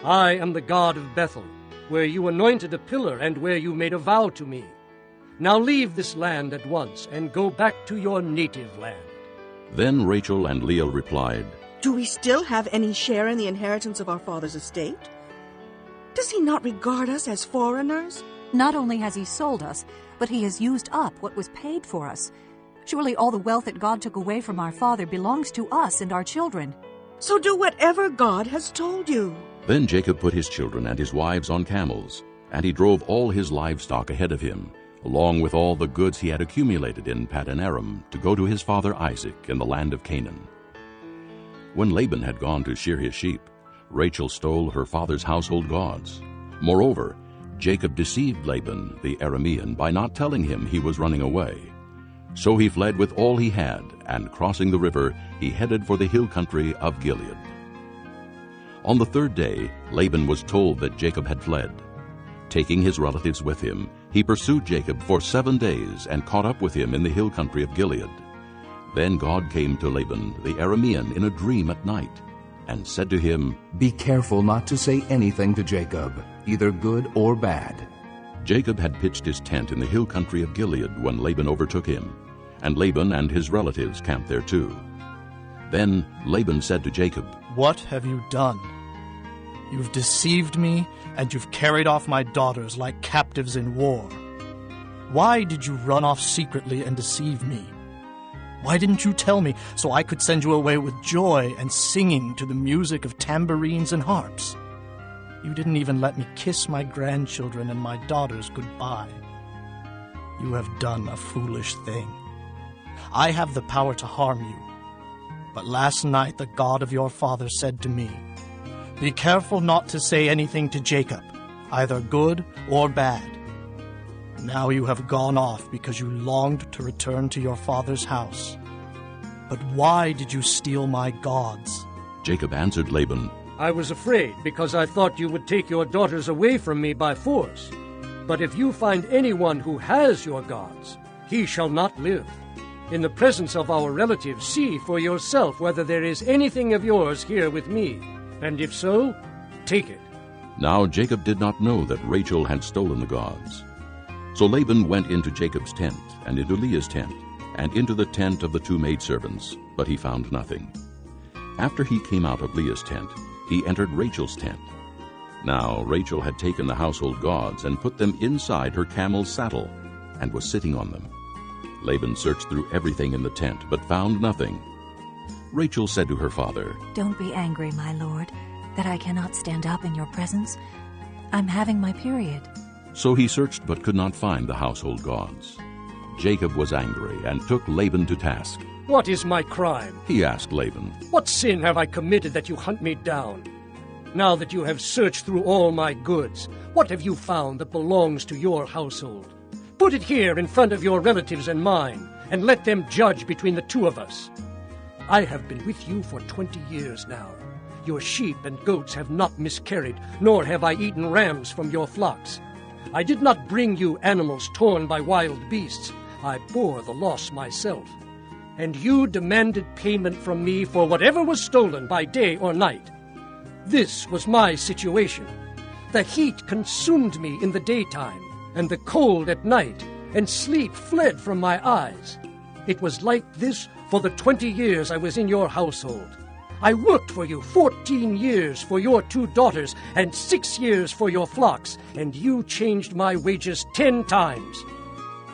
I am the God of Bethel, where you anointed a pillar and where you made a vow to me. Now leave this land at once and go back to your native land. Then Rachel and Leah replied, Do we still have any share in the inheritance of our father's estate? Does he not regard us as foreigners? Not only has he sold us, but he has used up what was paid for us. Surely all the wealth that God took away from our father belongs to us and our children. So do whatever God has told you. Then Jacob put his children and his wives on camels, and he drove all his livestock ahead of him, along with all the goods he had accumulated in Paddan Aram, to go to his father Isaac in the land of Canaan. When Laban had gone to shear his sheep, Rachel stole her father's household gods. Moreover, Jacob deceived Laban the Aramean by not telling him he was running away. So he fled with all he had, and crossing the river, he headed for the hill country of Gilead. On the third day, Laban was told that Jacob had fled. Taking his relatives with him, he pursued Jacob for 7 days and caught up with him in the hill country of Gilead. Then God came to Laban the Aramean in a dream at night, and said to him, Be careful not to say anything to Jacob, either good or bad. Jacob had pitched his tent in the hill country of Gilead when Laban overtook him, and Laban and his relatives camped there too. Then Laban said to Jacob, What have you done? You've deceived me, and you've carried off my daughters like captives in war. Why did you run off secretly and deceive me? Why didn't you tell me so I could send you away with joy and singing to the music of tambourines and harps? You didn't even let me kiss my grandchildren and my daughters goodbye. You have done a foolish thing. I have the power to harm you. But last night the God of your father said to me, Be careful not to say anything to Jacob, either good or bad. Now you have gone off because you longed to return to your father's house. But why did you steal my gods? Jacob answered Laban, I was afraid because I thought you would take your daughters away from me by force. But if you find anyone who has your gods, he shall not live. In the presence of our relatives, see for yourself whether there is anything of yours here with me, and if so, take it. Now Jacob did not know that Rachel had stolen the gods. So Laban went into Jacob's tent, and into Leah's tent, and into the tent of the 2 maidservants, but he found nothing. After he came out of Leah's tent, he entered Rachel's tent. Now Rachel had taken the household gods and put them inside her camel's saddle, and was sitting on them. Laban searched through everything in the tent, but found nothing. Rachel said to her father, Don't be angry, my lord, that I cannot stand up in your presence. I'm having my period. So he searched but could not find the household gods. Jacob was angry and took Laban to task. What is my crime? He asked Laban. What sin have I committed that you hunt me down? Now that you have searched through all my goods, what have you found that belongs to your household? Put it here in front of your relatives and mine, and let them judge between the 2 of us. I have been with you for 20 years now. Your sheep and goats have not miscarried, nor have I eaten rams from your flocks. I did not bring you animals torn by wild beasts. I bore the loss myself. And you demanded payment from me for whatever was stolen by day or night. This was my situation. The heat consumed me in the daytime, and the cold at night, and sleep fled from my eyes. It was like this for the 20 years I was in your household. I worked for you 14 years for your 2 daughters and 6 years for your flocks, and you changed my wages 10 times.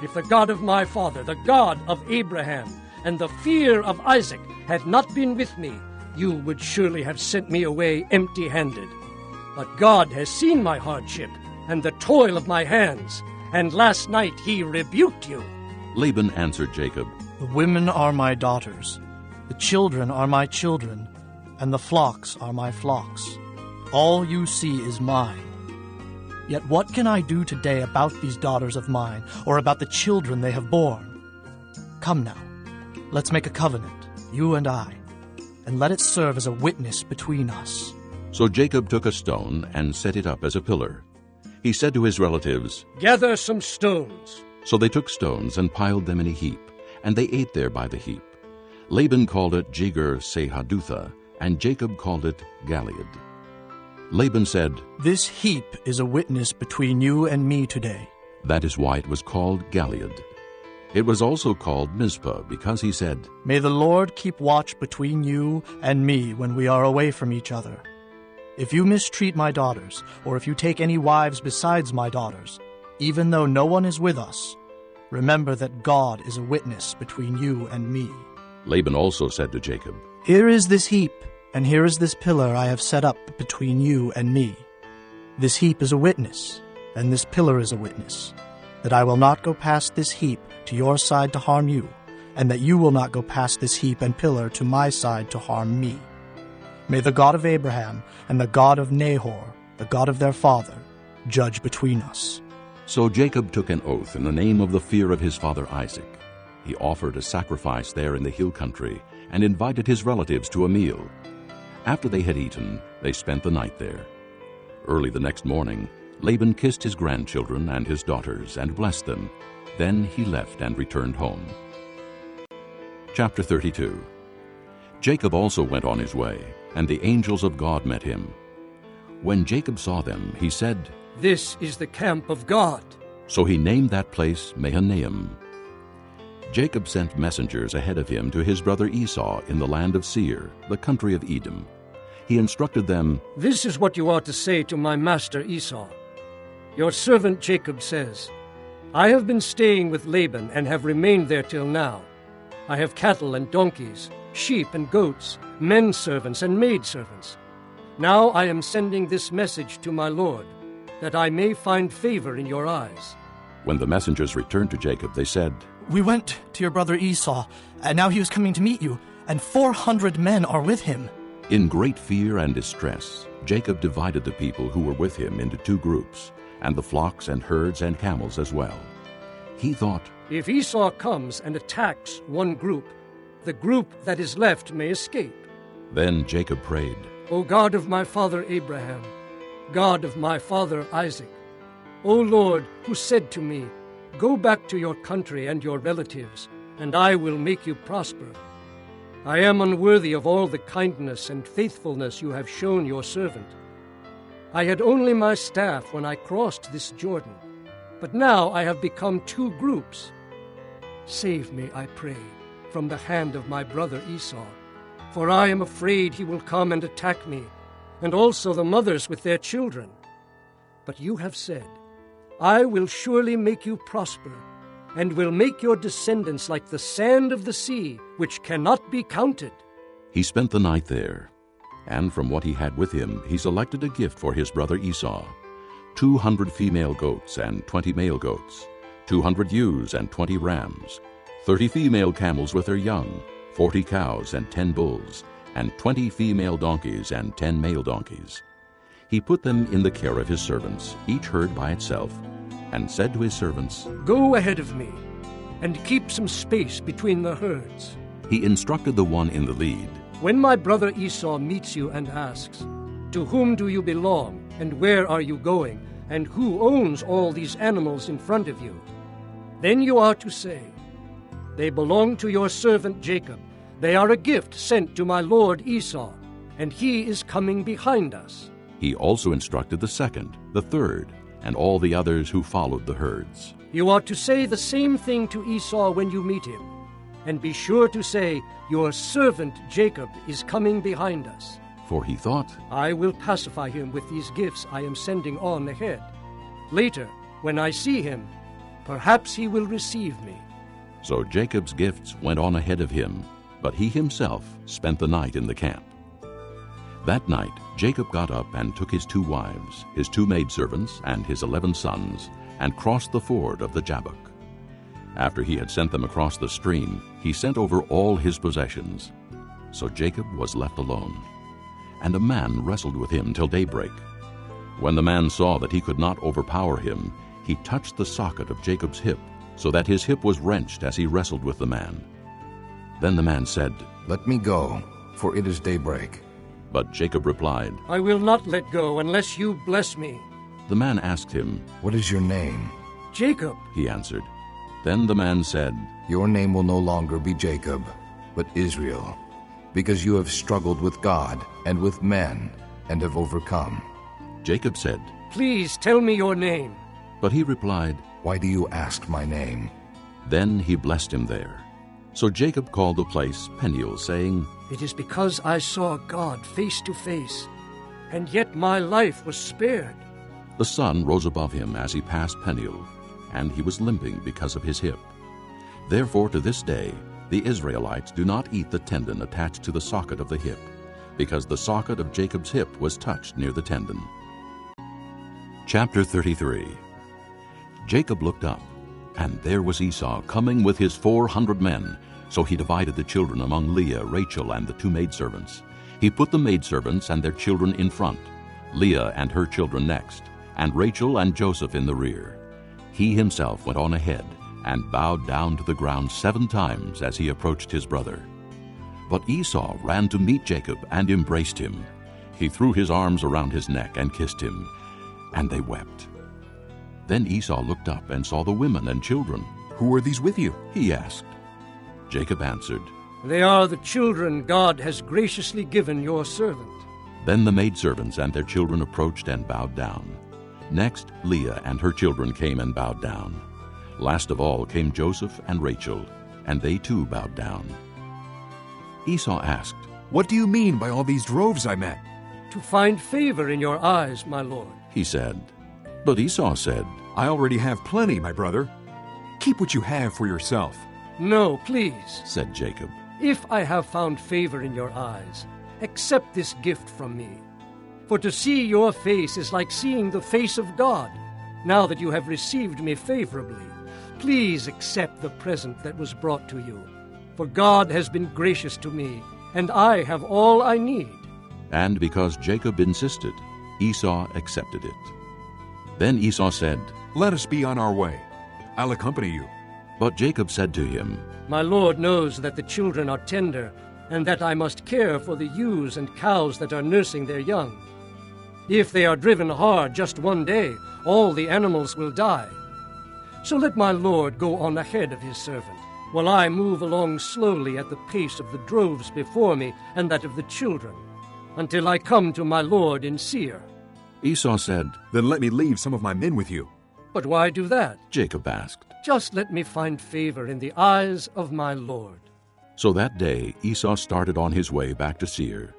If the God of my father, the God of Abraham, and the fear of Isaac had not been with me, you would surely have sent me away empty-handed. But God has seen my hardship and the toil of my hands, and last night he rebuked you. Laban answered Jacob, The women are my daughters, the children are my children, and the flocks are my flocks. All you see is mine. Yet what can I do today about these daughters of mine, or about the children they have borne? Come now, let's make a covenant, you and I, and let it serve as a witness between us. So Jacob took a stone and set it up as a pillar. He said to his relatives, Gather some stones. So they took stones and piled them in a heap, and they ate there by the heap. Laban called it Jegar-sahadutha, and Jacob called it Galeed. Laban said, "This heap is a witness between you and me today." That is why it was called Gilead. It was also called Mizpah, because he said, "May the Lord keep watch between you and me when we are away from each other. If you mistreat my daughters, or if you take any wives besides my daughters, even though no one is with us, remember that God is a witness between you and me." Laban also said to Jacob, "Here is this heap, and here is this pillar I have set up between you and me. This heap is a witness, and this pillar is a witness, that I will not go past this heap to your side to harm you, and that you will not go past this heap and pillar to my side to harm me. May the God of Abraham and the God of Nahor, the God of their father, judge between us." So Jacob took an oath in the name of the fear of his father Isaac. He offered a sacrifice there in the hill country and invited his relatives to a meal. After they had eaten, they spent the night there. Early the next morning, Laban kissed his grandchildren and his daughters and blessed them. Then he left and returned home. Chapter 32. Jacob also went on his way, and the angels of God met him. When Jacob saw them, he said, "This is the camp of God." So he named that place Mahanaim. Jacob sent messengers ahead of him to his brother Esau in the land of Seir, the country of Edom. He instructed them, "This is what you are to say to my master Esau. Your servant Jacob says, I have been staying with Laban and have remained there till now. I have cattle and donkeys, sheep and goats, men servants and maid servants. Now I am sending this message to my lord, that I may find favor in your eyes." When the messengers returned to Jacob, they said, "We went to your brother Esau, and now he is coming to meet you, and 400 men are with him." In great fear and distress, Jacob divided the people who were with him into 2 groups, and the flocks and herds and camels as well. He thought, "If Esau comes and attacks one group, the group that is left may escape." Then Jacob prayed, "O God of my father Abraham, God of my father Isaac, O Lord, who said to me, Go back to your country and your relatives, and I will make you prosper. I am unworthy of all the kindness and faithfulness you have shown your servant. I had only my staff when I crossed this Jordan, but now I have become 2 groups. Save me, I pray, from the hand of my brother Esau, for I am afraid he will come and attack me, and also the mothers with their children. But you have said, I will surely make you prosper, and will make your descendants like the sand of the sea, which cannot be counted." He spent the night there, and from what he had with him he selected a gift for his brother Esau, 200 female goats and 20 male goats, 200 ewes and 20 rams, 30 female camels with their young, 40 cows and 10 bulls, and 20 female donkeys and 10 male donkeys. He put them in the care of his servants, each herd by itself, and said to his servants, "Go ahead of me, and keep some space between the herds." He instructed the one in the lead, "When my brother Esau meets you and asks, 'To whom do you belong, and where are you going, and who owns all these animals in front of you?' then you are to say, 'They belong to your servant Jacob. They are a gift sent to my lord Esau, and he is coming behind us.'" He also instructed the second, the third, and all the others who followed the herds. "You are to say the same thing to Esau when you meet him, and be sure to say, 'Your servant Jacob is coming behind us.'" For he thought, "I will pacify him with these gifts I am sending on ahead. Later, when I see him, perhaps he will receive me." So Jacob's gifts went on ahead of him, but he himself spent the night in the camp. That night Jacob got up and took his 2 wives, his 2 maidservants, and his 11 sons, and crossed the ford of the Jabbok. After he had sent them across the stream, he sent over all his possessions. So Jacob was left alone, and a man wrestled with him till daybreak. When the man saw that he could not overpower him, he touched the socket of Jacob's hip, so that his hip was wrenched as he wrestled with the man. Then the man said, "Let me go, for it is daybreak." But Jacob replied, "I will not let go unless you bless me." The man asked him, "What is your name?" "Jacob," he answered. Then the man said, "Your name will no longer be Jacob, but Israel, because you have struggled with God and with men and have overcome." Jacob said, Please tell me your name. But he replied, Why do you ask my name? Then he blessed him there. So Jacob called the place Peniel, saying, It is because I saw God face to face, and yet my life was spared. The sun rose above him as he passed Peniel, and he was limping because of his hip. Therefore to this day the Israelites do not eat the tendon attached to the socket of the hip, because the socket of Jacob's hip was touched near the tendon. Chapter 33. Jacob looked up, and there was Esau coming with his 400 men. So he divided the children among Leah, Rachel, and the 2 maidservants. He put the maidservants and their children in front, Leah and her children next, and Rachel and Joseph in the rear. He himself went on ahead and bowed down to the ground 7 times as he approached his brother. But Esau ran to meet Jacob and embraced him. He threw his arms around his neck and kissed him, and they wept. Then Esau looked up and saw the women and children. Who are these with you? He asked. Jacob answered, They are the children God has graciously given your servant. Then the maidservants and their children approached and bowed down. Next Leah and her children came and bowed down. Last of all came Joseph and Rachel, and they too bowed down. Esau asked, What do you mean by all these droves I met? To find favor in your eyes, my lord. He said. But Esau said, I already have plenty, my brother. Keep what you have for yourself. No, please, said Jacob. If I have found favor in your eyes, accept this gift from me. For to see your face is like seeing the face of God. Now that you have received me favorably, please accept the present that was brought to you. For God has been gracious to me, and I have all I need. And because Jacob insisted, Esau accepted it. Then Esau said, Let us be on our way. I'll accompany you. But Jacob said to him, My lord knows that the children are tender, and that I must care for the ewes and cows that are nursing their young. If they are driven hard just one day, all the animals will die. So let my lord go on ahead of his servant, while I move along slowly at the pace of the droves before me and that of the children, until I come to my lord in Seir. Esau said, Then let me leave some of my men with you. But why do that? Jacob asked. Just let me find favor in the eyes of my lord. So that day Esau started on his way back to Seir.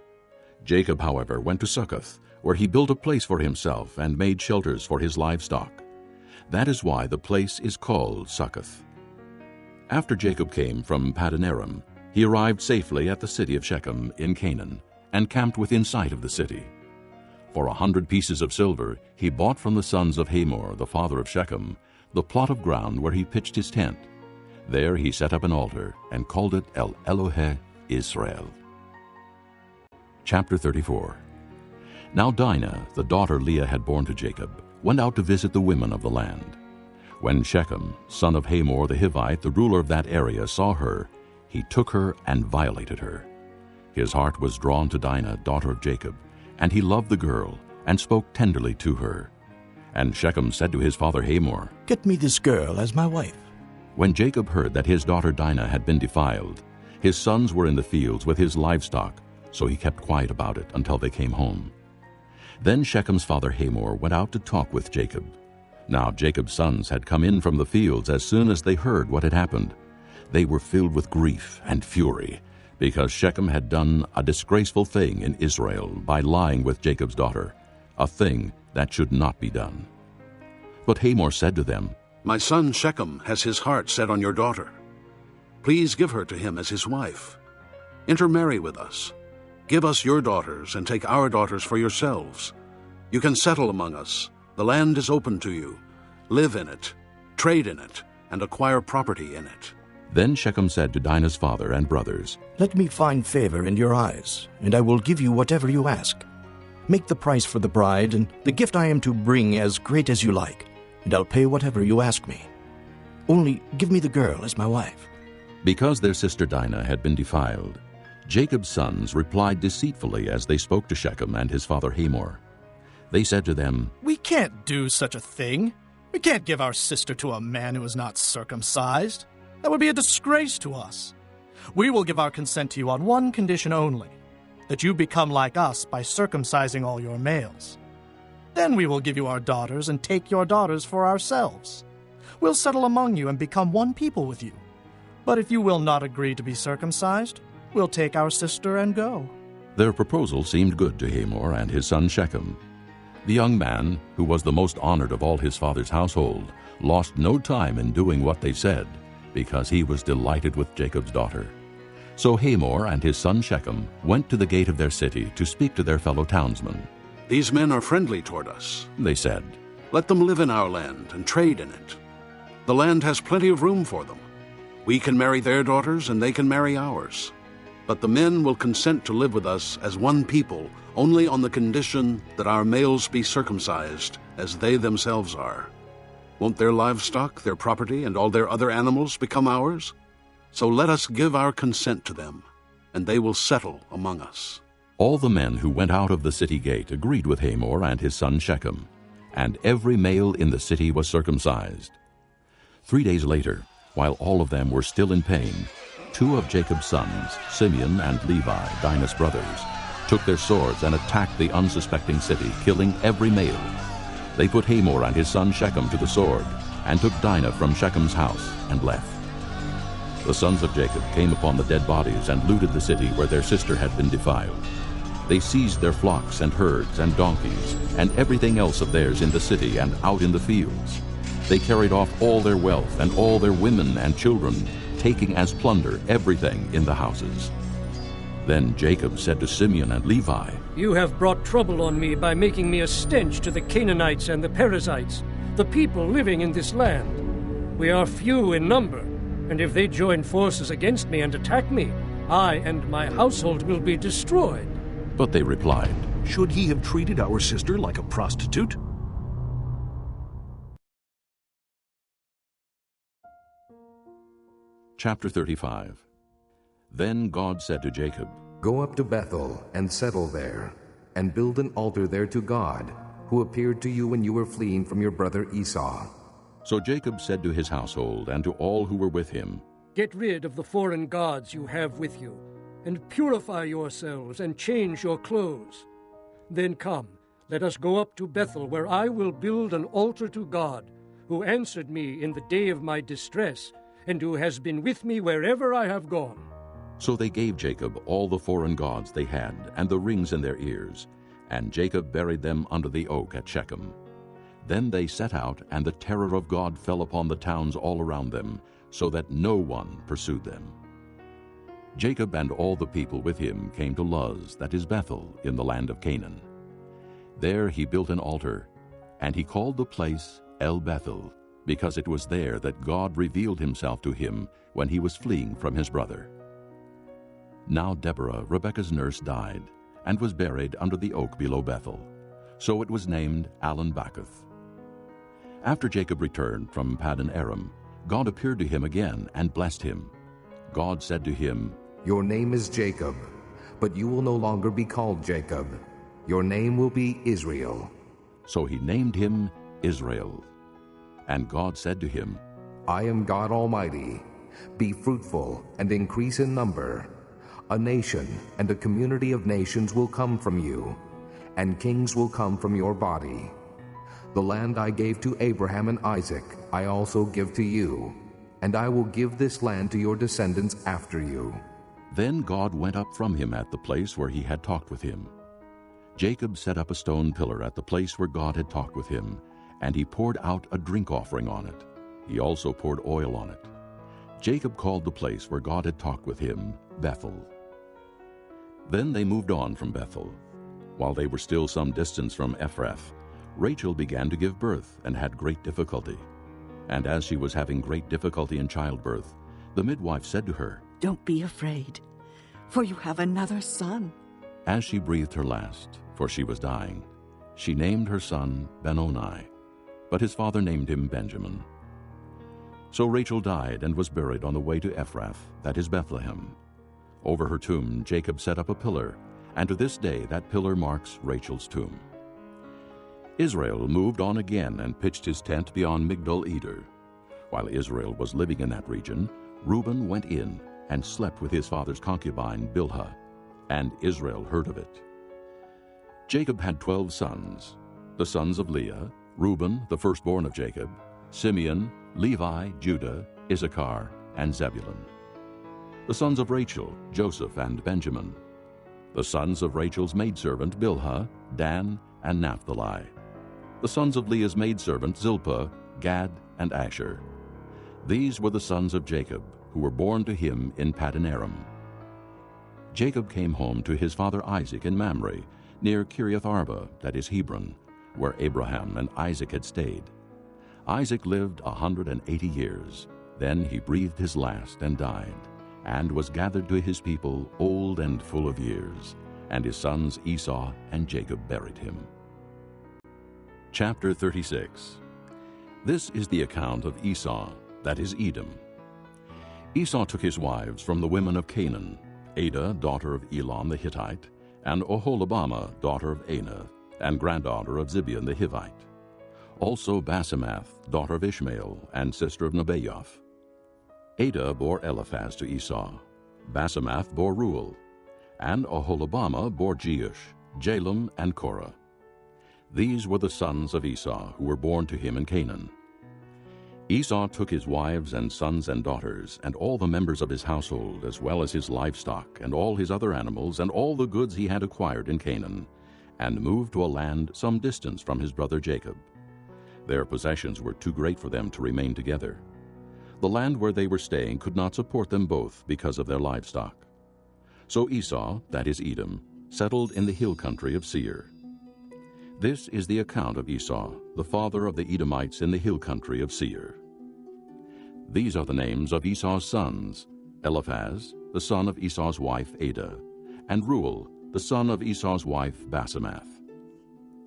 Jacob, however, went to Succoth, where he built a place for himself and made shelters for his livestock. That is why the place is called Succoth. After Jacob came from Paddan Aram, he arrived safely at the city of Shechem in Canaan, and camped within sight of the city. For 100 pieces of silver he bought from the sons of Hamor, the father of Shechem, the plot of ground where he pitched his tent. There he set up an altar and called it El Elohe Israel. Chapter 34. Now Dinah, the daughter Leah had borne to Jacob, went out to visit the women of the land. When Shechem, son of Hamor the Hivite, the ruler of that area, saw her, he took her and violated her. His heart was drawn to Dinah, daughter of Jacob, and he loved the girl, and spoke tenderly to her. And Shechem said to his father Hamor, Get me this girl as my wife. When Jacob heard that his daughter Dinah had been defiled, his sons were in the fields with his livestock, so he kept quiet about it until they came home. Then Shechem's father Hamor went out to talk with Jacob. Now Jacob's sons had come in from the fields as soon as they heard what had happened. They were filled with grief and fury, because Shechem had done a disgraceful thing in Israel by lying with Jacob's daughter, a thing that should not be done. But Hamor said to them, My son Shechem has his heart set on your daughter. Please give her to him as his wife. Intermarry with us. Give us your daughters and take our daughters for yourselves. You can settle among us. The land is open to you. Live in it, trade in it, and acquire property in it. Then Shechem said to Dinah's father and brothers, Let me find favor in your eyes, and I will give you whatever you ask. Make the price for the bride and the gift I am to bring as great as you like, and I'll pay whatever you ask me. Only give me the girl as my wife. Because their sister Dinah had been defiled, Jacob's sons replied deceitfully as they spoke to Shechem and his father Hamor. They said to them, We can't do such a thing. We can't give our sister to a man who is not circumcised. That would be a disgrace to us. We will give our consent to you on one condition only, that you become like us by circumcising all your males. Then we will give you our daughters and take your daughters for ourselves. We'll settle among you and become one people with you. But if you will not agree to be circumcised, we'll take our sister and go." Their proposal seemed good to Hamor and his son Shechem. The young man, who was the most honored of all his father's household, lost no time in doing what they said, because he was delighted with Jacob's daughter. So Hamor and his son Shechem went to the gate of their city to speak to their fellow townsmen. "These men are friendly toward us," they said. "Let them live in our land and trade in it. The land has plenty of room for them. We can marry their daughters and they can marry ours. But the men will consent to live with us as one people only on the condition that our males be circumcised as they themselves are. Won't their livestock, their property, and all their other animals become ours? So let us give our consent to them, and they will settle among us." All the men who went out of the city gate agreed with Hamor and his son Shechem, and every male in the city was circumcised. 3 days later, while all of them were still in pain, 2 of Jacob's sons, Simeon and Levi, Dinah's brothers, took their swords and attacked the unsuspecting city, killing every male. They put Hamor and his son Shechem to the sword, and took Dinah from Shechem's house and left. The sons of Jacob came upon the dead bodies and looted the city where their sister had been defiled. They seized their flocks and herds and donkeys and everything else of theirs in the city and out in the fields. They carried off all their wealth and all their women and children, taking as plunder everything in the houses. Then Jacob said to Simeon and Levi, "You have brought trouble on me by making me a stench to the Canaanites and the Perizzites, the people living in this land. We are few in number, and if they join forces against me and attack me, I and my household will be destroyed." But they replied, "Should he have treated our sister like a prostitute?" Chapter 35. Then God said to Jacob, "Go up to Bethel and settle there, and build an altar there to God, who appeared to you when you were fleeing from your brother Esau." So Jacob said to his household and to all who were with him, "Get rid of the foreign gods you have with you, and purify yourselves and change your clothes. Then come, let us go up to Bethel, where I will build an altar to God, who answered me in the day of my distress, and who has been with me wherever I have gone." So they gave Jacob all the foreign gods they had and the rings in their ears, and Jacob buried them under the oak at Shechem. Then they set out, and the terror of God fell upon the towns all around them, so that no one pursued them. Jacob and all the people with him came to Luz, that is Bethel, in the land of Canaan. There he built an altar, and he called the place El Bethel, because it was there that God revealed himself to him when he was fleeing from his brother. Now Deborah, Rebekah's nurse, died, and was buried under the oak below Bethel. So it was named Allon-Bacuth. After Jacob returned from Paddan Aram, God appeared to him again and blessed him. God said to him, "Your name is Jacob, but you will no longer be called Jacob. Your name will be Israel." So he named him Israel. And God said to him, "I am God Almighty. Be fruitful and increase in number. A nation and a community of nations will come from you, and kings will come from your body. The land I gave to Abraham and Isaac I also give to you, and I will give this land to your descendants after you." Then God went up from him at the place where he had talked with him. Jacob set up a stone pillar at the place where God had talked with him, and he poured out a drink offering on it. He also poured oil on it. Jacob called the place where God had talked with him Bethel. Then they moved on from Bethel. While they were still some distance from Ephrath, Rachel began to give birth and had great difficulty. And as she was having great difficulty in childbirth, the midwife said to her, "Don't be afraid, for you have another son." As she breathed her last, for she was dying, she named her son Benoni, but his father named him Benjamin. So Rachel died and was buried on the way to Ephrath, that is Bethlehem. Over her tomb Jacob set up a pillar, and to this day that pillar marks Rachel's tomb. Israel moved on again and pitched his tent beyond Migdal-Eder. While Israel was living in that region, Reuben went in and slept with his father's concubine Bilhah, and Israel heard of it. Jacob had 12 sons. The sons of Leah, Reuben, the firstborn of Jacob, Simeon, Levi, Judah, Issachar, and Zebulun. The sons of Rachel, Joseph and Benjamin. The sons of Rachel's maidservant Bilhah, Dan, and Naphtali. The sons of Leah's maidservant Zilpah, Gad, and Asher. These were the sons of Jacob, who were born to him in Paddan-aram. Jacob came home to his father Isaac in Mamre, near Kiriath-arba, that is Hebron, where Abraham and Isaac had stayed. Isaac lived 180 years. Then he breathed his last and died, and was gathered to his people old and full of years, and his sons Esau and Jacob buried him. Chapter 36. This is the account of Esau, that is Edom. Esau took his wives from the women of Canaan, Adah, daughter of Elon the Hittite, and Oholibamah, daughter of Anah, and granddaughter of Zibeon the Hivite. Also Basemath, daughter of Ishmael, and sister of Nebaioth. Adah bore Eliphaz to Esau. Basemath bore Reuel, and Oholibamah bore Jeush, Jalem, and Korah. These were the sons of Esau, who were born to him in Canaan. Esau took his wives and sons and daughters, and all the members of his household, as well as his livestock, and all his other animals, and all the goods he had acquired in Canaan, and moved to a land some distance from his brother Jacob. Their possessions were too great for them to remain together. The land where they were staying could not support them both because of their livestock. So Esau, that is Edom, settled in the hill country of Seir. This is the account of Esau, the father of the Edomites in the hill country of Seir. These are the names of Esau's sons: Eliphaz, the son of Esau's wife Adah, and Reuel, the son of Esau's wife Basemath.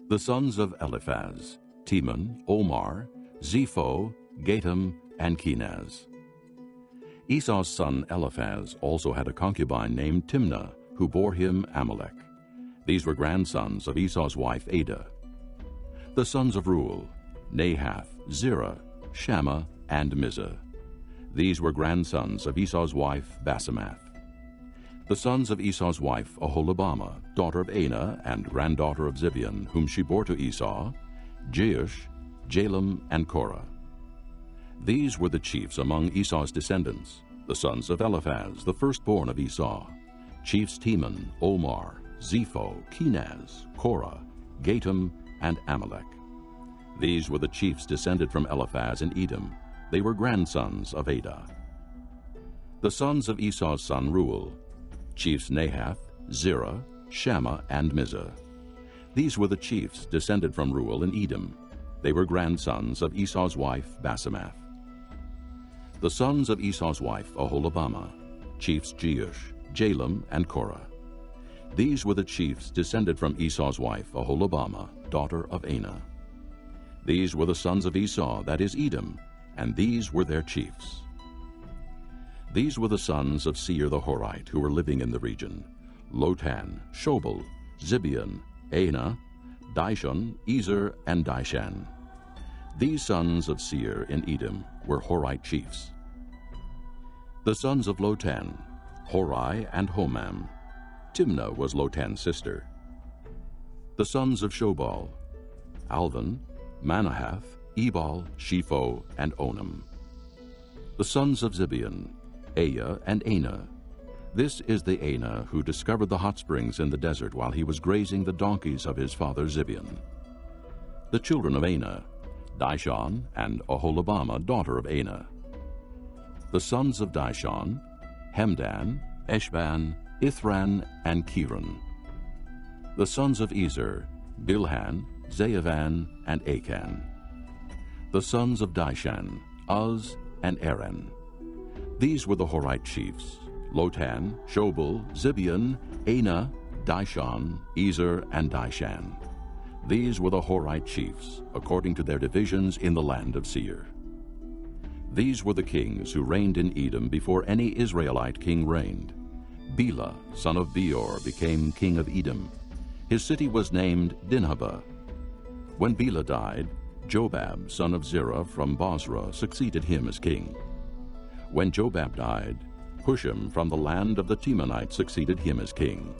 The sons of Eliphaz: Teman, Omar, Zepho, Gatam, and Kenaz. Esau's son Eliphaz also had a concubine named Timnah, who bore him Amalek. These were grandsons of Esau's wife Adah. The sons of Reuel: Nahath, Zerah, Shammah, and Mizah. These were grandsons of Esau's wife Basemath. The sons of Esau's wife Oholibamah, daughter of Anah and granddaughter of Zibeon, whom she bore to Esau: Jeush, Jalem, and Korah. These were the chiefs among Esau's descendants, the sons of Eliphaz, the firstborn of Esau: chiefs Teman, Omar, Zepho, Kenaz, Korah, Gatam, and Amalek. These were the chiefs descended from Eliphaz in Edom. They were grandsons of Adah. The sons of Esau's son Reuel: chiefs Nahath, Zerah, Shammah, and Mizah. These were the chiefs descended from Reuel in Edom. They were grandsons of Esau's wife Basemath. The sons of Esau's wife Oholibamah: chiefs Jeush, Jalem, and Korah. These were the chiefs descended from Esau's wife Oholibamah, daughter of Anah. These were the sons of Esau, that is Edom, and these were their chiefs. These were the sons of Seir the Horite, who were living in the region: Lotan, Shobal, Zibeon, Anah, Dishon, Ezer, and Dishan. These sons of Seir in Edom were Horite chiefs. The sons of Lotan: Horai and Homam. Timnah was Lotan's sister. The sons of Shobal: Alvan, Manahath, Ebal, Shepho, and Onam. The sons of Zibeon: Aya and Anah. This is the Anah who discovered the hot springs in the desert while he was grazing the donkeys of his father Zibeon. The children of Anah: Dishon and Oholibamah, daughter of Anah. The sons of Dishon: Hemdan, Eshban, Ithran, and Kiran. The sons of Ezer: Bilhan, Zaavan, and Achan. The sons of Dishan: Uz and Aran. These were the Horite chiefs: Lotan, Shobal, Zibeon, Anah, Dishon, Ezer, and Dishan. These were the Horite chiefs, according to their divisions in the land of Seir. These were the kings who reigned in Edom before any Israelite king reigned. Bela, son of Beor, became king of Edom. His city was named Dinhabah. When Bela died, Jobab, son of Zerah from Bozrah, succeeded him as king. When Jobab died, Husham from the land of the Temanites succeeded him as king.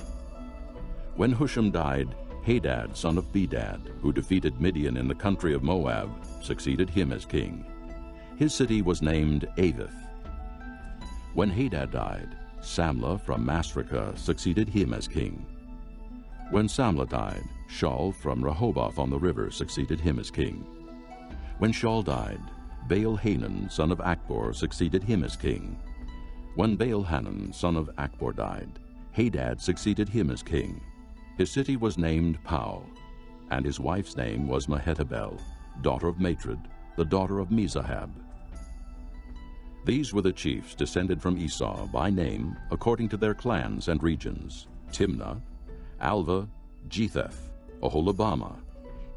When Husham died, Hadad, son of Bedad, who defeated Midian in the country of Moab, succeeded him as king. His city was named Avith. When Hadad died, Samlah from Masrekah succeeded him as king. When Samlah died, Shaul from Rehoboth on the river succeeded him as king. When Shaul died, Baal-Hanan, son of Akbor, succeeded him as king. When Baal-Hanan, son of Akbor, died, Hadad succeeded him as king. His city was named Pau, and his wife's name was Mehetabel, daughter of Matred, the daughter of Mezahab. These were the chiefs descended from Esau by name, according to their clans and regions: Timnah, Alva, Jetheth, Oholibamah,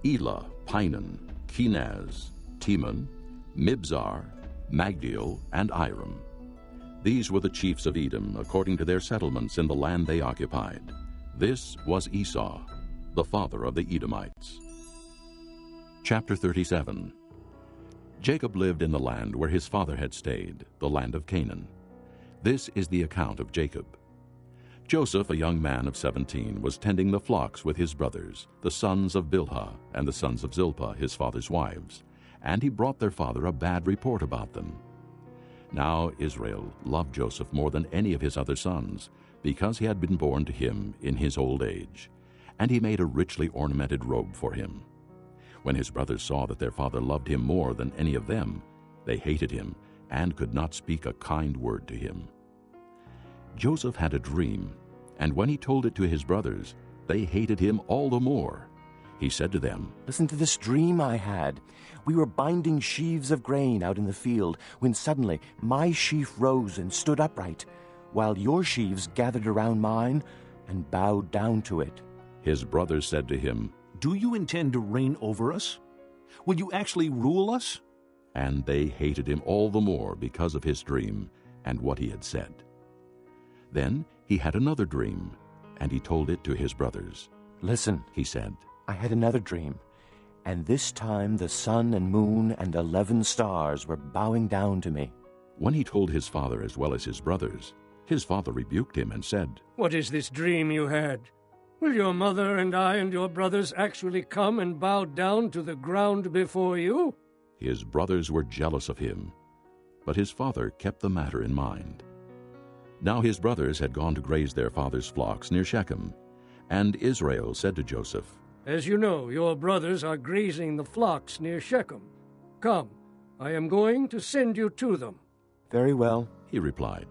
Elah, Pinan, Kenaz, Teman, Mibzar, Magdiel, and Iram. These were the chiefs of Edom, according to their settlements in the land they occupied. This was Esau, the father of the Edomites. Chapter 37. Jacob lived in the land where his father had stayed, the land of Canaan. This is the account of Jacob. Joseph, a young man of 17, was tending the flocks with his brothers, the sons of Bilhah and the sons of Zilpah, his father's wives, and he brought their father a bad report about them. Now Israel loved Joseph more than any of his other sons, because he had been born to him in his old age, and he made a richly ornamented robe for him. When his brothers saw that their father loved him more than any of them, they hated him and could not speak a kind word to him. Joseph had a dream, and when he told it to his brothers, they hated him all the more. He said to them, "Listen to this dream I had. We were binding sheaves of grain out in the field, when suddenly my sheaf rose and stood upright, while your sheaves gathered around mine and bowed down to it." His brothers said to him, "Do you intend to reign over us? Will you actually rule us?" And they hated him all the more because of his dream and what he had said. Then he had another dream, and he told it to his brothers. "Listen," he said, "I had another dream, and this time the sun and moon and 11 stars were bowing down to me." When he told his father as well as his brothers, his father rebuked him and said, "What is this dream you had? Will your mother and I and your brothers actually come and bow down to the ground before you?" His brothers were jealous of him, but his father kept the matter in mind. Now his brothers had gone to graze their father's flocks near Shechem, and Israel said to Joseph, "As you know, your brothers are grazing the flocks near Shechem. Come, I am going to send you to them." "Very well," he replied.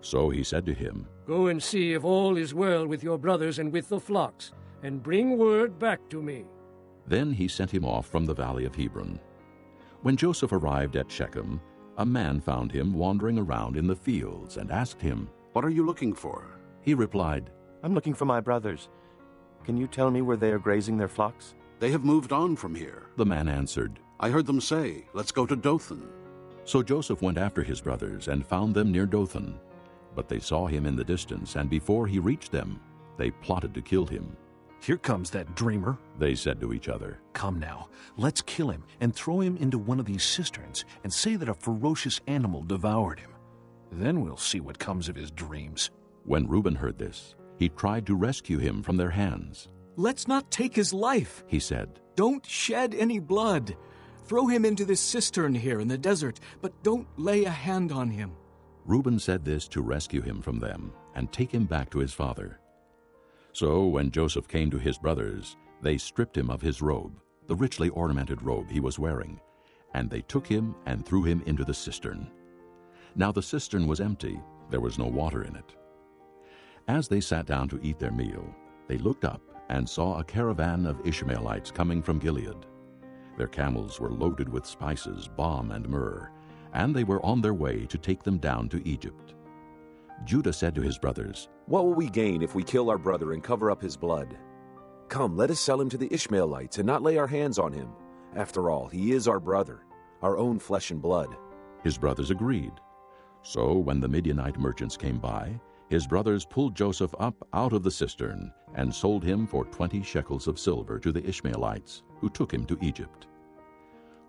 So he said to him, "Go and see if all is well with your brothers and with the flocks, and bring word back to me." Then he sent him off from the valley of Hebron. When Joseph arrived at Shechem, a man found him wandering around in the fields and asked him, "What are you looking for?" He replied, "I'm looking for my brothers. Can you tell me where they are grazing their flocks?" "They have moved on from here." The man answered, "I heard them say, 'Let's go to Dothan.'" So Joseph went after his brothers and found them near Dothan. But they saw him in the distance, and before he reached them, they plotted to kill him. "Here comes that dreamer," they said to each other. "Come now, let's kill him and throw him into one of these cisterns and say that a ferocious animal devoured him. Then we'll see what comes of his dreams." When Reuben heard this, he tried to rescue him from their hands. "Let's not take his life," he said. "Don't shed any blood. Throw him into this cistern here in the desert, but don't lay a hand on him." Reuben said this to rescue him from them and take him back to his father. So when Joseph came to his brothers, they stripped him of his robe, the richly ornamented robe he was wearing, and they took him and threw him into the cistern. Now the cistern was empty, there was no water in it. As they sat down to eat their meal, they looked up and saw a caravan of Ishmaelites coming from Gilead. Their camels were loaded with spices, balm, and myrrh, and they were on their way to take them down to Egypt. Judah said to his brothers, "What will we gain if we kill our brother and cover up his blood? Come, let us sell him to the Ishmaelites and not lay our hands on him. After all, he is our brother, our own flesh and blood." His brothers agreed. So when the Midianite merchants came by, his brothers pulled Joseph up out of the cistern and sold him for 20 shekels of silver to the Ishmaelites, who took him to Egypt.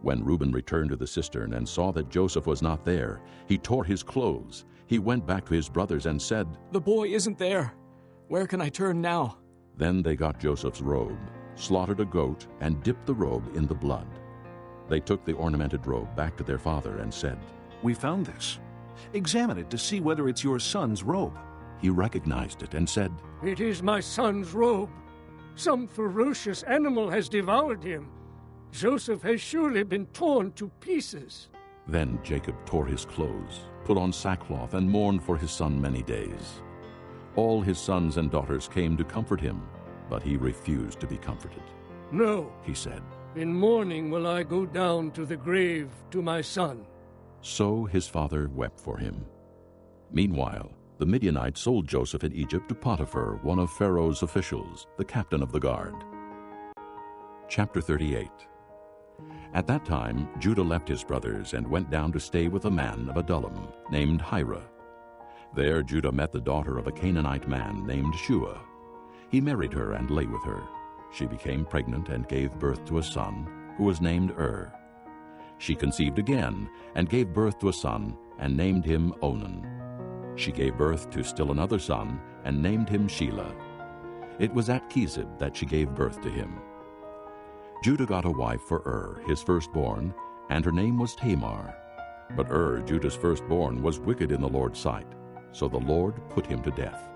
When Reuben returned to the cistern and saw that Joseph was not there, he tore his clothes. He went back to his brothers and said, "The boy isn't there. Where can I turn now?" Then they got Joseph's robe, slaughtered a goat, and dipped the robe in the blood. They took the ornamented robe back to their father and said, "We found this. Examine it to see whether it's your son's robe." He recognized it and said, "It is my son's robe. Some ferocious animal has devoured him. Joseph has surely been torn to pieces." Then Jacob tore his clothes, put on sackcloth, and mourned for his son many days. All his sons and daughters came to comfort him, but he refused to be comforted. "No," he said, "in mourning will I go down to the grave to my son." So his father wept for him. Meanwhile, the Midianites sold Joseph in Egypt to Potiphar, one of Pharaoh's officials, the captain of the guard. Chapter 38. At that time Judah left his brothers and went down to stay with a man of Adullam named Hira. There Judah met the daughter of a Canaanite man named Shua. He married her and lay with her. She became pregnant and gave birth to a son, who was named She conceived again and gave birth to a son and named him Onan. She gave birth to still another son and named him Shelah. It was at Chezib that she gave birth to him. Judah got a wife for his firstborn, and her name was Tamar. But Judah's firstborn, was wicked in the Lord's sight, so the Lord put him to death.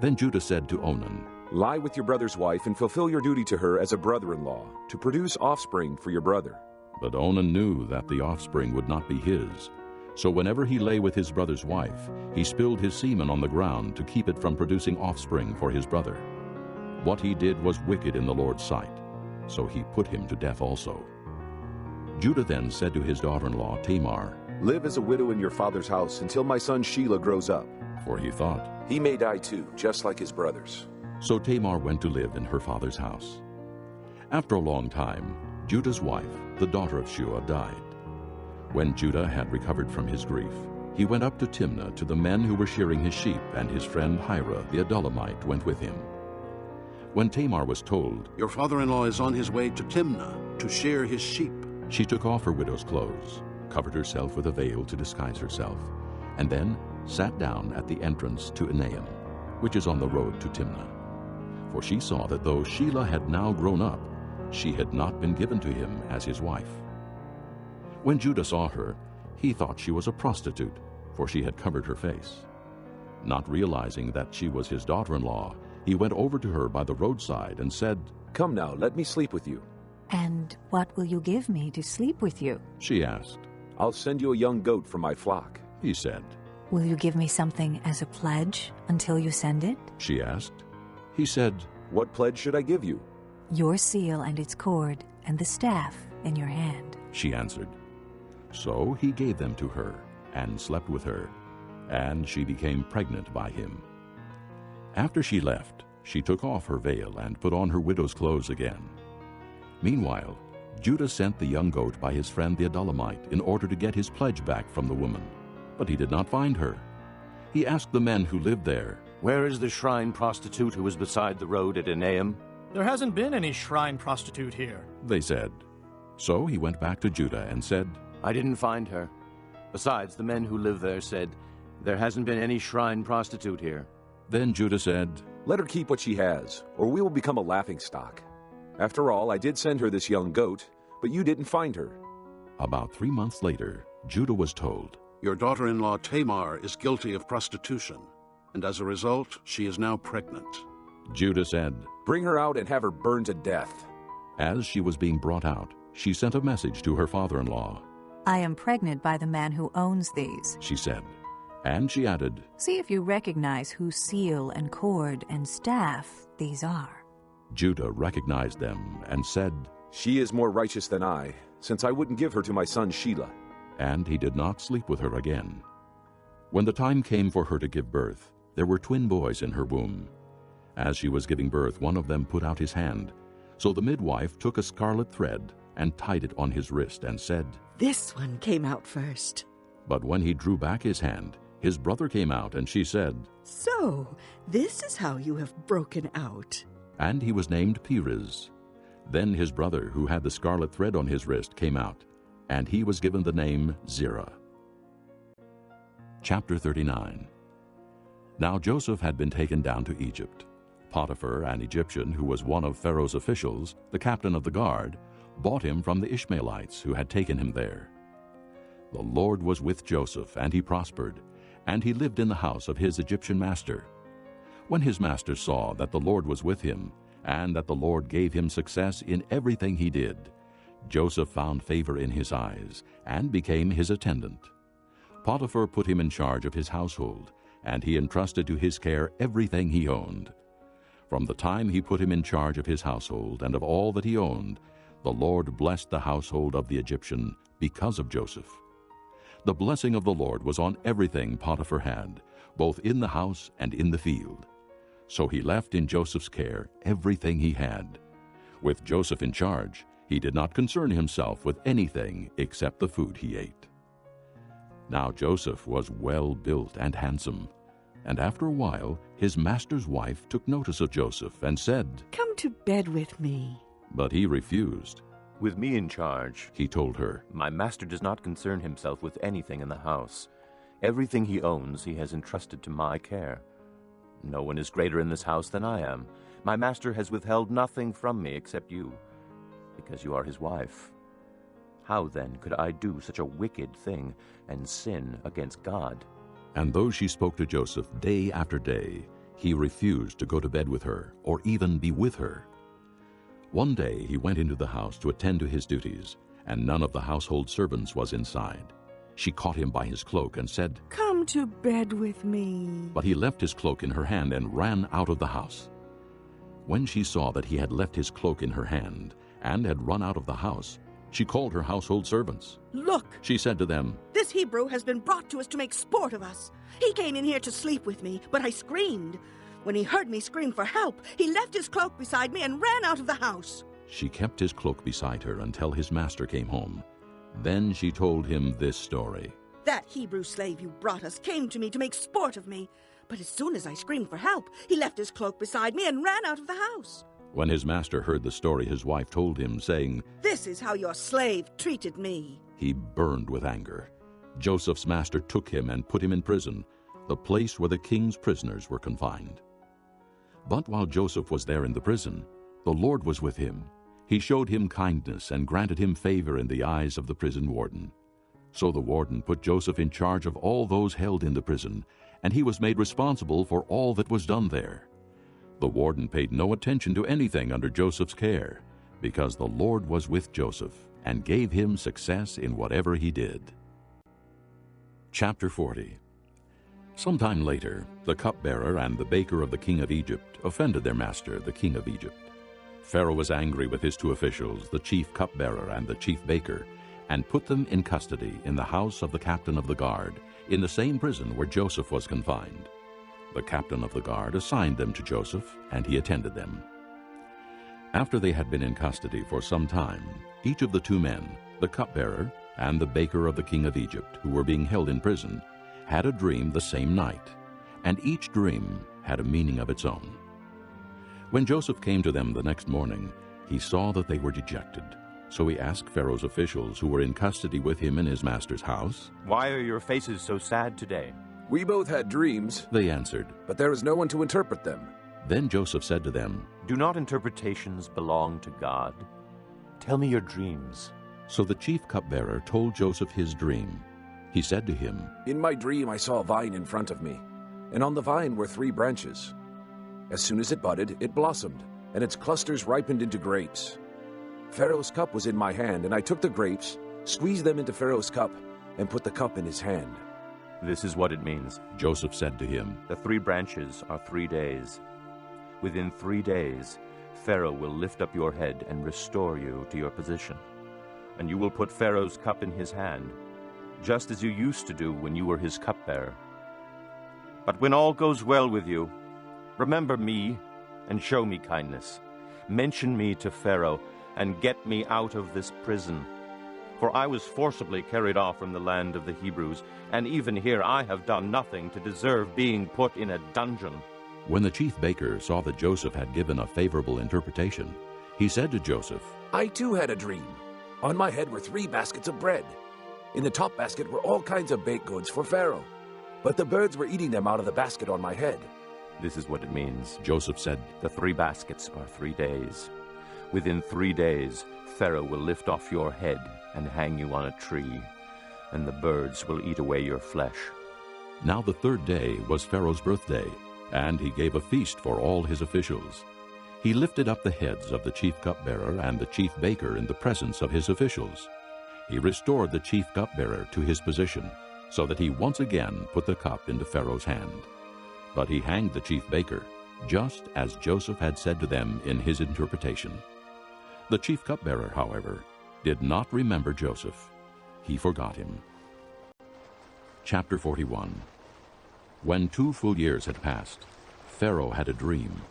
Then Judah said to Onan, "Lie with your brother's wife and fulfill your duty to her as a brother-in-law, to produce offspring for your brother." But Onan knew that the offspring would not be his. So whenever he lay with his brother's wife, he spilled his semen on the ground to keep it from producing offspring for his brother. What he did was wicked in the Lord's sight, so he put him to death also. Judah then said to his daughter-in-law Tamar, "Live as a widow in your father's house until my son Shelah grows up." For he thought, "He may die too, just like his brothers." So Tamar went to live in her father's house. After a long time, Judah's wife, the daughter of Shua, died. When Judah had recovered from his grief, he went up to Timnah to the men who were shearing his sheep, and his friend Hira the Adullamite went with him. When Tamar was told, "Your father-in-law is on his way to Timnah to shear his sheep," she took off her widow's clothes, covered herself with a veil to disguise herself, and then sat down at the entrance to Enaim, which is on the road to Timnah. For she saw that though Shelah had now grown up, she had not been given to him as his wife. When Judah saw her, he thought she was a prostitute, for she had covered her face. Not realizing that she was his daughter-in-law, he went over to her by the roadside and said, "Come now, let me sleep with you." "And what will you give me to sleep with you?" she asked. "I'll send you a young goat from my flock," he said. "Will you give me something as a pledge until you send it?" she asked. He said, "What pledge should I give you?" "Your seal and its cord, and the staff in your hand," she answered. So he gave them to her, and slept with her, and she became pregnant by him. After she left, she took off her veil and put on her widow's clothes again. Meanwhile, Judah sent the young goat by his friend the Adullamite in order to get his pledge back from the woman, but he did not find her. He asked the men who lived there, "Where is the shrine prostitute who was beside the road at Enaim?" "There hasn't been any shrine prostitute here," they said. So he went back to Judah and said, "I didn't find her. Besides, the men who live there said, 'There hasn't been any shrine prostitute here.'" Then Judah said, "Let her keep what she has, or we will become a laughingstock. After all, I did send her this young goat, but you didn't find her." About 3 months later, Judah was told, "Your daughter-in-law Tamar is guilty of prostitution, and as a result, she is now pregnant." Judah said, "Bring her out and have her burned to death." As she was being brought out, she sent a message to her father-in-law. "I am pregnant by the man who owns these," she said. And she added, "See if you recognize whose seal and cord and staff these are." Judah recognized them and said, "She is more righteous than I, since I wouldn't give her to my son Shelah." And he did not sleep with her again. When the time came for her to give birth, there were twin boys in her womb. As she was giving birth, one of them put out his hand. So the midwife took a scarlet thread and tied it on his wrist and said, "This one came out first." But when he drew back his hand, his brother came out, and she said, "So, this is how you have broken out." And he was named Perez. Then his brother, who had the scarlet thread on his wrist, came out, and he was given the name Zerah. Chapter 39. Now Joseph had been taken down to Egypt. Potiphar, an Egyptian who was one of Pharaoh's officials, the captain of the guard, bought him from the Ishmaelites who had taken him there. The Lord was with Joseph, and he prospered, and he lived in the house of his Egyptian master. When his master saw that the Lord was with him, and that the Lord gave him success in everything he did, Joseph found favor in his eyes, and became his attendant. Potiphar put him in charge of his household, and he entrusted to his care everything he owned. From the time he put him in charge of his household and of all that he owned, the Lord blessed the household of the Egyptian because of Joseph. The blessing of the Lord was on everything Potiphar had, both in the house and in the field. So he left in Joseph's care everything he had. With Joseph in charge, he did not concern himself with anything except the food he ate. Now Joseph was well built and handsome, and after a while his master's wife took notice of Joseph and said, "Come to bed with me." But he refused. "With me in charge," he told her, "my master does not concern himself with anything in the house. Everything he owns he has entrusted to my care. No one is greater in this house than I am. My master has withheld nothing from me except you, because you are his wife. How then could I do such a wicked thing and sin against God?" And though she spoke to Joseph day after day, he refused to go to bed with her or even be with her. One day he went into the house to attend to his duties, and none of the household servants was inside. She caught him by his cloak and said, "Come to bed with me." But he left his cloak in her hand and ran out of the house. When she saw that he had left his cloak in her hand and had run out of the house, she called her household servants. "Look," she said to them, "this Hebrew has been brought to us to make sport of us. He came in here to sleep with me, but I screamed. When he heard me scream for help, he left his cloak beside me and ran out of the house." She kept his cloak beside her until his master came home. Then she told him this story. "That Hebrew slave you brought us came to me to make sport of me, but as soon as I screamed for help, he left his cloak beside me and ran out of the house." When his master heard the story his wife told him, saying, "This is how your slave treated me," he burned with anger. Joseph's master took him and put him in prison, the place where the king's prisoners were confined. But while Joseph was there in the prison, the Lord was with him. He showed him kindness and granted him favor in the eyes of the prison warden. So the warden put Joseph in charge of all those held in the prison, and he was made responsible for all that was done there. The warden paid no attention to anything under Joseph's care, because the Lord was with Joseph and gave him success in whatever he did. Chapter 40. Sometime later, the cupbearer and the baker of the king of Egypt offended their master, the king of Egypt. Pharaoh was angry with his two officials, the chief cupbearer and the chief baker, and put them in custody in the house of the captain of the guard, in the same prison where Joseph was confined. The captain of the guard assigned them to Joseph, and he attended them. After they had been in custody for some time, each of the two men, the cupbearer and the baker of the king of Egypt, who were being held in prison, had a dream the same night, and each dream had a meaning of its own. When Joseph came to them the next morning, he saw that they were dejected. So he asked Pharaoh's officials who were in custody with him in his master's house, "Why are your faces so sad today?" "We both had dreams," they answered, "but there is no one to interpret them." Then Joseph said to them, "Do not interpretations belong to God? Tell me your dreams." So the chief cupbearer told Joseph his dream. He said to him, "In my dream I saw a vine in front of me, and on the vine were 3 branches. As soon as it budded, it blossomed, and its clusters ripened into grapes. Pharaoh's cup was in my hand, and I took the grapes, squeezed them into Pharaoh's cup, and put the cup in his hand." "This is what it means," Joseph said to him. "The 3 branches are 3 days. Within 3 days, Pharaoh will lift up your head and restore you to your position. And you will put Pharaoh's cup in his hand, just as you used to do when you were his cupbearer. But when all goes well with you, remember me and show me kindness. Mention me to Pharaoh and get me out of this prison. For I was forcibly carried off from the land of the Hebrews, and even here I have done nothing to deserve being put in a dungeon." When the chief baker saw that Joseph had given a favorable interpretation, he said to Joseph, "I too had a dream. On my head were 3 baskets of bread. In the top basket were all kinds of baked goods for Pharaoh, but the birds were eating them out of the basket on my head. This is what it means. Joseph said, The 3 baskets are 3 days. Within 3 days, Pharaoh will lift off your head and hang you on a tree, and the birds will eat away your flesh. Now the 3rd day was Pharaoh's birthday, and he gave a feast for all his officials. He lifted up the heads of the chief cupbearer and the chief baker in the presence of his officials. He restored the chief cupbearer to his position, so that he once again put the cup into Pharaoh's hand. But he hanged the chief baker, just as Joseph had said to them in his interpretation. The chief cupbearer, however, did not remember Joseph. He forgot him. Chapter 41. When 2 full years had passed, Pharaoh had a dream.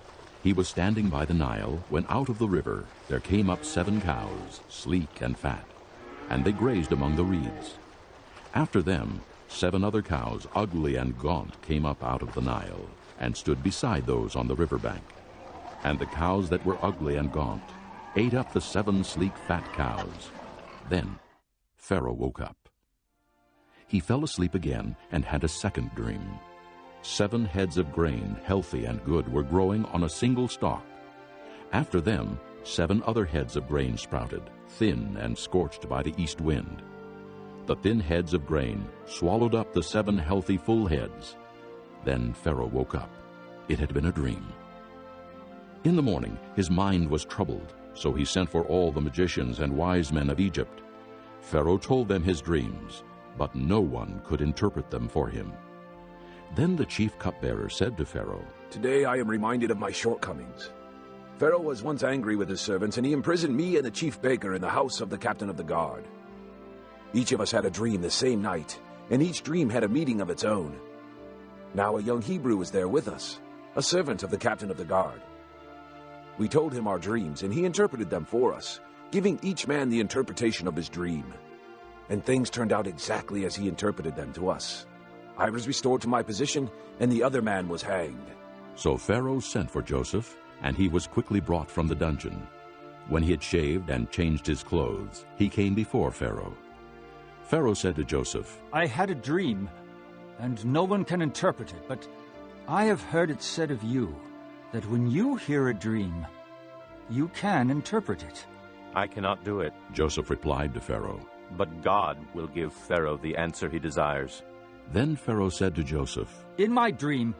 He was standing by the Nile when out of the river there came up 7 cows, sleek and fat, and they grazed among the reeds. After them 7 other cows, ugly and gaunt, came up out of the Nile and stood beside those on the river bank. And the cows that were ugly and gaunt ate up the 7 sleek fat cows. Then Pharaoh woke up. He fell asleep again and had a second dream. 7 heads of grain, healthy and good, were growing on a single stalk. After them 7 other heads of grain sprouted, thin and scorched by the east wind. The thin heads of grain swallowed up the 7 healthy full heads. Then Pharaoh woke up. It had been a dream. In the morning his mind was troubled, so he sent for all the magicians and wise men of Egypt. Pharaoh told them his dreams, but no one could interpret them for him. Then the chief cupbearer said to Pharaoh, Today I am reminded of my shortcomings. Pharaoh was once angry with his servants, and he imprisoned me and the chief baker in the house of the captain of the guard. Each of us had a dream the same night, and each dream had a meaning of its own. Now a young Hebrew was there with us, a servant of the captain of the guard. We told him our dreams, and he interpreted them for us, giving each man the interpretation of his dream. And things turned out exactly as he interpreted them to us. I was restored to my position, and the other man was hanged. So Pharaoh sent for Joseph, and he was quickly brought from the dungeon. When he had shaved and changed his clothes, he came before Pharaoh. Pharaoh said to Joseph, I had a dream, and no one can interpret it, but I have heard it said of you that when you hear a dream, you can interpret it. I cannot do it, Joseph replied to Pharaoh. But God will give Pharaoh the answer he desires. Then Pharaoh said to Joseph, In my dream,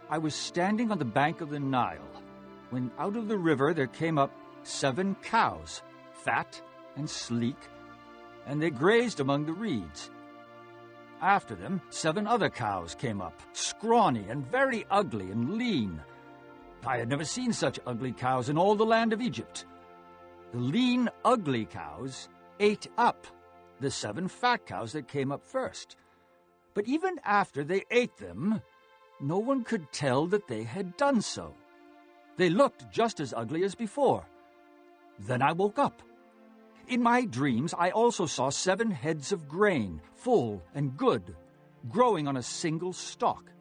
I was standing on the bank of the Nile, when out of the river there came up 7 cows, fat and sleek, and they grazed among the reeds. After them 7 other cows came up, scrawny and very ugly and lean. I had never seen such ugly cows in all the land of Egypt. The lean, ugly cows ate up the 7 fat cows that came up first. But even after they ate them, no one could tell that they had done so. They looked just as ugly as before. Then I woke up. In my dreams I also saw 7 heads of grain, full and good, growing on a single stalk.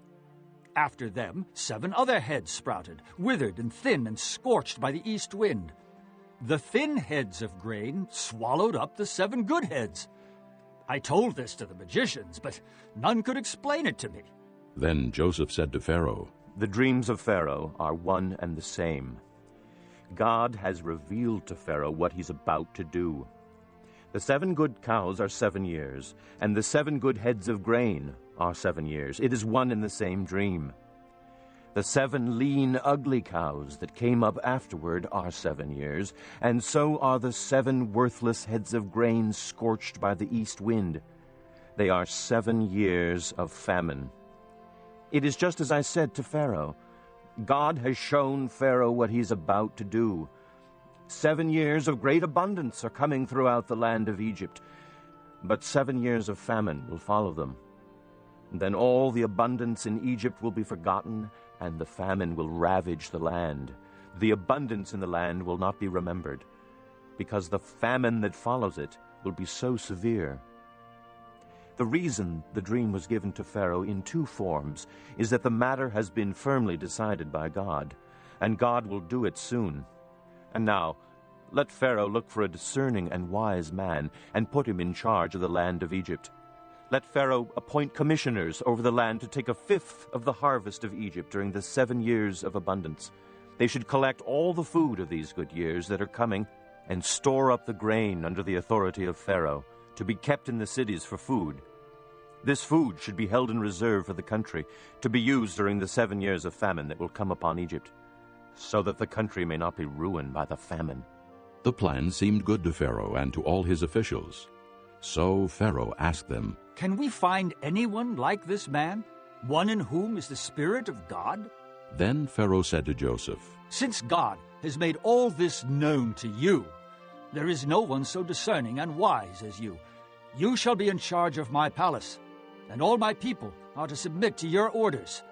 After them 7 other heads sprouted, withered and thin and scorched by the east wind. The thin heads of grain swallowed up the 7 good heads. I told this to the magicians, but none could explain it to me. Then Joseph said to Pharaoh, The dreams of Pharaoh are one and the same. God has revealed to Pharaoh what he's about to do. The 7 good cows are 7 years, and the 7 good heads of grain are 7 years. It is one and the same dream. The 7 lean, ugly cows that came up afterward are 7 years, and so are the 7 worthless heads of grain scorched by the east wind. They are 7 years of famine. It is just as I said to Pharaoh. God has shown Pharaoh what he's about to do. 7 years of great abundance are coming throughout the land of Egypt, but 7 years of famine will follow them. Then all the abundance in Egypt will be forgotten, and the famine will ravage the land. The abundance in the land will not be remembered, because the famine that follows it will be so severe. The reason the dream was given to Pharaoh in 2 forms is that the matter has been firmly decided by God, and God will do it soon. And now, let Pharaoh look for a discerning and wise man and put him in charge of the land of Egypt. Let Pharaoh appoint commissioners over the land to take 1/5 of the harvest of Egypt during the 7 years of abundance. They should collect all the food of these good years that are coming and store up the grain under the authority of Pharaoh, to be kept in the cities for food. This food should be held in reserve for the country, to be used during the 7 years of famine that will come upon Egypt, so that the country may not be ruined by the famine." The plan seemed good to Pharaoh and to all his officials. So Pharaoh asked them, "Can we find anyone like this man, one in whom is the Spirit of God?" Then Pharaoh said to Joseph, "Since God has made all this known to you, there is no one so discerning and wise as you. You shall be in charge of my palace, and all my people are to submit to your orders.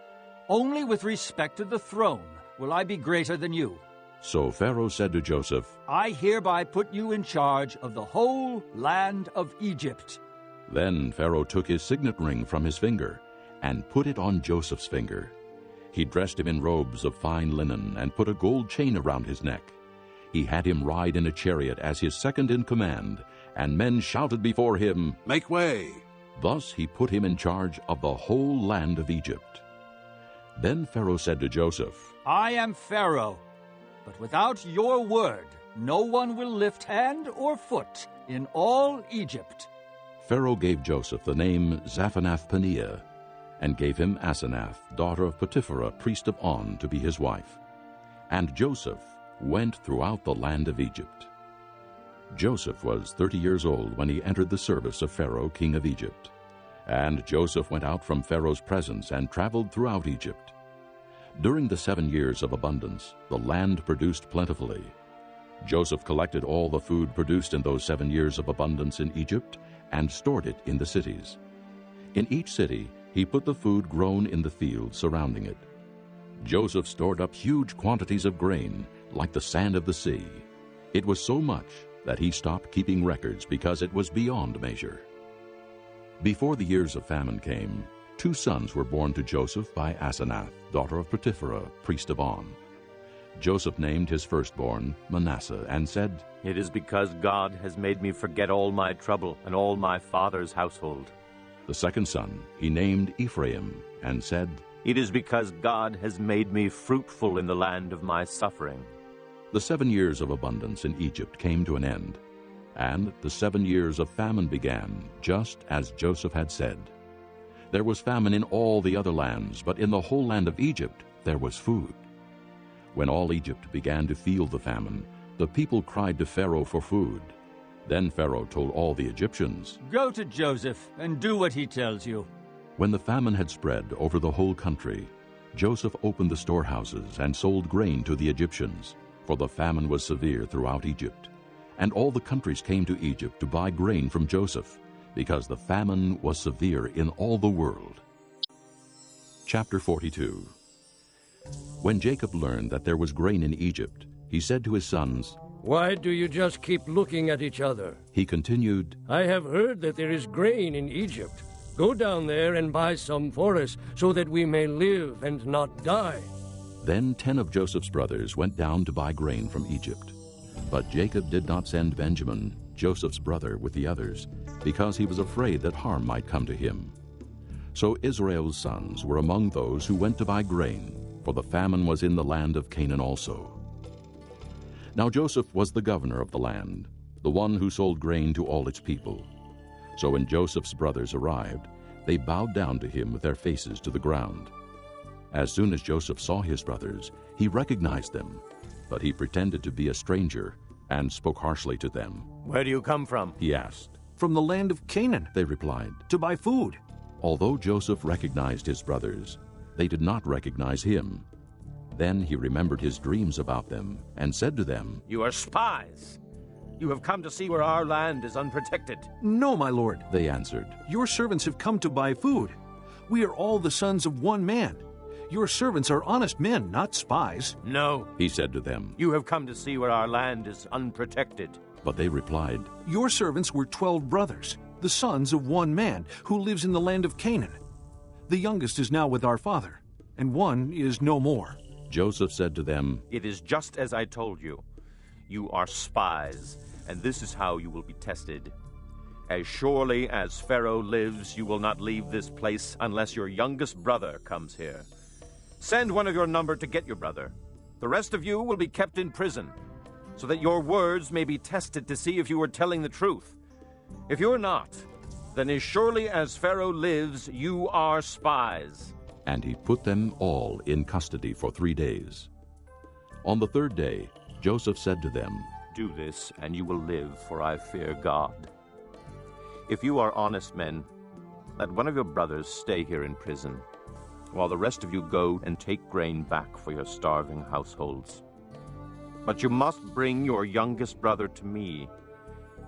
Only with respect to the throne will I be greater than you." So Pharaoh said to Joseph, "I hereby put you in charge of the whole land of Egypt." Then Pharaoh took his signet ring from his finger and put it on Joseph's finger. He dressed him in robes of fine linen and put a gold chain around his neck. He had him ride in a chariot as his second in command, and men shouted before him, "Make way!" Thus he put him in charge of the whole land of Egypt. Then Pharaoh said to Joseph, "I am Pharaoh, but without your word no one will lift hand or foot in all Egypt." Pharaoh gave Joseph the name Zaphanath-Paneah, and gave him Asenath, daughter of Potipherah, priest of On, to be his wife. And Joseph went throughout the land of Egypt. Joseph was 30 years old when he entered the service of Pharaoh, king of Egypt. And Joseph went out from Pharaoh's presence and traveled throughout Egypt. During the 7 years of abundance, the land produced plentifully. Joseph collected all the food produced in those 7 years of abundance in Egypt and stored it in the cities. In each city, he put the food grown in the fields surrounding it. Joseph stored up huge quantities of grain, like the sand of the sea. It was so much that he stopped keeping records because it was beyond measure. Before the years of famine came, 2 sons were born to Joseph by Asenath, daughter of Potipherah, priest of On. Joseph named his firstborn Manasseh and said, "It is because God has made me forget all my trouble and all my father's household." The second son he named Ephraim and said, "It is because God has made me fruitful in the land of my suffering." The 7 years of abundance in Egypt came to an end, and the 7 years of famine began, just as Joseph had said. There was famine in all the other lands, but in the whole land of Egypt there was food. When all Egypt began to feel the famine, the people cried to Pharaoh for food. Then Pharaoh told all the Egyptians, "Go to Joseph and do what he tells you." When the famine had spread over the whole country, Joseph opened the storehouses and sold grain to the Egyptians, for the famine was severe throughout Egypt. And all the countries came to Egypt to buy grain from Joseph, because the famine was severe in all the world. Chapter 42. When Jacob learned that there was grain in Egypt, he said to his sons, "Why do you just keep looking at each other?" He continued, "I have heard that there is grain in Egypt. Go down there and buy some for us, so that we may live and not die." Then 10 of Joseph's brothers went down to buy grain from Egypt. But Jacob did not send Benjamin, Joseph's brother, with the others, because he was afraid that harm might come to him. So Israel's sons were among those who went to buy grain, for the famine was in the land of Canaan also. Now Joseph was the governor of the land, the one who sold grain to all its people. So when Joseph's brothers arrived, they bowed down to him with their faces to the ground. As soon as Joseph saw his brothers, he recognized them, but he pretended to be a stranger and spoke harshly to them. "Where do you come from?" he asked. "From the land of Canaan," they replied, "to buy food." Although Joseph recognized his brothers, they did not recognize him. Then he remembered his dreams about them and said to them, "You are spies. You have come to see where our land is unprotected." "No, my lord," they answered. "Your servants have come to buy food. We are all the sons of one man. Your servants are honest men, not spies." "No," he said to them, "you have come to see where our land is unprotected." But they replied, "Your servants were 12 brothers, the sons of one man, who lives in the land of Canaan. The youngest is now with our father, and one is no more." Joseph said to them, "It is just as I told you. You are spies, and this is how you will be tested. As surely as Pharaoh lives, you will not leave this place unless your youngest brother comes here. Send one of your number to get your brother. The rest of you will be kept in prison, so that your words may be tested to see if you are telling the truth. If you are not, then as surely as Pharaoh lives, you are spies. And he put them all in custody for 3 days. On the 3rd day, Joseph said to them, Do this, and you will live, for I fear God. If you are honest men, let one of your brothers stay here in prison, while the rest of you go and take grain back for your starving households. But you must bring your youngest brother to me,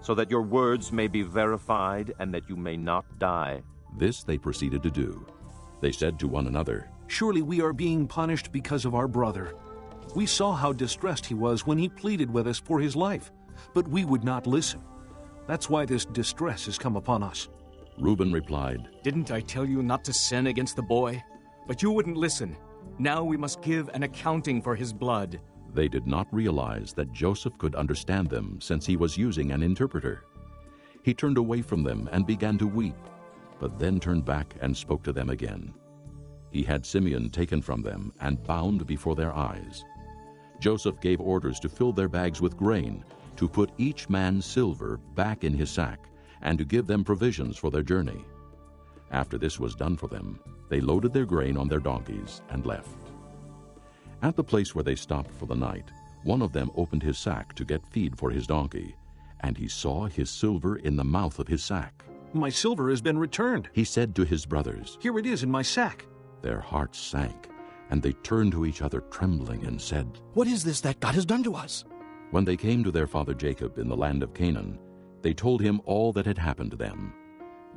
so that your words may be verified and that you may not die. This they proceeded to do. They said to one another, Surely we are being punished because of our brother. We saw how distressed he was when he pleaded with us for his life, but we would not listen. That's why this distress has come upon us. Reuben replied, Didn't I tell you not to sin against the boy? But you wouldn't listen. Now we must give an accounting for his blood. They did not realize that Joseph could understand them, since he was using an interpreter. He turned away from them and began to weep, but then turned back and spoke to them again. He had Simeon taken from them and bound before their eyes. Joseph gave orders to fill their bags with grain, to put each man's silver back in his sack, and to give them provisions for their journey. After this was done for them, they loaded their grain on their donkeys and left. At the place where they stopped for the night, one of them opened his sack to get feed for his donkey, and he saw his silver in the mouth of his sack. My silver has been returned, he said to his brothers. Here it is in my sack. Their hearts sank, and they turned to each other trembling and said, What is this that God has done to us? When they came to their father Jacob in the land of Canaan, they told him all that had happened to them.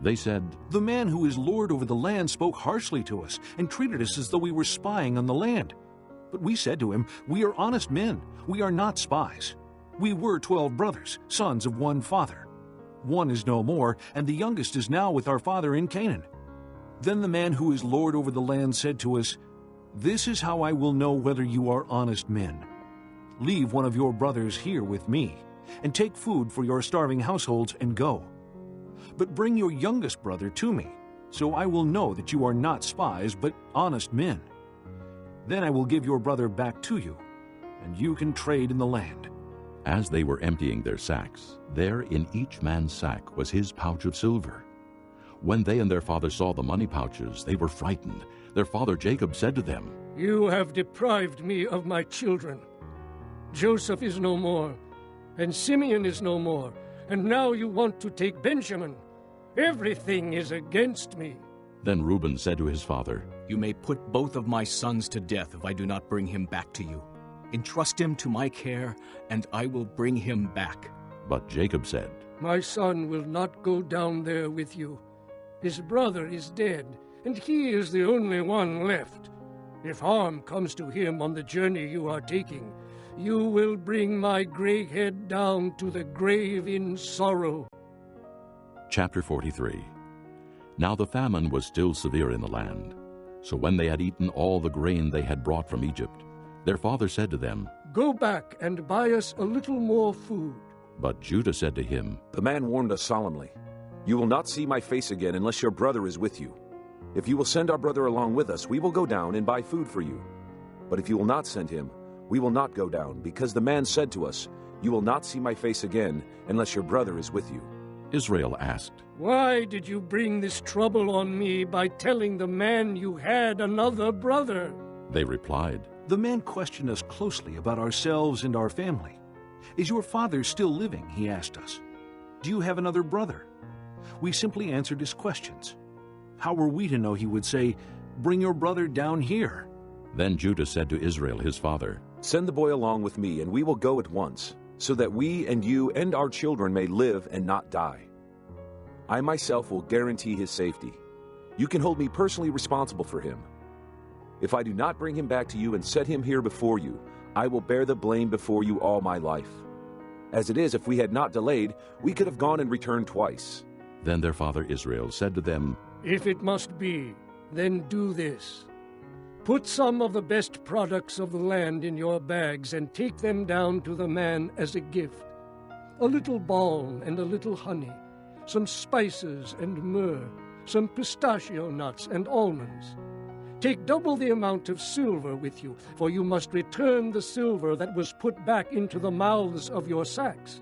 They said, The man who is lord over the land spoke harshly to us and treated us as though we were spying on the land. But we said to him, We are honest men. We are not spies. We were 12 brothers, sons of one father. One is no more, and the youngest is now with our father in Canaan. Then the man who is lord over the land said to us, This is how I will know whether you are honest men. Leave one of your brothers here with me, and take food for your starving households and go. But bring your youngest brother to me, so I will know that you are not spies, but honest men. Then I will give your brother back to you, and you can trade in the land. As they were emptying their sacks, there in each man's sack was his pouch of silver. When they and their father saw the money pouches, they were frightened. Their father Jacob said to them, You have deprived me of my children. Joseph is no more, and Simeon is no more, and now you want to take Benjamin. Everything is against me. Then Reuben said to his father, You may put both of my sons to death if I do not bring him back to you. Entrust him to my care, and I will bring him back. But Jacob said, My son will not go down there with you. His brother is dead, and he is the only one left. If harm comes to him on the journey you are taking, you will bring my gray head down to the grave in sorrow. Chapter 43. Now the famine was still severe in the land. So when they had eaten all the grain they had brought from Egypt, their father said to them, Go back and buy us a little more food. But Judah said to him, The man warned us solemnly, You will not see my face again unless your brother is with you. If you will send our brother along with us, we will go down and buy food for you. But if you will not send him, we will not go down, because the man said to us, You will not see my face again unless your brother is with you. Israel asked, Why did you bring this trouble on me by telling the man you had another brother? They replied, The man questioned us closely about ourselves and our family. Is your father still living? He asked us. Do you have another brother? We simply answered his questions. How were we to know he would say, Bring your brother down here? Then Judah said to Israel his father, Send the boy along with me, and we will go at once, so that we and you and our children may live and not die. I myself will guarantee his safety. You can hold me personally responsible for him. If I do not bring him back to you and set him here before you, I will bear the blame before you all my life. As it is, if we had not delayed, we could have gone and returned twice. Then their father Israel said to them, If it must be, then do this. Put some of the best products of the land in your bags and take them down to the man as a gift. A little balm and a little honey, some spices and myrrh, some pistachio nuts and almonds. Take double the amount of silver with you, for you must return the silver that was put back into the mouths of your sacks.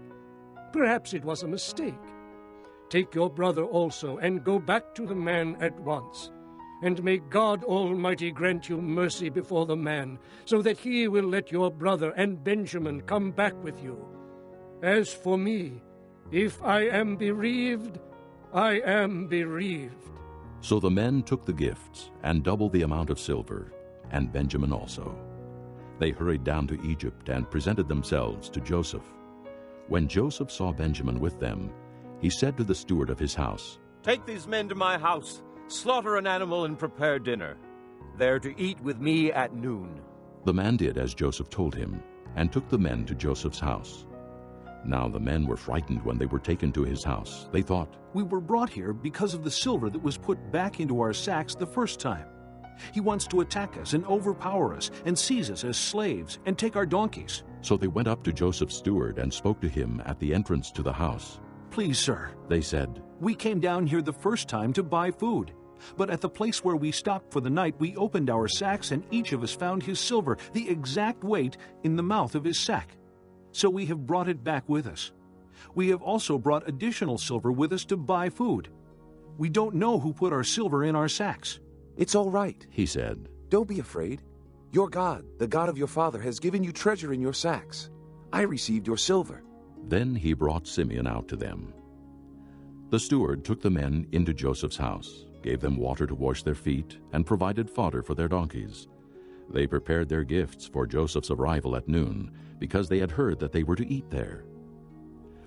Perhaps it was a mistake. Take your brother also, and go back to the man at once. And may God Almighty grant you mercy before the man, so that he will let your brother and Benjamin come back with you. As for me, if I am bereaved, I am bereaved. So the men took the gifts and double the amount of silver, and Benjamin also. They hurried down to Egypt and presented themselves to Joseph. When Joseph saw Benjamin with them, he said to the steward of his house, "Take these men to my house, slaughter an animal and prepare dinner. They're to eat with me at noon." The man did as Joseph told him, and took the men to Joseph's house. Now the men were frightened when they were taken to his house. They thought, "We were brought here because of the silver that was put back into our sacks the first time. He wants to attack us and overpower us and seize us as slaves and take our donkeys." So they went up to Joseph's steward and spoke to him at the entrance to the house. "Please, sir," they said, "we came down here the first time to buy food. But at the place where we stopped for the night, we opened our sacks, and each of us found his silver, the exact weight, in the mouth of his sack. So we have brought it back with us. We have also brought additional silver with us to buy food. We don't know who put our silver in our sacks." "It's all right," he said. "Don't be afraid. Your God, the God of your father, has given you treasure in your sacks. I received your silver." Then he brought Simeon out to them. The steward took the men into Joseph's house, gave them water to wash their feet, and provided fodder for their donkeys. They prepared their gifts for Joseph's arrival at noon, because they had heard that they were to eat there.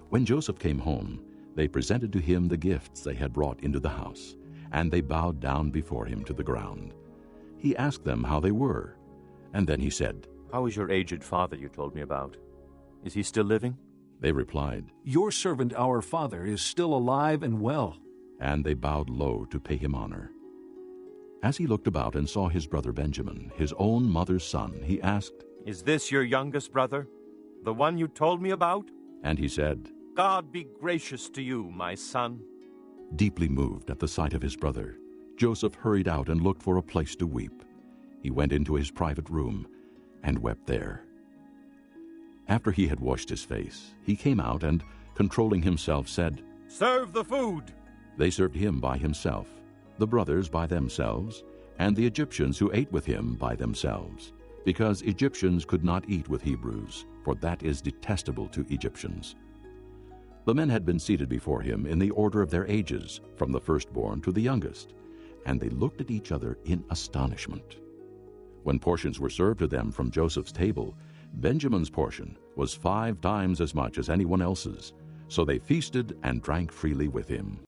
When Joseph came home, they presented to him the gifts they had brought into the house, and they bowed down before him to the ground. He asked them how they were, and then he said, "How is your aged father you told me about? Is he still living?" They replied, "Your servant our father is still alive and well." And they bowed low to pay him honor. As he looked about and saw his brother Benjamin, his own mother's son, he asked, "Is this your youngest brother, the one you told me about?" And he said, "God be gracious to you, my son." Deeply moved at the sight of his brother, Joseph hurried out and looked for a place to weep. He went into his private room and wept there. After he had washed his face, he came out and, controlling himself, said, "Serve the food." They served him by himself, the brothers by themselves, and the Egyptians who ate with him by themselves, because Egyptians could not eat with Hebrews, for that is detestable to Egyptians. The men had been seated before him in the order of their ages, from the firstborn to the youngest, and they looked at each other in astonishment. When portions were served to them from Joseph's table, Benjamin's portion was 5 times as much as anyone else's, so they feasted and drank freely with him.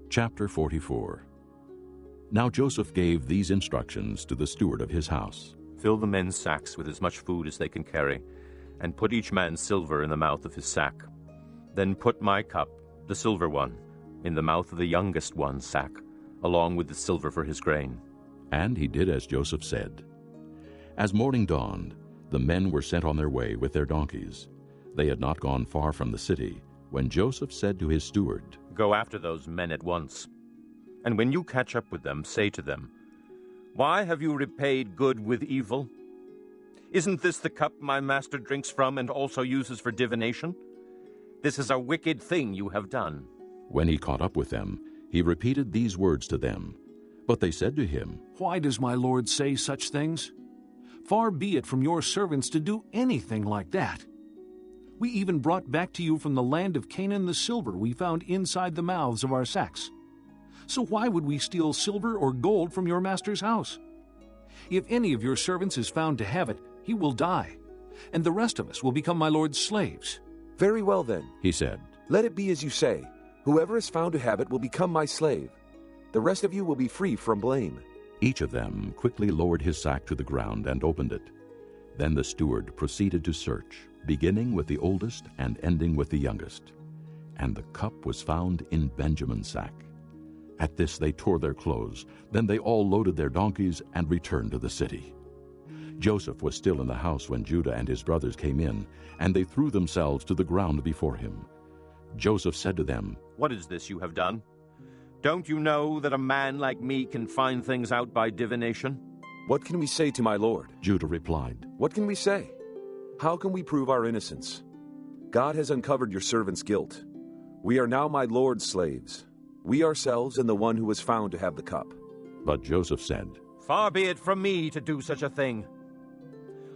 Chapter 44. Now Joseph gave these instructions to the steward of his house. "Fill the men's sacks with as much food as they can carry, and put each man's silver in the mouth of his sack. Then put my cup, the silver one, in the mouth of the youngest one's sack, along with the silver for his grain." And he did as Joseph said. As morning dawned, the men were sent on their way with their donkeys. They had not gone far from the city, when Joseph said to his steward, "Go after those men at once. And when you catch up with them, say to them, 'Why have you repaid good with evil? Isn't this the cup my master drinks from and also uses for divination? This is a wicked thing you have done.'" When he caught up with them, he repeated these words to them. But they said to him, "Why does my lord say such things? Far be it from your servants to do anything like that. We even brought back to you from the land of Canaan the silver we found inside the mouths of our sacks. So why would we steal silver or gold from your master's house? If any of your servants is found to have it, he will die, and the rest of us will become my lord's slaves." "Very well then," he said. "Let it be as you say. Whoever is found to have it will become my slave. The rest of you will be free from blame." Each of them quickly lowered his sack to the ground and opened it. Then the steward proceeded to search, beginning with the oldest and ending with the youngest. And the cup was found in Benjamin's sack. At this they tore their clothes. Then they all loaded their donkeys and returned to the city. Joseph was still in the house when Judah and his brothers came in, and they threw themselves to the ground before him. Joseph said to them, "What is this you have done? Don't you know that a man like me can find things out by divination?" "What can we say to my lord?" Judah replied. "What can we say? How can we prove our innocence? God has uncovered your servant's guilt. We are now my lord's slaves, we ourselves and the one who was found to have the cup." But Joseph said, "Far be it from me to do such a thing.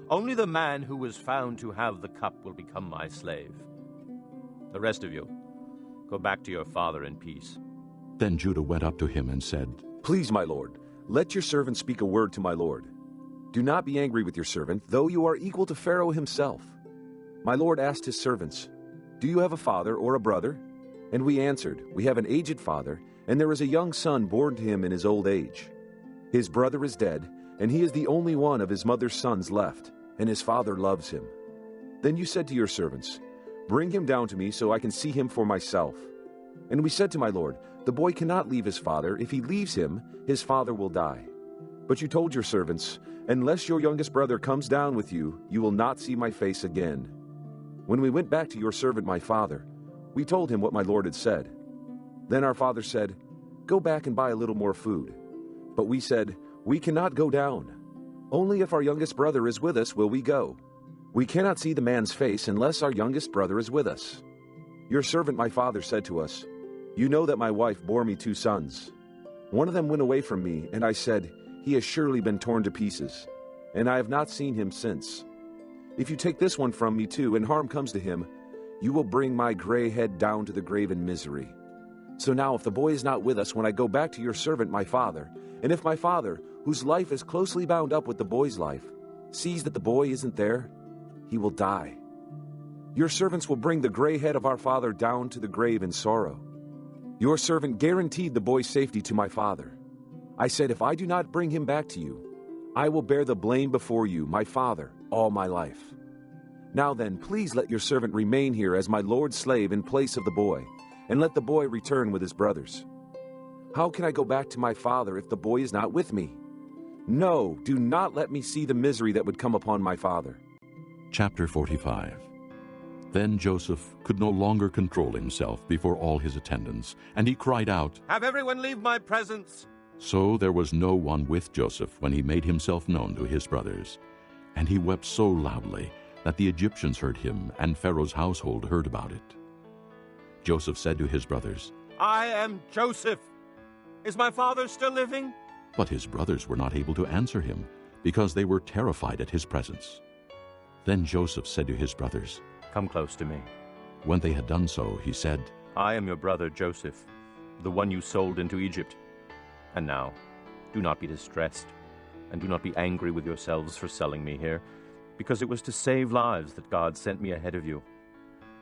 Only the man who was found to have the cup will become my slave. The rest of you, go back to your father in peace." Then Judah went up to him and said, "Please, my lord, let your servant speak a word to my lord. Do not be angry with your servant, though you are equal to Pharaoh himself." My lord asked his servants, "Do you have a father or a brother?" And we answered, "We have an aged father, and there is a young son born to him in his old age. His brother is dead, and he is the only one of his mother's sons left, and his father loves him." Then you said to your servants, "Bring him down to me so I can see him for myself." And we said to my lord, "The boy cannot leave his father. If he leaves him, his father will die." But you told your servants, "Unless your youngest brother comes down with you, you will not see my face again." When we went back to your servant my father, we told him what my lord had said. Then our father said, "Go back and buy a little more food." But we said, "We cannot go down. Only if our youngest brother is with us will we go. We cannot see the man's face unless our youngest brother is with us." Your servant my father said to us, "You know that my wife bore me 2 sons. One of them went away from me, and I said, 'He has surely been torn to pieces,' and I have not seen him since. If you take this one from me too, and harm comes to him, you will bring my gray head down to the grave in misery. So now if the boy is not with us when I go back to your servant my father, and if my father, whose life is closely bound up with the boy's life, sees that the boy isn't there, he will die. Your servants will bring the gray head of our father down to the grave in sorrow." Your servant guaranteed the boy's safety to my father. I said, "If I do not bring him back to you, I will bear the blame before you, my father, all my life. Now then, please let your servant remain here as my lord's slave in place of the boy, and let the boy return with his brothers. How can I go back to my father if the boy is not with me? No, do not let me see the misery that would come upon my father." Chapter 45. Then Joseph could no longer control himself before all his attendants, and he cried out, "Have everyone leave my presence!" So there was no one with Joseph when he made himself known to his brothers. And he wept so loudly that the Egyptians heard him, and Pharaoh's household heard about it. Joseph said to his brothers, "I am Joseph. Is my father still living?" But his brothers were not able to answer him, because they were terrified at his presence. Then Joseph said to his brothers, "Come close to me." When they had done so, he said, "I am your brother Joseph, the one you sold into Egypt. And now, do not be distressed, and do not be angry with yourselves for selling me here, because it was to save lives that God sent me ahead of you.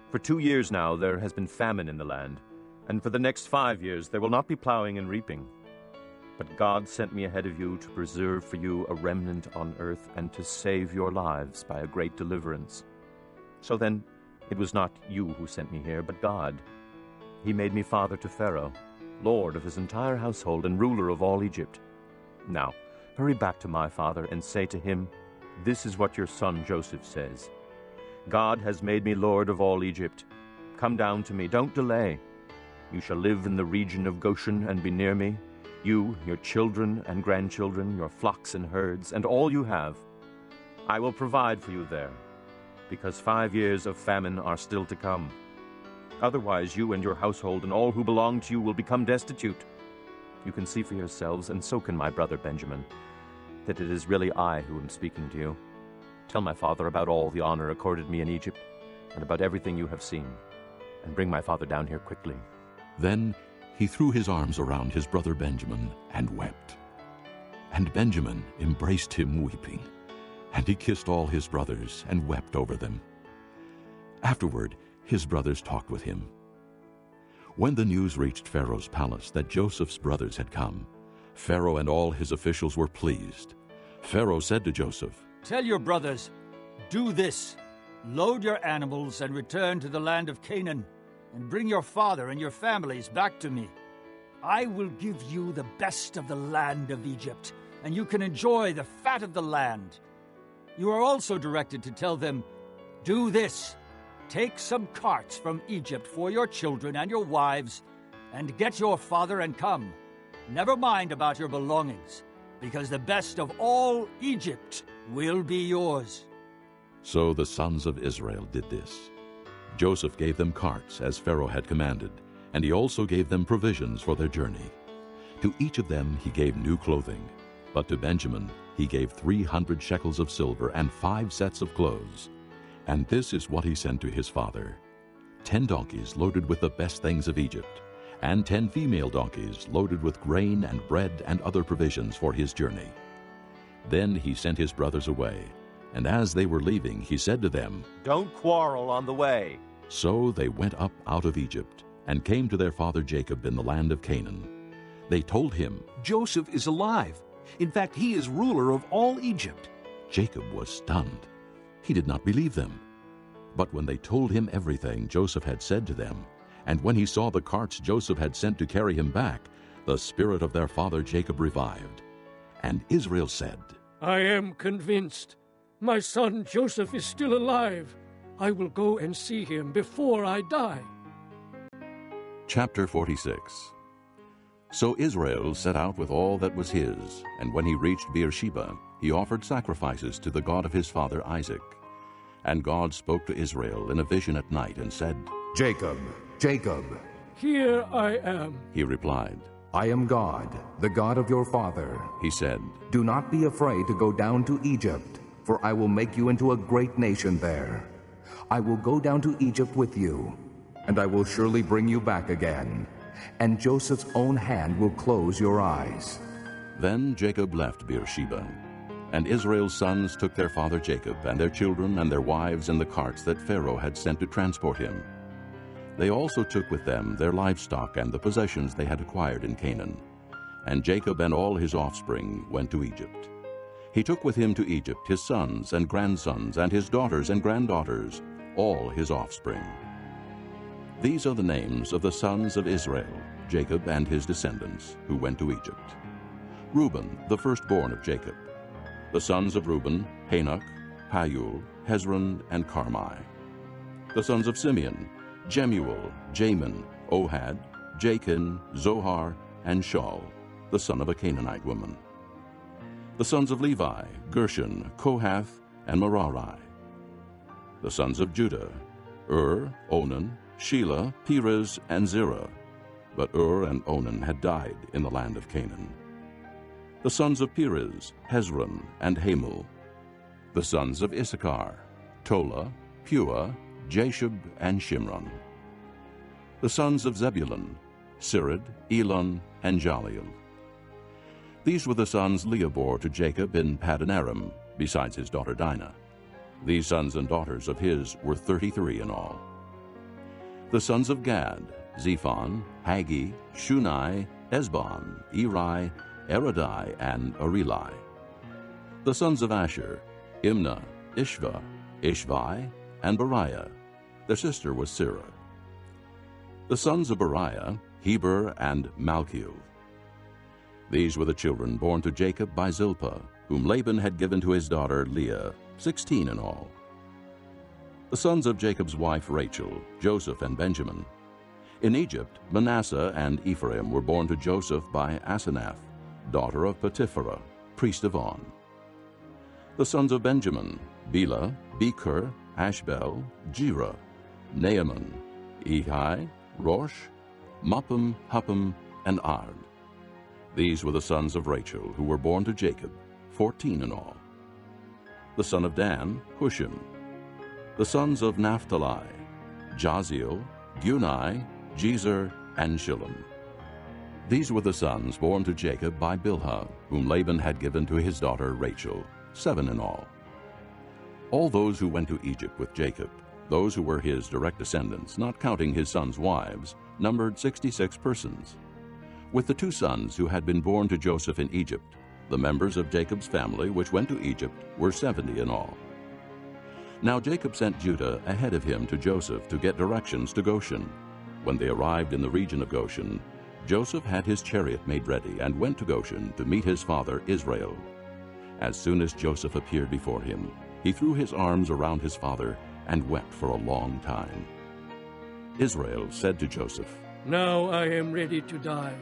For 2 years now there has been famine in the land, and for the next 5 years there will not be plowing and reaping. But God sent me ahead of you to preserve for you a remnant on earth and to save your lives by a great deliverance. So then, it was not you who sent me here, but God. He made me father to Pharaoh, lord of his entire household and ruler of all Egypt. Now, hurry back to my father and say to him, 'This is what your son Joseph says. God has made me lord of all Egypt. Come down to me, don't delay. You shall live in the region of Goshen and be near me, you, your children and grandchildren, your flocks and herds, and all you have. I will provide for you there, because 5 years of famine are still to come. Otherwise you and your household and all who belong to you will become destitute. You can see for yourselves, and so can my brother Benjamin, that it is really I who am speaking to you. Tell my father about all the honor accorded me in Egypt, and about everything you have seen, and bring my father down here quickly.'" Then he threw his arms around his brother Benjamin and wept. And Benjamin embraced him weeping, and he kissed all his brothers and wept over them. Afterward, his brothers talked with him. When the news reached Pharaoh's palace that Joseph's brothers had come, Pharaoh and all his officials were pleased. Pharaoh said to Joseph, "Tell your brothers, do this. Load your animals and return to the land of Canaan, and bring your father and your families back to me. I will give you the best of the land of Egypt, and you can enjoy the fat of the land. You are also directed to tell them, 'Do this. Take some carts from Egypt for your children and your wives, and get your father and come. Never mind about your belongings, because the best of all Egypt will be yours." So the sons of Israel did this. Joseph gave them carts, as Pharaoh had commanded, and he also gave them provisions for their journey. To each of them he gave new clothing, but to Benjamin he gave 300 shekels of silver and 5 sets of clothes. And this is what he sent to his father: 10 donkeys loaded with the best things of Egypt, and 10 female donkeys loaded with grain and bread and other provisions for his journey. Then he sent his brothers away, and as they were leaving he said to them, "Don't quarrel on the way." So they went up out of Egypt and came to their father Jacob in the land of Canaan. They told him, "Joseph is alive. In fact, he is ruler of all Egypt." Jacob was stunned. He did not believe them. But when they told him everything Joseph had said to them, and when he saw the carts Joseph had sent to carry him back, the spirit of their father Jacob revived. And Israel said, "I am convinced. My son Joseph is still alive. I will go and see him before I die." Chapter 46. So Israel set out with all that was his, and when he reached Beersheba, he offered sacrifices to the God of his father Isaac. And God spoke to Israel in a vision at night and said, "Jacob, Jacob." "Here I am," he replied. "I am God, the God of your father," he said. "Do not be afraid to go down to Egypt, for I will make you into a great nation there. I will go down to Egypt with you, and I will surely bring you back again, and Joseph's own hand will close your eyes." Then Jacob left Beersheba, and Israel's sons took their father Jacob and their children and their wives in the carts that Pharaoh had sent to transport him. They also took with them their livestock and the possessions they had acquired in Canaan. And Jacob and all his offspring went to Egypt. He took with him to Egypt his sons and grandsons and his daughters and granddaughters, all his offspring. These are the names of the sons of Israel, Jacob and his descendants, who went to Egypt. Reuben, the firstborn of Jacob. The sons of Reuben, Hanok, Payul, Hezron, and Carmi. The sons of Simeon, Jemuel, Jamin, Ohad, Jachin, Zohar, and Shaul, the son of a Canaanite woman. The sons of Levi, Gershon, Kohath, and Merari. The sons of Judah, Onan, Shelah, Perez, and Zerah. But and Onan had died in the land of Canaan. The sons of Perez, Hezron, and Hamul. The sons of Issachar, Tola, Puah, Jashub, and Shimron. The sons of Zebulun, Sirid, Elon, and Jaleel. These were the sons Leah bore to Jacob in Paddan Aram, besides his daughter Dinah. These sons and daughters of his were 33 in all. The sons of Gad, Zephon, Haggi, Shunai, Esbon, Eri, Eradai, and Areli. The sons of Asher, Imnah, Ishva, Ishvi, and Beriah. Their sister was Sirah. The sons of Beriah, Heber, and Malchiel. These were the children born to Jacob by Zilpah, whom Laban had given to his daughter Leah, 16 in all. The sons of Jacob's wife Rachel, Joseph, and Benjamin. In Egypt, Manasseh and Ephraim were born to Joseph by Asenath, daughter of Potipharah, priest of On. The sons of Benjamin, Bela, Becher, Ashbel, Jerah, Naaman, Ehi, Rosh, Muppim, Huppim, and Ard. These were the sons of Rachel, who were born to Jacob, 14 in all. The son of Dan, Hushim. The sons of Naphtali, Jaziel, Guni, Jezer, and Shillem. These were the sons born to Jacob by Bilhah, whom Laban had given to his daughter Rachel, 7 in all. All those who went to Egypt with Jacob, those who were his direct descendants, not counting his sons' wives, numbered 66 persons. With the 2 sons who had been born to Joseph in Egypt, the members of Jacob's family which went to Egypt were 70 in all. Now Jacob sent Judah ahead of him to Joseph to get directions to Goshen. When they arrived in the region of Goshen, Joseph had his chariot made ready and went to Goshen to meet his father Israel. As soon as Joseph appeared before him, he threw his arms around his father and wept for a long time. Israel said to Joseph, Now I am ready to die,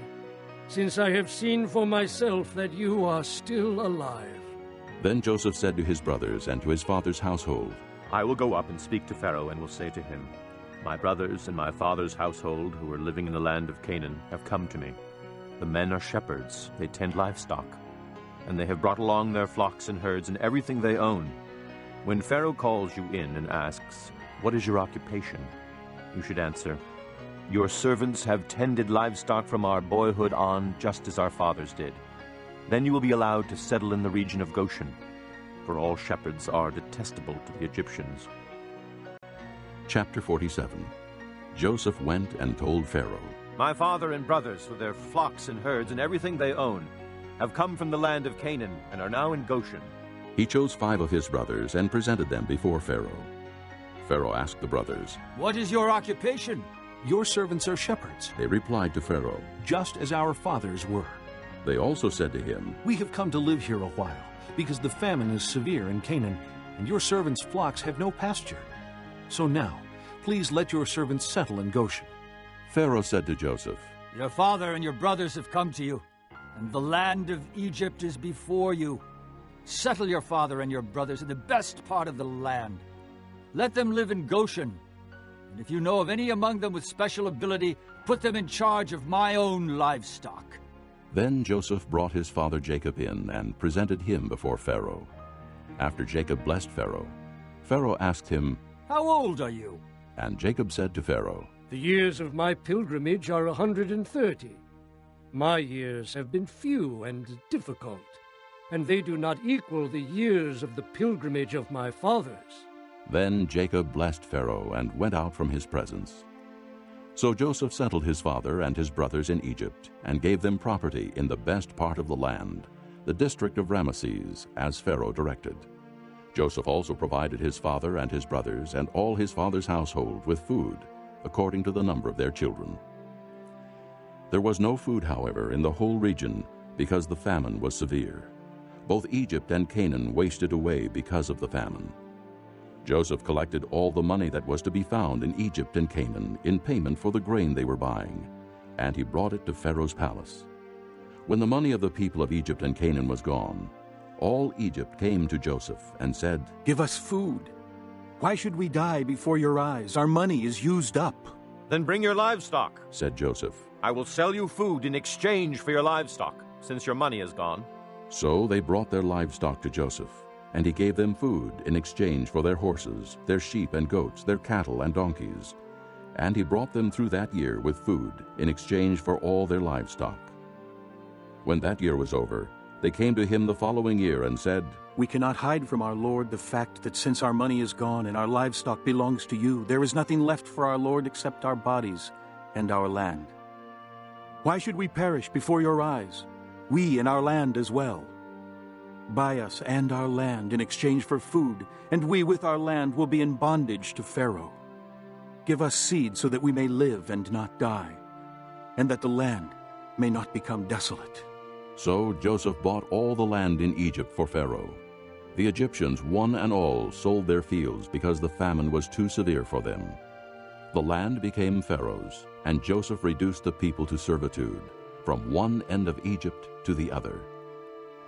since I have seen for myself that you are still alive. Then Joseph said to his brothers and to his father's household, I will go up and speak to Pharaoh and will say to him, My brothers and my father's household who are living in the land of Canaan have come to me. The men are shepherds, they tend livestock, and they have brought along their flocks and herds and everything they own. When Pharaoh calls you in and asks, What is your occupation? You should answer, Your servants have tended livestock from our boyhood on, just as our fathers did. Then you will be allowed to settle in the region of Goshen, for all shepherds are detestable to the Egyptians. Chapter 47. Joseph went and told Pharaoh, My father and brothers, with their flocks and herds and everything they own, have come from the land of Canaan and are now in Goshen. He chose 5 of his brothers and presented them before Pharaoh. Pharaoh asked the brothers, What is your occupation? Your servants are shepherds. They replied to Pharaoh, Just as our fathers were. They also said to him, We have come to live here a while, because the famine is severe in Canaan, and your servants' flocks have no pasture. So now, please let your servants settle in Goshen. Pharaoh said to Joseph, Your father and your brothers have come to you, and the land of Egypt is before you. Settle your father and your brothers in the best part of the land. Let them live in Goshen, and if you know of any among them with special ability, put them in charge of my own livestock. Then Joseph brought his father Jacob in and presented him before Pharaoh. After Jacob blessed Pharaoh, Pharaoh asked him, How old are you? And Jacob said to Pharaoh, The years of my pilgrimage are 130. My years have been few and difficult, and they do not equal the years of the pilgrimage of my fathers. Then Jacob blessed Pharaoh and went out from his presence. So Joseph settled his father and his brothers in Egypt, and gave them property in the best part of the land, the district of Ramesses, as Pharaoh directed. Joseph also provided his father and his brothers and all his father's household with food, according to the number of their children. There was no food, however, in the whole region, because the famine was severe. Both Egypt and Canaan wasted away because of the famine. Joseph collected all the money that was to be found in Egypt and Canaan in payment for the grain they were buying, and he brought it to Pharaoh's palace. When the money of the people of Egypt and Canaan was gone, all Egypt came to Joseph and said, Give us food. Why should we die before your eyes? Our money is used up. Then bring your livestock, said Joseph. I will sell you food in exchange for your livestock, since your money is gone. So they brought their livestock to Joseph, and he gave them food in exchange for their horses, their sheep and goats, their cattle and donkeys. And he brought them through that year with food in exchange for all their livestock. When that year was over, they came to him the following year and said, We cannot hide from our Lord the fact that since our money is gone and our livestock belongs to you, there is nothing left for our Lord except our bodies and our land. Why should we perish before your eyes, we and our land as well? Buy us and our land in exchange for food, and we with our land will be in bondage to Pharaoh. Give us seed so that we may live and not die, and that the land may not become desolate. So Joseph bought all the land in Egypt for Pharaoh. The Egyptians, one and all, sold their fields because the famine was too severe for them. The land became Pharaoh's, and Joseph reduced the people to servitude, from one end of Egypt to the other.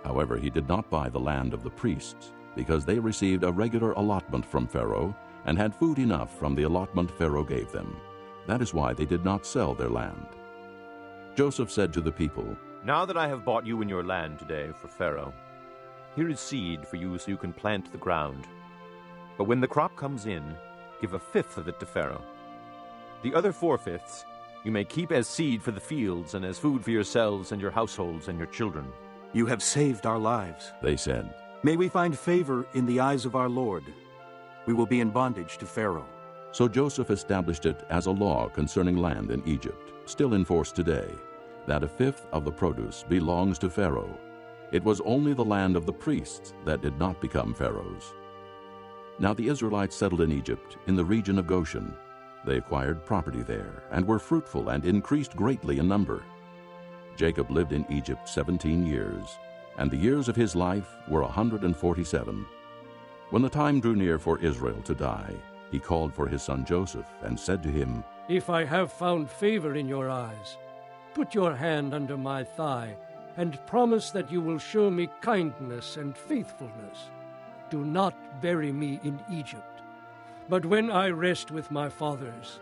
However, he did not buy the land of the priests, because they received a regular allotment from Pharaoh and had food enough from the allotment Pharaoh gave them. That is why they did not sell their land. Joseph said to the people, Now that I have bought you and your land today for Pharaoh, here is seed for you so you can plant the ground. But when the crop comes in, give 1/5 of it to Pharaoh. The other 4/5 you may keep as seed for the fields and as food for yourselves and your households and your children. You have saved our lives, they said. May we find favor in the eyes of our Lord. We will be in bondage to Pharaoh. So Joseph established it as a law concerning land in Egypt, still in force today, that 1/5 of the produce belongs to Pharaoh. It was only the land of the priests that did not become Pharaoh's. Now the Israelites settled in Egypt, in the region of Goshen. They acquired property there, and were fruitful and increased greatly in number. Jacob lived in Egypt 17 years, and the years of his life were 147. When the time drew near for Israel to die, He called for his son Joseph and said to him, If I have found favor in your eyes, put your hand under my thigh, and promise that you will show me kindness and faithfulness. Do not bury me in Egypt, but when I rest with my fathers,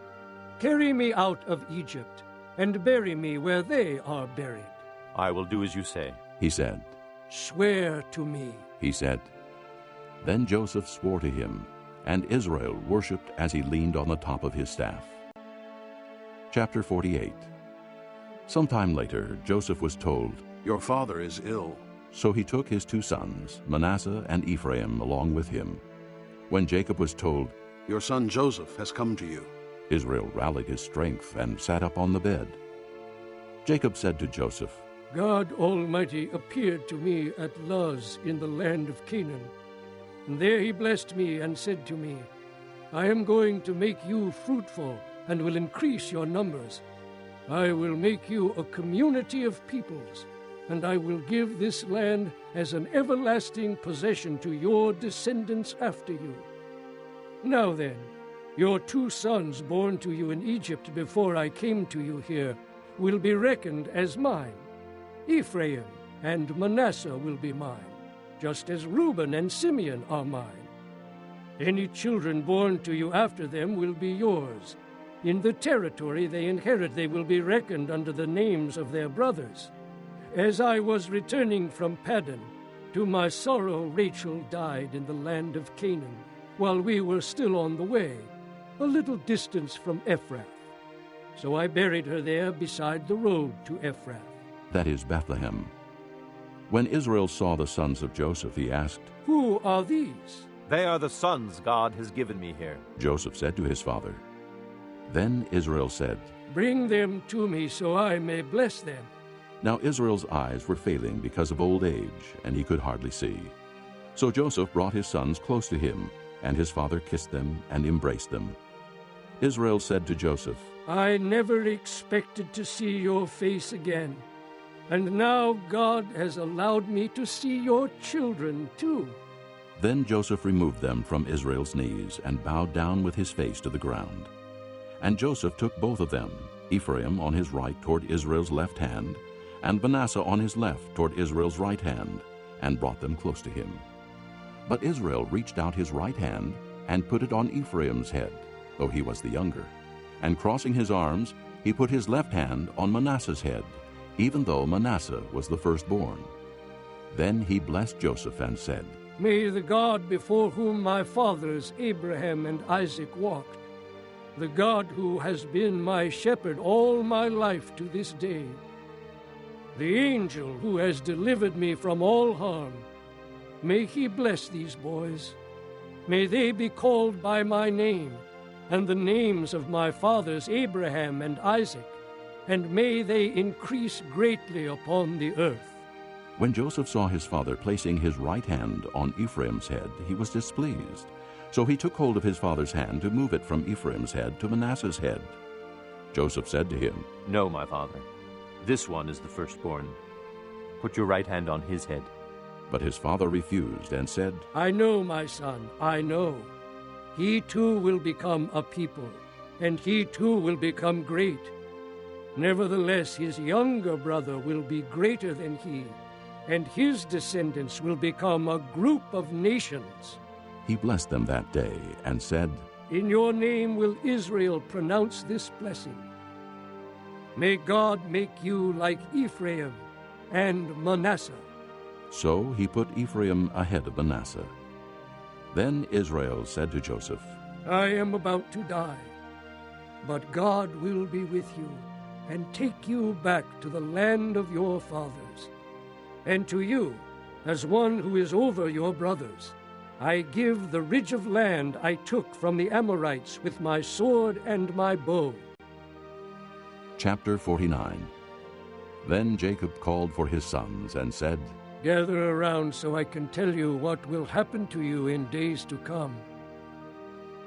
carry me out of Egypt, and bury me where they are buried. I will do as you say, he said. Swear to me, he said. Then Joseph swore to him, and Israel worshipped as he leaned on the top of his staff. Chapter 48. Sometime later, Joseph was told, Your father is ill. So he took his 2 sons, Manasseh and Ephraim, along with him. When Jacob was told, Your son Joseph has come to you, Israel rallied his strength and sat up on the bed. Jacob said to Joseph, God Almighty appeared to me at Luz in the land of Canaan. And there he blessed me and said to me, I am going to make you fruitful and will increase your numbers. I will make you a community of peoples, and I will give this land as an everlasting possession to your descendants after you. Now then, your 2 sons born to you in Egypt before I came to you here will be reckoned as mine. Ephraim and Manasseh will be mine, just as Reuben and Simeon are mine. Any children born to you after them will be yours. In the territory they inherit, they will be reckoned under the names of their brothers. As I was returning from Paddan, to my sorrow Rachel died in the land of Canaan, while we were still on the way, a little distance from Ephrath. So I buried her there beside the road to Ephrath. That is Bethlehem. When Israel saw the sons of Joseph, he asked, Who are these? They are the sons God has given me here. Joseph said to his father. Then Israel said, Bring them to me so I may bless them. Now Israel's eyes were failing because of old age, and he could hardly see. So Joseph brought his sons close to him, and his father kissed them and embraced them. Israel said to Joseph, I never expected to see your face again, and now God has allowed me to see your children too. Then Joseph removed them from Israel's knees and bowed down with his face to the ground. And Joseph took both of them, Ephraim on his right toward Israel's left hand, and Manasseh on his left toward Israel's right hand, and brought them close to him. But Israel reached out his right hand and put it on Ephraim's head, though he was the younger. And crossing his arms, he put his left hand on Manasseh's head, even though Manasseh was the firstborn. Then he blessed Joseph and said, May the God before whom my fathers Abraham and Isaac walked, the God who has been my shepherd all my life to this day, the angel who has delivered me from all harm, may he bless these boys. May they be called by my name and the names of my fathers Abraham and Isaac, and may they increase greatly upon the earth. When Joseph saw his father placing his right hand on Ephraim's head, he was displeased. So he took hold of his father's hand to move it from Ephraim's head to Manasseh's head. Joseph said to him, No, my father. This one is the firstborn. Put your right hand on his head. But his father refused and said, I know, my son, I know. He too will become a people, and he too will become great. Nevertheless, his younger brother will be greater than he, and his descendants will become a group of nations. He blessed them that day and said, In your name will Israel pronounce this blessing. May God make you like Ephraim and Manasseh. So he put Ephraim ahead of Manasseh. Then Israel said to Joseph, I am about to die, but God will be with you and take you back to the land of your fathers. And to you, as one who is over your brothers, I give the ridge of land I took from the Amorites with my sword and my bow. Chapter 49. Then Jacob called for his sons and said, Gather around so I can tell you what will happen to you in days to come.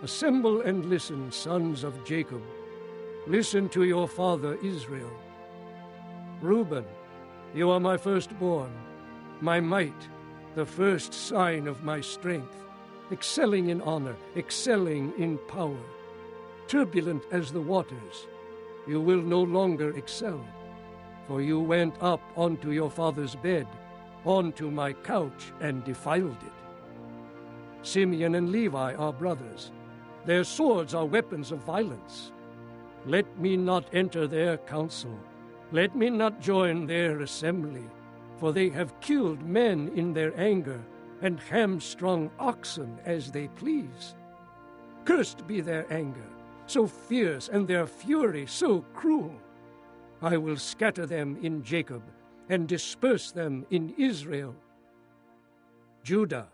Assemble and listen, sons of Jacob. Listen to your father Israel. Reuben, you are my firstborn, my might, the first sign of my strength. excelling in honor, excelling in power. Turbulent as the waters, you will no longer excel, for you went up onto your father's bed, onto my couch, and defiled it. Simeon and Levi are brothers. Their swords are weapons of violence. Let me not enter their council. Let me not join their assembly, for they have killed men in their anger, and hamstrung oxen as they please. Cursed be their anger, so fierce, and their fury so cruel. I will scatter them in Jacob, and disperse them in Israel. Judah,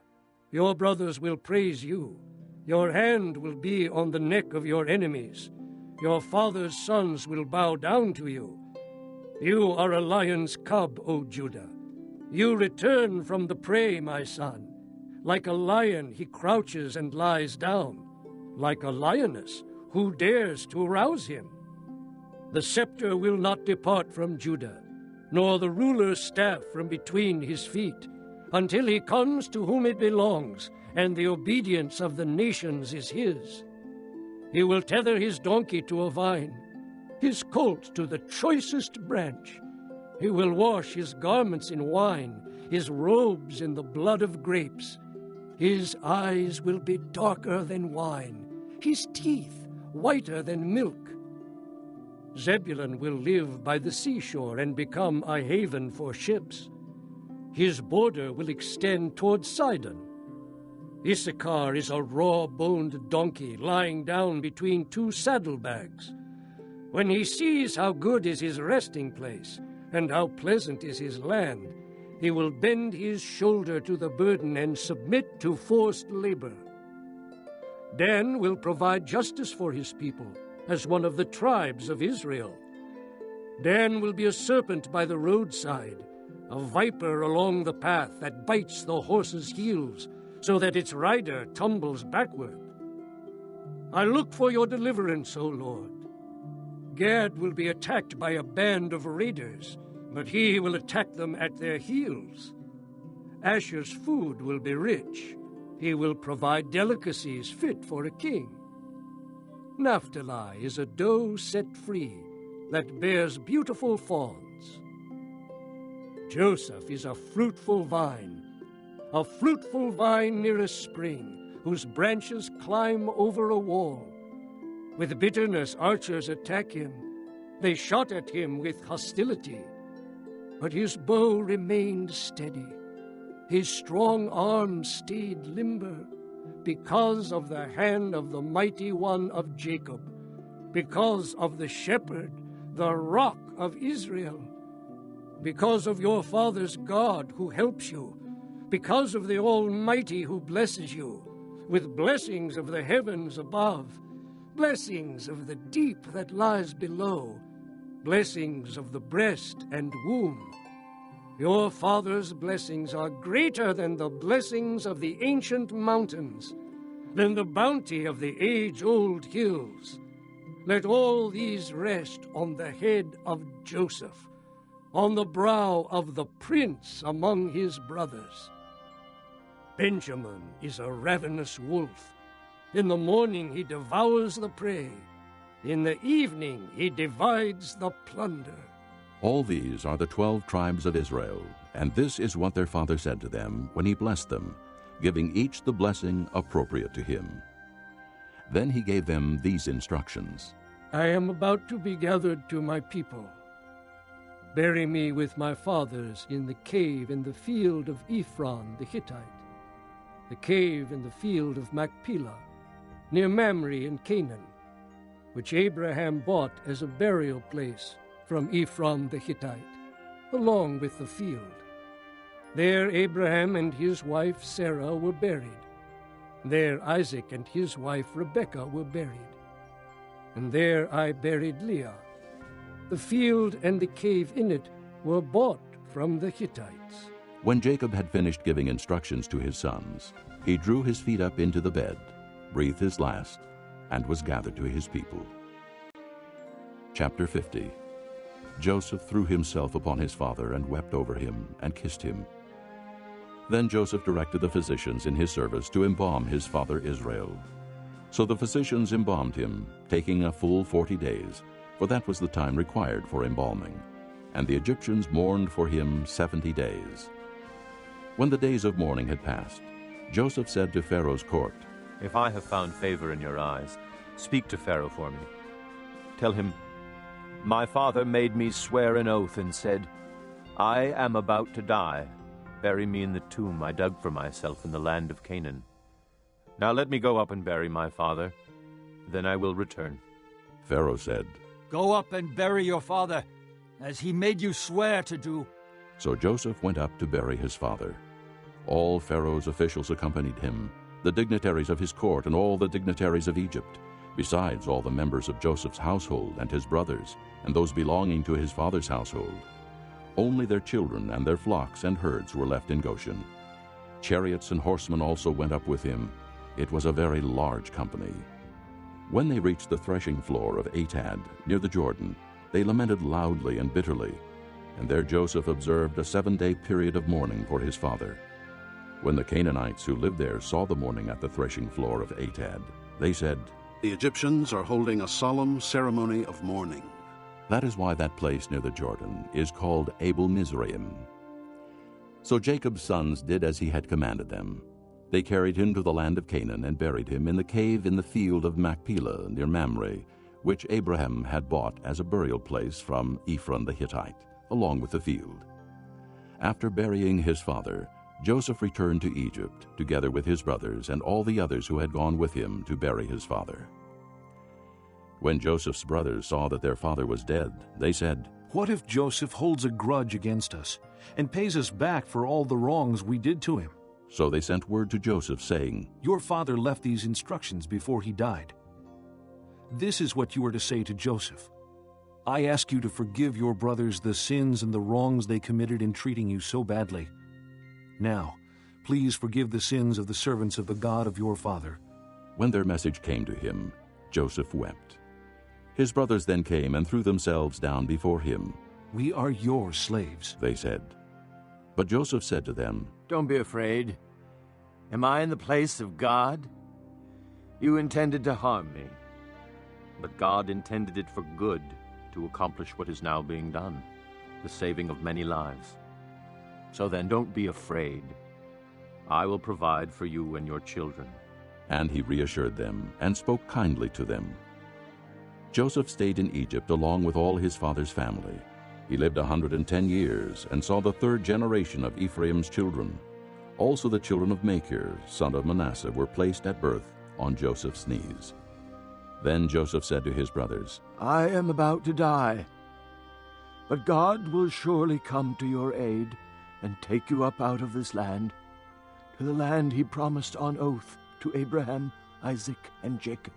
your brothers will praise you. Your hand will be on the neck of your enemies. Your father's sons will bow down to you. You are a lion's cub, O Judah. You return from the prey, my son. Like a lion he crouches and lies down. Like a lioness, who dares to rouse him? The scepter will not depart from Judah, nor the ruler's staff from between his feet, until he comes to whom it belongs, and the obedience of the nations is his. He will tether his donkey to a vine, his colt to the choicest branch. He will wash his garments in wine, his robes in the blood of grapes. His eyes will be darker than wine, his teeth whiter than milk. Zebulun will live by the seashore and become a haven for ships. His border will extend toward Sidon. Issachar is a raw-boned donkey lying down between two saddlebags. When he sees how good is his resting place and how pleasant is his land, he will bend his shoulder to the burden and submit to forced labor. Dan will provide justice for his people as one of the tribes of Israel. Dan will be a serpent by the roadside, a viper along the path that bites the horse's heels, so that its rider tumbles backward. I look for your deliverance, O Lord. Gad will be attacked by a band of raiders, but he will attack them at their heels. Asher's food will be rich. He will provide delicacies fit for a king. Naphtali is a doe set free that bears beautiful fawns. Joseph is a fruitful vine near a spring, whose branches climb over a wall. With bitterness archers attack him. They shot at him with hostility. But his bow remained steady. His strong arm stayed limber, because of the hand of the mighty one of Jacob, because of the shepherd, the rock of Israel, because of your father's God who helps you, because of the Almighty who blesses you, with blessings of the heavens above, blessings of the deep that lies below, blessings of the breast and womb. Your father's blessings are greater than the blessings of the ancient mountains, than the bounty of the age-old hills. Let all these rest on the head of Joseph, on the brow of the prince among his brothers. Benjamin is a ravenous wolf. In the morning he devours the prey. In the evening he divides the plunder. All these are the 12 tribes of Israel, and this is what their father said to them when he blessed them, giving each the blessing appropriate to him. Then he gave them these instructions. I am about to be gathered to my people. Bury me with my fathers in the cave in the field of Ephron the Hittite, the cave in the field of Machpelah, near Mamre in Canaan, which Abraham bought as a burial place from Ephron the Hittite, along with the field. There Abraham and his wife Sarah were buried. There Isaac and his wife Rebekah were buried. And there I buried Leah. The field and the cave in it were bought from the Hittites. When Jacob had finished giving instructions to his sons, he drew his feet up into the bed, breathed his last, and was gathered to his people. Chapter 50. Joseph threw himself upon his father and wept over him and kissed him. Then Joseph directed the physicians in his service to embalm his father Israel. So the physicians embalmed him, taking a full 40 days, for that was the time required for embalming. And the Egyptians mourned for him 70 days. When the days of mourning had passed, Joseph said to Pharaoh's court, "If I have found favor in your eyes, speak to Pharaoh for me. Tell him, my father made me swear an oath and said, 'I am about to die. Bury me in the tomb I dug for myself in the land of Canaan. Now let me go up and bury my father. Then I will return.'" Pharaoh said, "Go up and bury your father, as he made you swear to do." So Joseph went up to bury his father. All Pharaoh's officials accompanied him, the dignitaries of his court and all the dignitaries of Egypt, besides all the members of Joseph's household and his brothers, and those belonging to his father's household. Only their children and their flocks and herds were left in Goshen. Chariots and horsemen also went up with him. It was a very large company. When they reached the threshing floor of Atad, near the Jordan, they lamented loudly and bitterly, and there Joseph observed a 7-day period of mourning for his father. When the Canaanites who lived there saw the mourning at the threshing floor of Atad, they said, "The Egyptians are holding a solemn ceremony of mourning." That is why that place near the Jordan is called Abel-Mizraim. So Jacob's sons did as he had commanded them. They carried him to the land of Canaan and buried him in the cave in the field of Machpelah near Mamre, which Abraham had bought as a burial place from Ephron the Hittite, along with the field. After burying his father, Joseph returned to Egypt, together with his brothers and all the others who had gone with him to bury his father. When Joseph's brothers saw that their father was dead, they said, "What if Joseph holds a grudge against us and pays us back for all the wrongs we did to him?" So they sent word to Joseph, saying, "Your father left these instructions before he died. This is what you are to say to Joseph. I ask you to forgive your brothers the sins and the wrongs they committed in treating you so badly. Now, please forgive the sins of the servants of the God of your father." When their message came to him, Joseph wept. His brothers then came and threw themselves down before him. "We are your slaves," they said. But Joseph said to them, "Don't be afraid. Am I in the place of God? You intended to harm me, But God intended it for good, to accomplish what is now being done, the saving of many lives. So then don't be afraid. I will provide for you and your children." And he reassured them and spoke kindly to them. Joseph stayed in Egypt along with all his father's family. He lived 110 years and saw the 3rd generation of Ephraim's children. Also the children of Machir, son of Manasseh, were placed at birth on Joseph's knees. Then Joseph said to his brothers, "I am about to die, but God will surely come to your aid and take you up out of this land, to the land he promised on oath to Abraham, Isaac, and Jacob."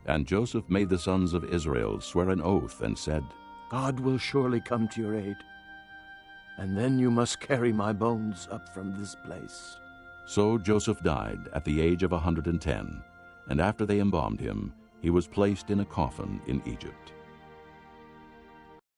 And Joseph made the sons of Israel swear an oath and said, "God will surely come to your aid, and then you must carry my bones up from this place." So Joseph died at the age of 110, and after they embalmed him, he was placed in a coffin in Egypt.